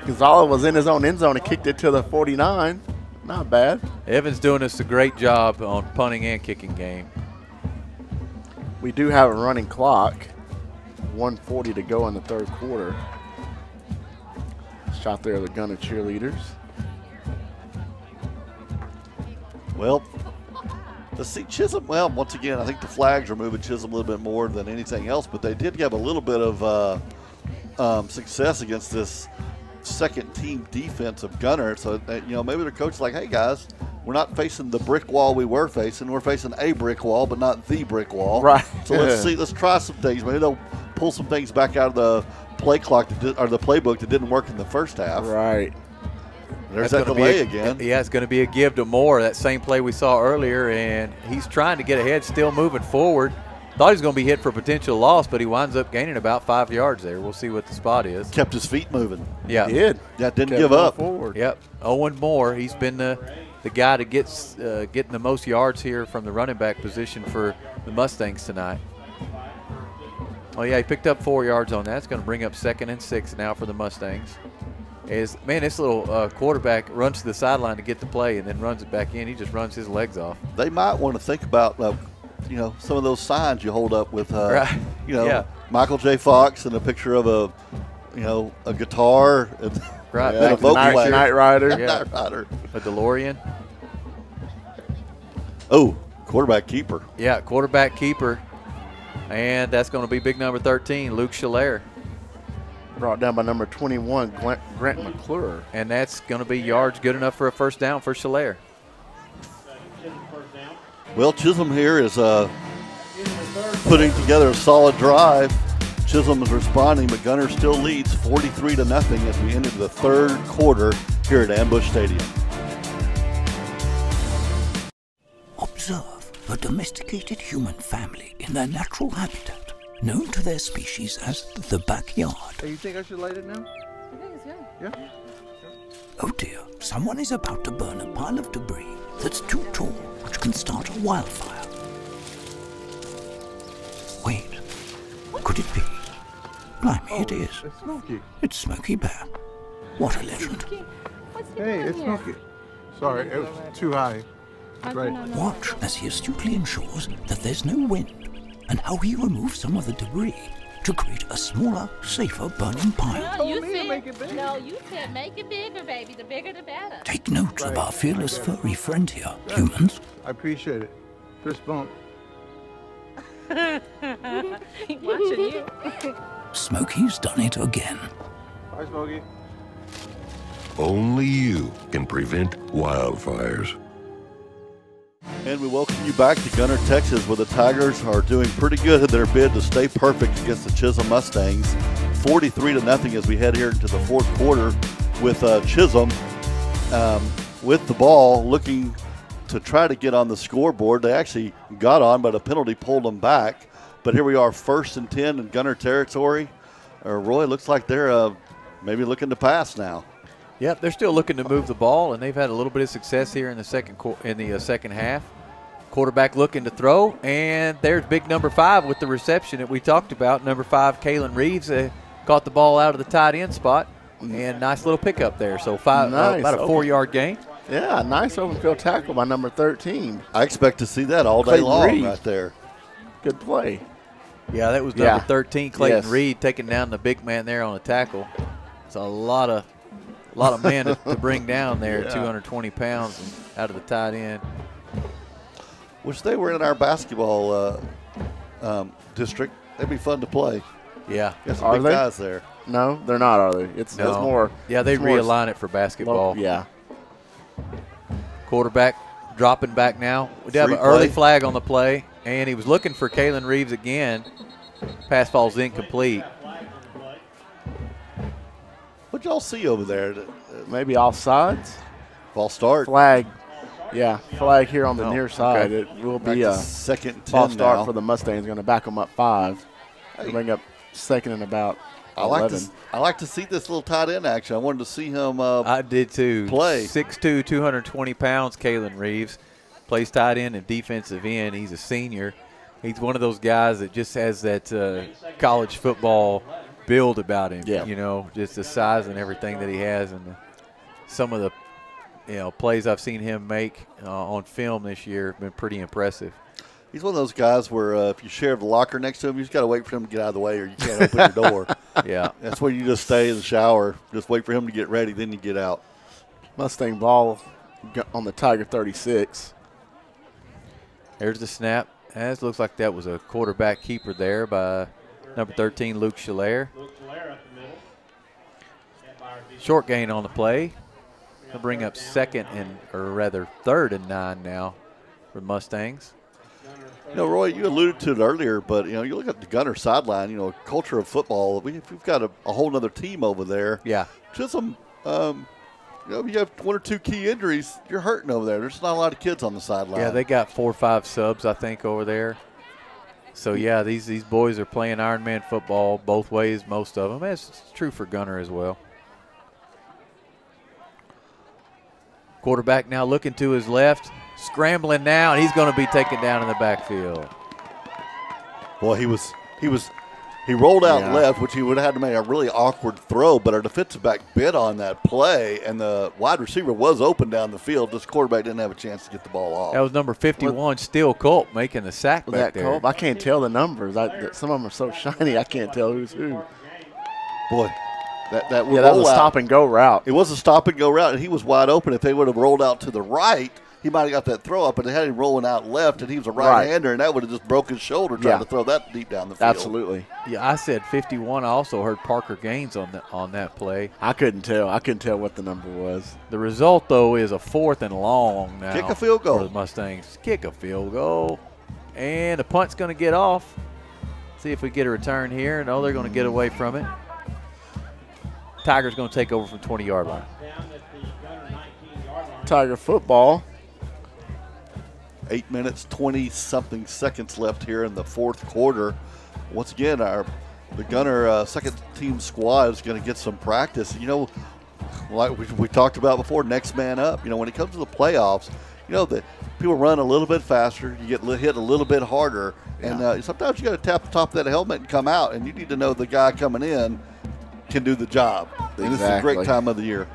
Gonzalez was in his own end zone and kicked it to the 49. Not bad.
Evan's doing us a great job on punting and kicking game.
We do have a running clock. 1:40 to go in the 3rd quarter. Shot there, the Gunter cheerleaders.
Well, let's see Chisum. Well, once again, I think the flags are moving Chisum a little bit more than anything else, but they did have a little bit of success against this second team defense of Gunter. So, maybe their coach is like, hey, guys, we're not facing the brick wall we were facing. We're facing a brick wall, but not the brick wall.
Right.
So let's see. Let's try some things. Maybe they'll pull some things back out of the play clock or the playbook that didn't work in the first half.
Right.
There's that delay again.
Yeah, it's going to be a give to Moore, that same play we saw earlier, and he's trying to get ahead, still moving forward. Thought he was going to be hit for potential loss, but he winds up gaining about 5 yards there. We'll see what the spot is.
Kept his feet moving.
Yeah.
He did.
Yeah, didn't give up.
Forward.
Yep. Owen Moore, he's been the guy that gets getting the most yards here from the running back position for the Mustangs tonight. Oh, yeah, he picked up 4 yards on that. It's going to bring up 2nd and 6 now for the Mustangs. This little quarterback runs to the sideline to get the play and then runs it back in. He just runs his legs off.
They might want to think about, some of those signs you hold up with, Michael J. Fox and a picture of a guitar. And,
right.
And a vocal
Night Rider.
Yeah.
Night Rider.
A DeLorean.
Oh, quarterback keeper.
Yeah, quarterback keeper. And that's going to be big number 13, Luke Schiller.
Brought down by number 21, Grant McClure.
And that's going to be yards good enough for a first down for Schiller.
Well, Chisum here is putting together a solid drive. Chisum is responding, but Gunter still leads 43-0 as we enter the third quarter here at Ambush Stadium.
Observe a domesticated human family in their natural habitat, known to their species as the backyard.
Hey, you think I should light it now?
I think it's good.
Yeah.
Oh dear, someone is about to burn a pile of debris that's too tall, which can start a wildfire. Wait, could it be? Blimey, it is.
It's Smokey.
It's Smokey Bear. What a legend.
Hey, it's Smokey. Sorry, it was too high. Right.
Watch as he astutely ensures that there's no wind, and how he removes some of the debris to create a smaller, safer burning pile.
No, you said make it bigger, baby. The bigger, the better.
Take note of our fearless furry friend here, humans.
I appreciate it. Fist bump.
Watching you.
Smokey's done it again.
Bye, Smokey.
Only you can prevent wildfires.
And we welcome you back to Gunter, Texas, where the Tigers are doing pretty good in their bid to stay perfect against the Chisum Mustangs. 43-0 as we head here into the fourth quarter with Chisum with the ball looking to try to get on the scoreboard. They actually got on, but a penalty pulled them back. But here we are, 1st and 10 in Gunter territory. Roy, looks like they're maybe looking to pass now.
Yep, they're still looking to move the ball, and they've had a little bit of success here in the second half. Quarterback looking to throw, and there's big number 5 with the reception that we talked about. Number 5, Kalen Reeves, caught the ball out of the tight end spot, and nice little pickup there. So about a 4-yard gain.
Yeah, nice open field tackle by number 13.
I expect to see that all day long right there.
Good play.
Yeah, that was number 13, Clayton Reed, taking down the big man there on the tackle. It's a lot of men to bring down there, 220 pounds and out of the tight end.
Wish they were in our basketball district. They'd be fun to play.
Yeah.
Got some big guys there.
No, they're not, are they? It's more.
Yeah, they realign it for basketball.
Yeah.
Quarterback dropping back now. We do have an early flag on the play, and he was looking for Kalen Reeves again. Pass falls incomplete.
What'd y'all see over there?
Maybe offsides?
False start.
Flag. Yeah, flag here on the near side.
Okay.
It will be a
2nd and 10
false start
now
for the Mustangs. Going to back them up 5. Bring up 2nd and about 11.
I like to see this little tight end action. I wanted to see him
I did too.
Play.
6'2", 220 pounds, Kalen Reeves. Plays tight end and defensive end. He's a senior. He's one of those guys that just has that college football build about him.
Yeah.
You know, just the size and everything that he has, and some of the plays I've seen him make on film this year have been pretty impressive.
He's one of those guys where if you share the locker next to him, you just got to wait for him to get out of the way or you can't open your door.
Yeah.
That's where you just stay in the shower, just wait for him to get ready, then you get out.
Mustang ball on the Tiger 36.
There's the snap. It looks like that was a quarterback keeper there by number 13, Luke Schiller. Short gain on the play. They'll bring up third and 9 now for Mustangs.
You know, Roy, you alluded to it earlier, but, you know, you look at the Gunter sideline, you know, culture of football. We've got a whole other team over there.
Yeah.
Chisum, you know, you have 1 or 2 key injuries, you're hurting over there. There's not a lot of kids on the sideline.
Yeah, they got 4 or 5 subs, I think, over there. So, yeah, these boys are playing Ironman football both ways, most of them. It's true for Gunter as well. Quarterback now looking to his left, scrambling now, and he's going to be taken down in the backfield.
Well, he rolled out left, which he would have had to make a really awkward throw, but our defensive back bit on that play, and the wide receiver was open down the field. This quarterback didn't have a chance to get the ball off.
That was number 51, Steele Culp, making the sack back there.
Culp? I can't tell the numbers. Some of them are so shiny, I can't tell who's who.
Boy. That
was a stop-and-go route.
It was a stop-and-go route, and he was wide open. If they would have rolled out to the right, he might have got that throw up, but they had him rolling out left, and he was a right-hander, and that would have just broke his shoulder trying to throw that deep down the field.
Absolutely.
Yeah, I said 51. I also heard Parker Gaines on that play.
I couldn't tell. I couldn't tell what the number was.
The result, though, is a 4th and long now.
Kick a field goal.
For the Mustangs. Kick a field goal. And the punt's going to get off. See if we get a return here. No, they're going to get away from it. Tigers going to take over from 20-yard line.
Tiger football.
8 minutes, 20-something seconds left here in the fourth quarter. Once again, the Gunter second-team squad is going to get some practice. You know, like we talked about before, next man up. You know, when it comes to the playoffs, you know, people run a little bit faster. You get hit a little bit harder. And sometimes you got to tap the top of that helmet and come out, and you need to know the guy coming in can do the job. And this is a great time of the year.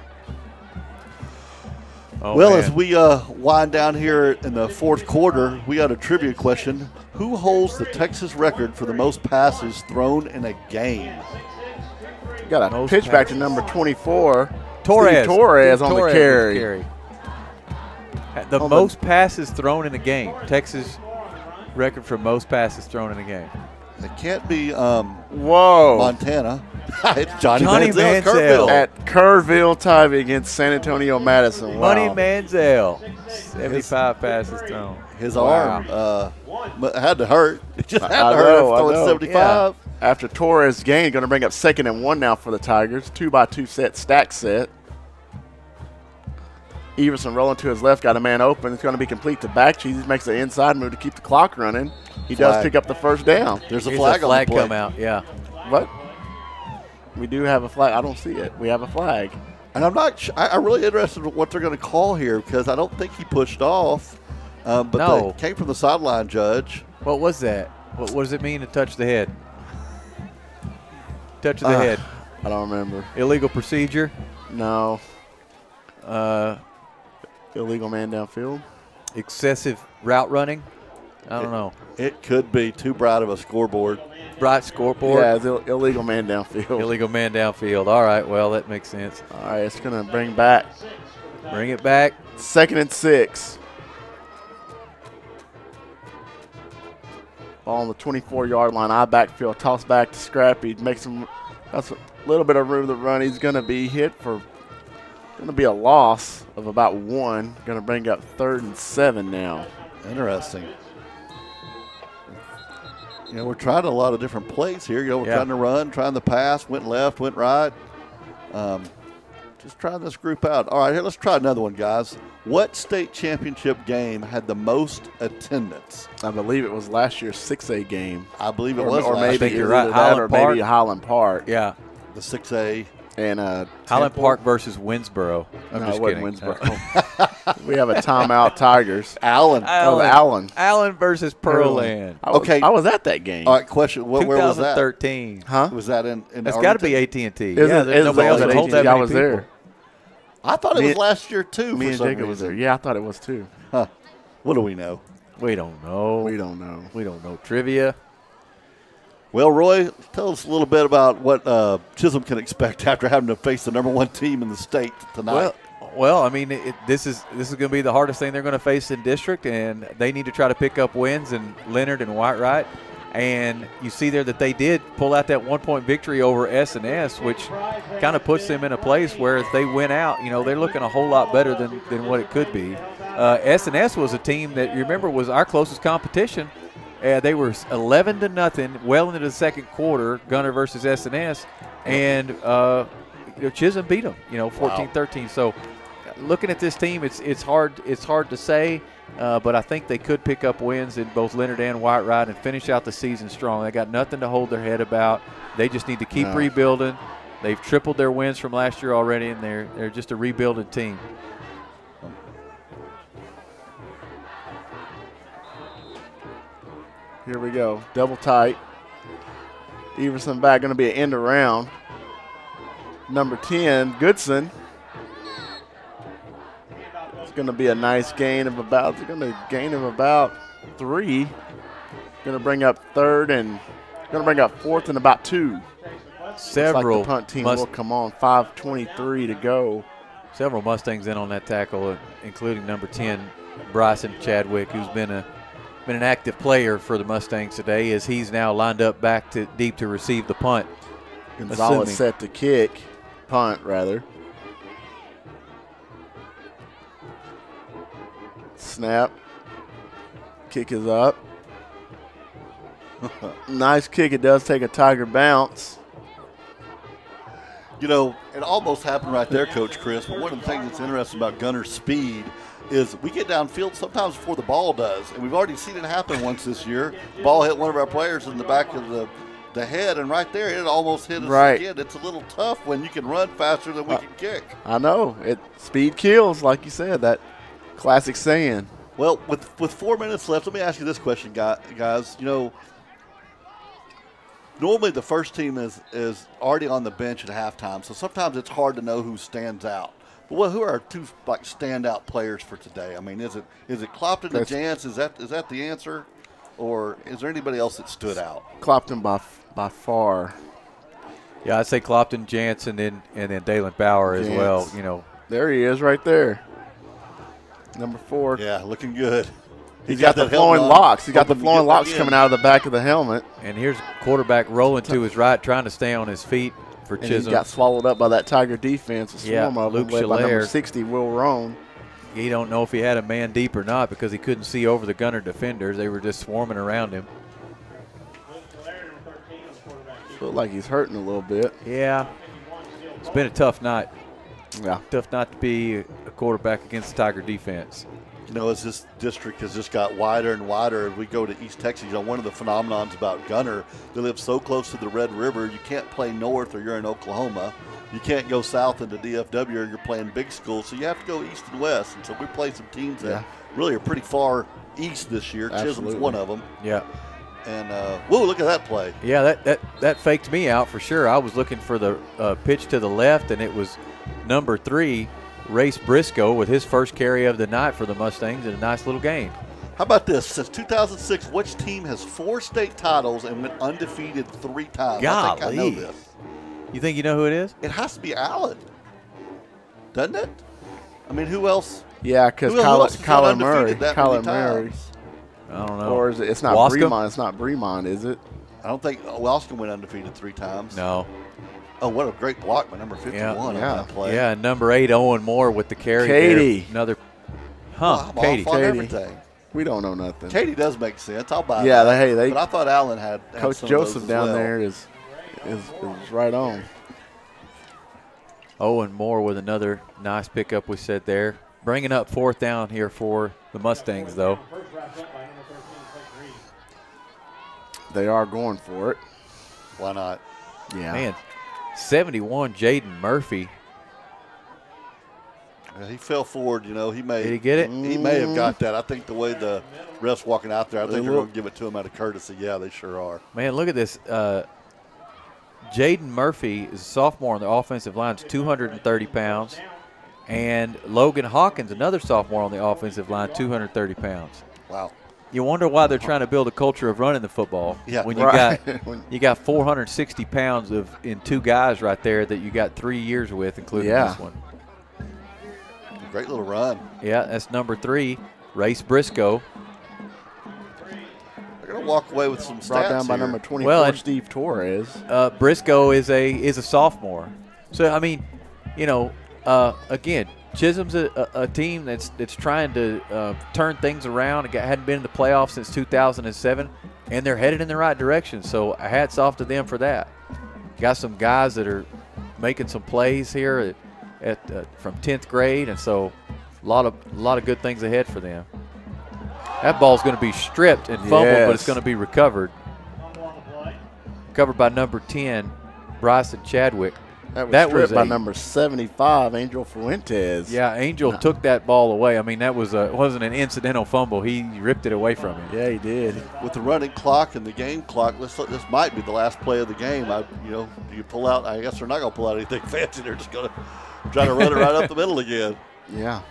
Oh,
well,
man.
as we wind down here in the fourth quarter, we got a trivia question. Who holds the Texas record for the most passes thrown in a game?
Got a pitch back to number 24.
Torres.
Torres on the carry.
The most passes thrown in a game. Texas record for most passes thrown in a game.
It can't be
whoa,
Montana. It's Johnny
Manziel
at Kerrville Tivy against San Antonio Madison. Wow.
Money Manziel, 75 passes thrown.
His arm had to hurt. It just had to hurt throwing 75.
Yeah. After Torres' gain, going to bring up 2nd and 1 now for the Tigers. 2-by-2 set, stack set. Everson rolling to his left, got a man open. It's going to be complete to Backcheese. He makes the inside move to keep the clock running. He does pick up the first down.
There's a flag on the play.
Come out, yeah.
What? We do have a flag. I don't see it. We have a flag.
And I'm not. I'm really interested in what they're going to call here because I don't think he pushed off. But they came from the sideline judge.
What was that? What does it mean to touch the head? Touch of the head.
I don't remember.
Illegal procedure?
No. Illegal man downfield.
Excessive route running? I don't know.
It could be too bright of a scoreboard.
Bright scoreboard?
Yeah, it's illegal man downfield.
Illegal man downfield. All right, well, that makes sense.
All right, it's going to bring back.
Bring it back.
2nd and 6. Ball on the 24-yard line. I backfield. Toss back to Scrappy. Makes him. That's a little bit of room to run. He's going to be hit for. Going to be a loss of about 1. Going to bring up 3rd and 7 now.
Interesting. You know, we're trying a lot of different plays here. You know, we're trying to run, trying to pass, went left, went right. Just trying this group out. All right, here, let's try another one, guys. What state championship game had the most attendance?
I believe it was last year's 6A game.
I believe it was
or
last
maybe
year.
Right.
Maybe Highland Park.
Yeah.
The 6A.
And
Highland Park versus Winsboro. I'm just kidding.
Winsboro. We have a timeout, Tigers.
Allen.
Allen versus Pearland.
Okay.
I was at that game.
All right, question. Where was that?
2013.
Huh?
Was that in
That's got to be AT&T.
Yeah, nobody else would hold that. I was there.
I thought it was last year, too.
Me and Jacob was there. Yeah, I thought it was, too.
Huh. What do we know?
We don't know.
We don't know.
We don't know trivia.
Well, Roy, tell us a little bit about what Chisum can expect after having to face the #1 team in the state tonight.
Well, I mean, this is going to be the hardest thing they're going to face in district, and they need to try to pick up wins in Leonard and Whitewright. And you see there that they did pull out that 1-point victory over S&S, which kind of puts them in a place where if they win out, you know, they're looking a whole lot better than what it could be. S&S was a team that, you remember, was our closest competition. They were 11-0 well into the second quarter, Gunter versus S&S, and Chisum beat them, 14-13. Wow. So looking at this team, it's hard to say. But I think they could pick up wins in both Leonard and Whiteride and finish out the season strong. They got nothing to hold their head about. They just need to keep rebuilding. They've tripled their wins from last year already, and they're just a rebuilding team.
Here we go. Double tight. Everson back, going to be an end around. Number 10, Goodson. It's going to be a nice gain of about 3. Going to bring up third and going to bring up fourth and about 2.
Several.
Looks like the punt team will come on. 5:23 to go.
Several Mustangs in on that tackle, including number 10, Bryson Chadwick, who's been an active player for the Mustangs today, as he's now lined up back to deep to receive the punt.
Gonzalez set to kick, punt rather. Snap. Kick is up. Nice kick. It does take a Tiger bounce.
You know, it almost happened right there, Coach Chris, but one of the things that's interesting about Gunter's speed is we get downfield sometimes before the ball does, and we've already seen it happen once this year. The ball hit one of our players in the back of the head, and right there it almost hit us again. It's a little tough when you can run faster than we can kick.
I know. Speed kills, like you said, that classic saying.
Well, with 4 minutes left, let me ask you this question, guys. You know, normally the first team is already on the bench at halftime, so sometimes it's hard to know who stands out. But who are our two standout players for today? I mean, is it Clopton and Jantz? Is that the answer, or is there anybody else that stood out?
Clopton by far.
Yeah, I'd say Clopton, Jantz, and then Dalen Bauer as well. You know,
there he is, right there. Number 4.
Yeah, looking good.
He's got the flowing locks. He's got the flowing locks coming out of the back of the helmet.
And here's quarterback rolling to his right, trying to stay on his feet for Chisum.
And he got swallowed up by that Tiger defense. A swarm of
Luke
them, led by number 60, Will Roan.
He don't know if he had a man deep or not because he couldn't see over the Gunter defenders. They were just swarming around him.
Looked like he's hurting a little bit.
Yeah. It's been a tough night.
Yeah.
Tough not to be a quarterback against the Tiger defense.
You know, as this district has just got wider and wider, as we go to East Texas, you know, one of the phenomenons about Gunter, they live so close to the Red River, you can't play north or you're in Oklahoma. You can't go south into DFW or you're playing big schools, so you have to go east and west. And so we play some teams that really are pretty far east this year. Chisum's one of them.
Yeah.
And, whoa, look at that play.
Yeah, that faked me out for sure. I was looking for the pitch to the left, and it was number 3, Race Briscoe, with his first carry of the night for the Mustangs in a nice little game.
How about this? Since 2006, which team has 4 state titles and went undefeated 3 times?
Golly.
I think I know this.
You think you know who it is?
It has to be Allen, doesn't it? I mean, who else?
Yeah, because Kyler Murray. Kyler Murray.
I don't know.
Or is it? It's not
Wascom?
Bremont. It's not Bremont, is it?
I don't think Wascom went undefeated 3 times.
No.
Oh, what a great block by number 51 on that play.
Yeah, and number 8, Owen Moore with the carry.
Katie.
There. Another.
Katie.
Katie. We don't know nothing.
Katie does make sense. I'll buy
that.
But I thought Allen had
Coach
some
Joseph
of those
down
as well.
there is right on.
Owen Moore with another nice pickup, we said there. Bringing up 4th down here for the Mustangs, though.
They are going for it.
Why not?
Yeah.
Man, 71, Jaden Murphy.
Yeah, he fell forward, you know. Did
he get it?
He may have got that. I think the way the ref's walking out there, I think they're going to give it to him out of courtesy. Yeah, they sure are.
Man, look at this. Jaden Murphy is a sophomore on the offensive line, is 230 pounds. And Logan Hawkins, another sophomore on the offensive line, 230 pounds.
Wow.
You wonder why they're trying to build a culture of running the football.
Yeah,
when you got 460 pounds in 2 guys right there that you got 3 years with, including this one.
Great little run.
Yeah, that's number 3, Race Briscoe.
They're going to walk away with some stats
Brought down by
here.
number 24, Steve Torres.
Briscoe is a sophomore. So, I mean, you know, again, Chisum's a team that's trying to turn things around. It hadn't been in the playoffs since 2007, and they're headed in the right direction. So hats off to them for that. Got some guys that are making some plays here from 10th grade, and so a lot of good things ahead for them. That ball's going to be stripped and fumbled, but it's going to be recovered. Covered by number 10, Bryson Chadwick.
That was stripped by number 75, Angel Fuentes.
Yeah, Angel took that ball away. I mean, that wasn't an incidental fumble. He ripped it away from him.
Yeah, he did.
With the running clock and the game clock, this might be the last play of the game. Do you pull out? I guess they're not going to pull out anything fancy. They're just going to try to run it right up the middle again.
Yeah.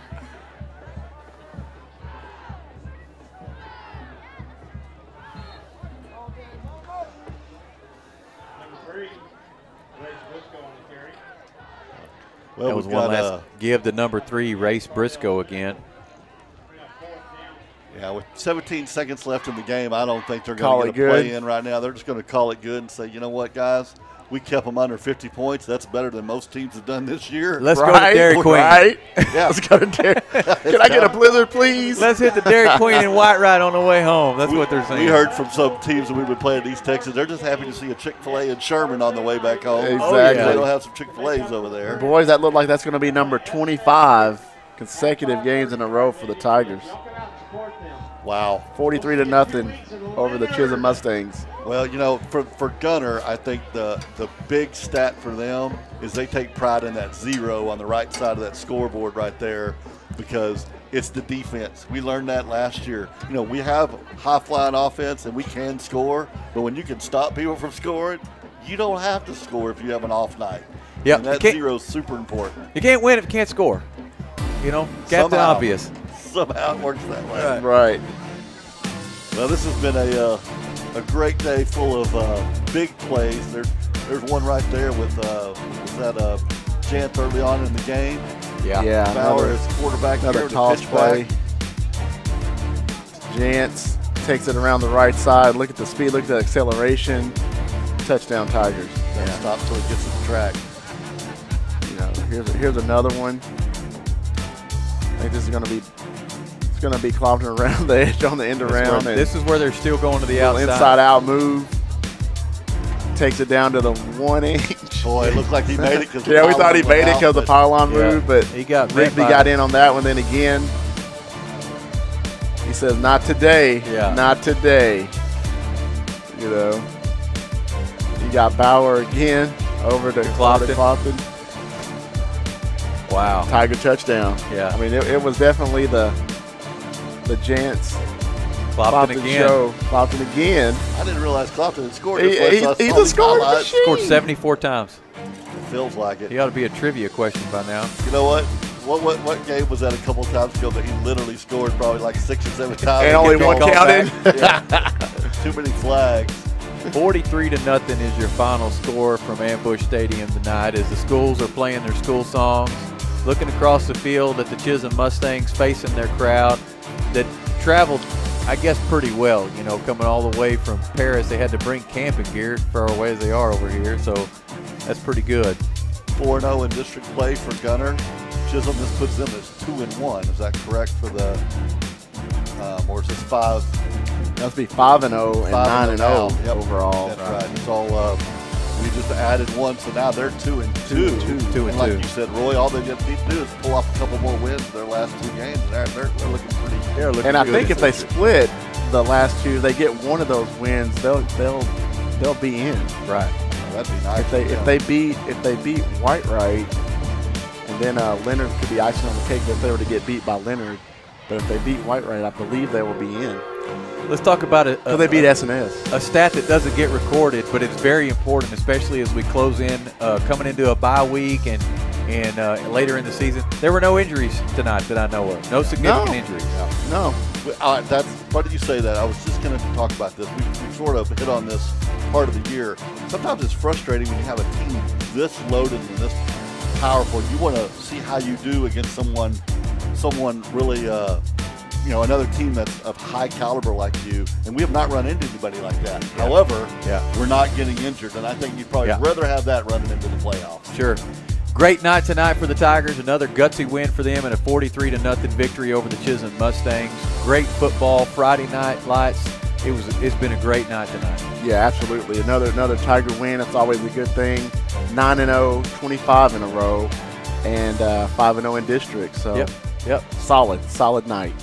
Well, that was one last give to number 3, Race Briscoe again.
Yeah, with 17 seconds left in the game, I don't think they're going to get a play in right now. They're just going to call it good and say, you know what, guys? We kept them under 50 points. That's better than most teams have done this year.
Let's go to Dairy Queen.
Right? Yeah. Let's go to Dairy. Can I get a blizzard, please?
Let's hit the Dairy Queen and White Ride on the way home. That's what they're saying.
We heard from some teams that we've been playing in East Texas. They're just happy to see a Chick-fil-A in Sherman on the way back home.
Exactly.
Oh, yeah. They don't have some Chick-fil-A's over there.
Boys, that look like that's going to be number 25 consecutive games in a row for the Tigers.
Wow.
43-0 over the Chisum Mustangs.
Well, you know, for Gunter, I think the big stat for them is they take pride in that 0 on the right side of that scoreboard right there, because it's the defense. We learned that last year. You know, we have high-flying offense and we can score, but when you can stop people from scoring, you don't have to score if you have an off night.
Yep.
And that 0 is super important.
You can't win if you can't score. You know, Captain Obvious.
Somehow it works that way.
Right.
Well, this has been a great day full of big plays. There's one right there with that Jant early on in the game.
Yeah.
Bauer is quarterback.
Another toss play. Jantz takes it around the right side. Look at the speed. Look at the acceleration. Touchdown Tigers.
Yeah. Stop till he gets to the track.
You know, here's another one. I think this is going to be. It's going to be clomping around the edge on the end around.
This is where they're still going to the outside.
Inside out move. Takes it down to the 1 inch.
Boy, it looked like he made it.
Yeah, we thought he made it because of the pylon move, but
he got
Rigby got in on that one. Then again, he says, "Not today, not today." You know, you got Bauer again over to Clopton.
Wow,
Tiger touchdown.
Yeah,
I mean it was definitely the Jantz.
Clopton again.
Show. Clopton again.
I didn't realize Clopton had scored.
He's a scoring machine.
Scored 74 times.
Feels like it.
He ought to be a trivia question by now.
You know what? What game was that a couple of times ago that he literally scored probably like 6 or 7 times?
And only one counted.
Too many flags.
43-0 is your final score from Ambush Stadium tonight as the schools are playing their school songs. Looking across the field at the Chisum Mustangs facing their crowd that traveled, I guess, pretty well. You know, coming all the way from Paris, they had to bring camping gear far away as they are over here, so that's pretty good.
4-0 in district play for Gunter. Chisum, this puts them as 2-1. Is that correct for the, or is this 5?
That must be 5-0 and 9-0 overall.
That's right. It's all. We just added 1, so now they're 2-2.
Two and
like
2.
you said, Roy, all they just need to do is pull off a couple more wins in their last 2 games, and they're looking pretty. They're looking.
And I
good
think if they split the last 2, they get one of those wins, they'll be in.
Right. That'd be nice.
If they beat White-Wright, and then Leonard could be icing on the cake if they were to get beat by Leonard. But if they beat White-Wright, I believe they will be in.
Let's talk about it.
So they beat SNS.
A stat that doesn't get recorded, but it's very important, especially as we close in, coming into a bye week and later in the season. There were no injuries tonight that I know of. No significant injuries.
No.
That's funny that you say that. I was just going to talk about this. We sort of hit on this part of the year. Sometimes it's frustrating when you have a team this loaded and this powerful. You want to see how you do against someone really another team that's of high caliber like you, and we have not run into anybody like that. Yeah. However, we're not getting injured, and I think you'd probably rather have that running into the playoffs.
Sure. Great night tonight for the Tigers. Another gutsy win for them and a 43-0 victory over the Chisum Mustangs. Great football Friday night lights. It's been a great night tonight.
Yeah, absolutely. Another Tiger win. That's always a good thing. 9-0, 25 in a row, and 5-0 in district. So
yep.
solid night.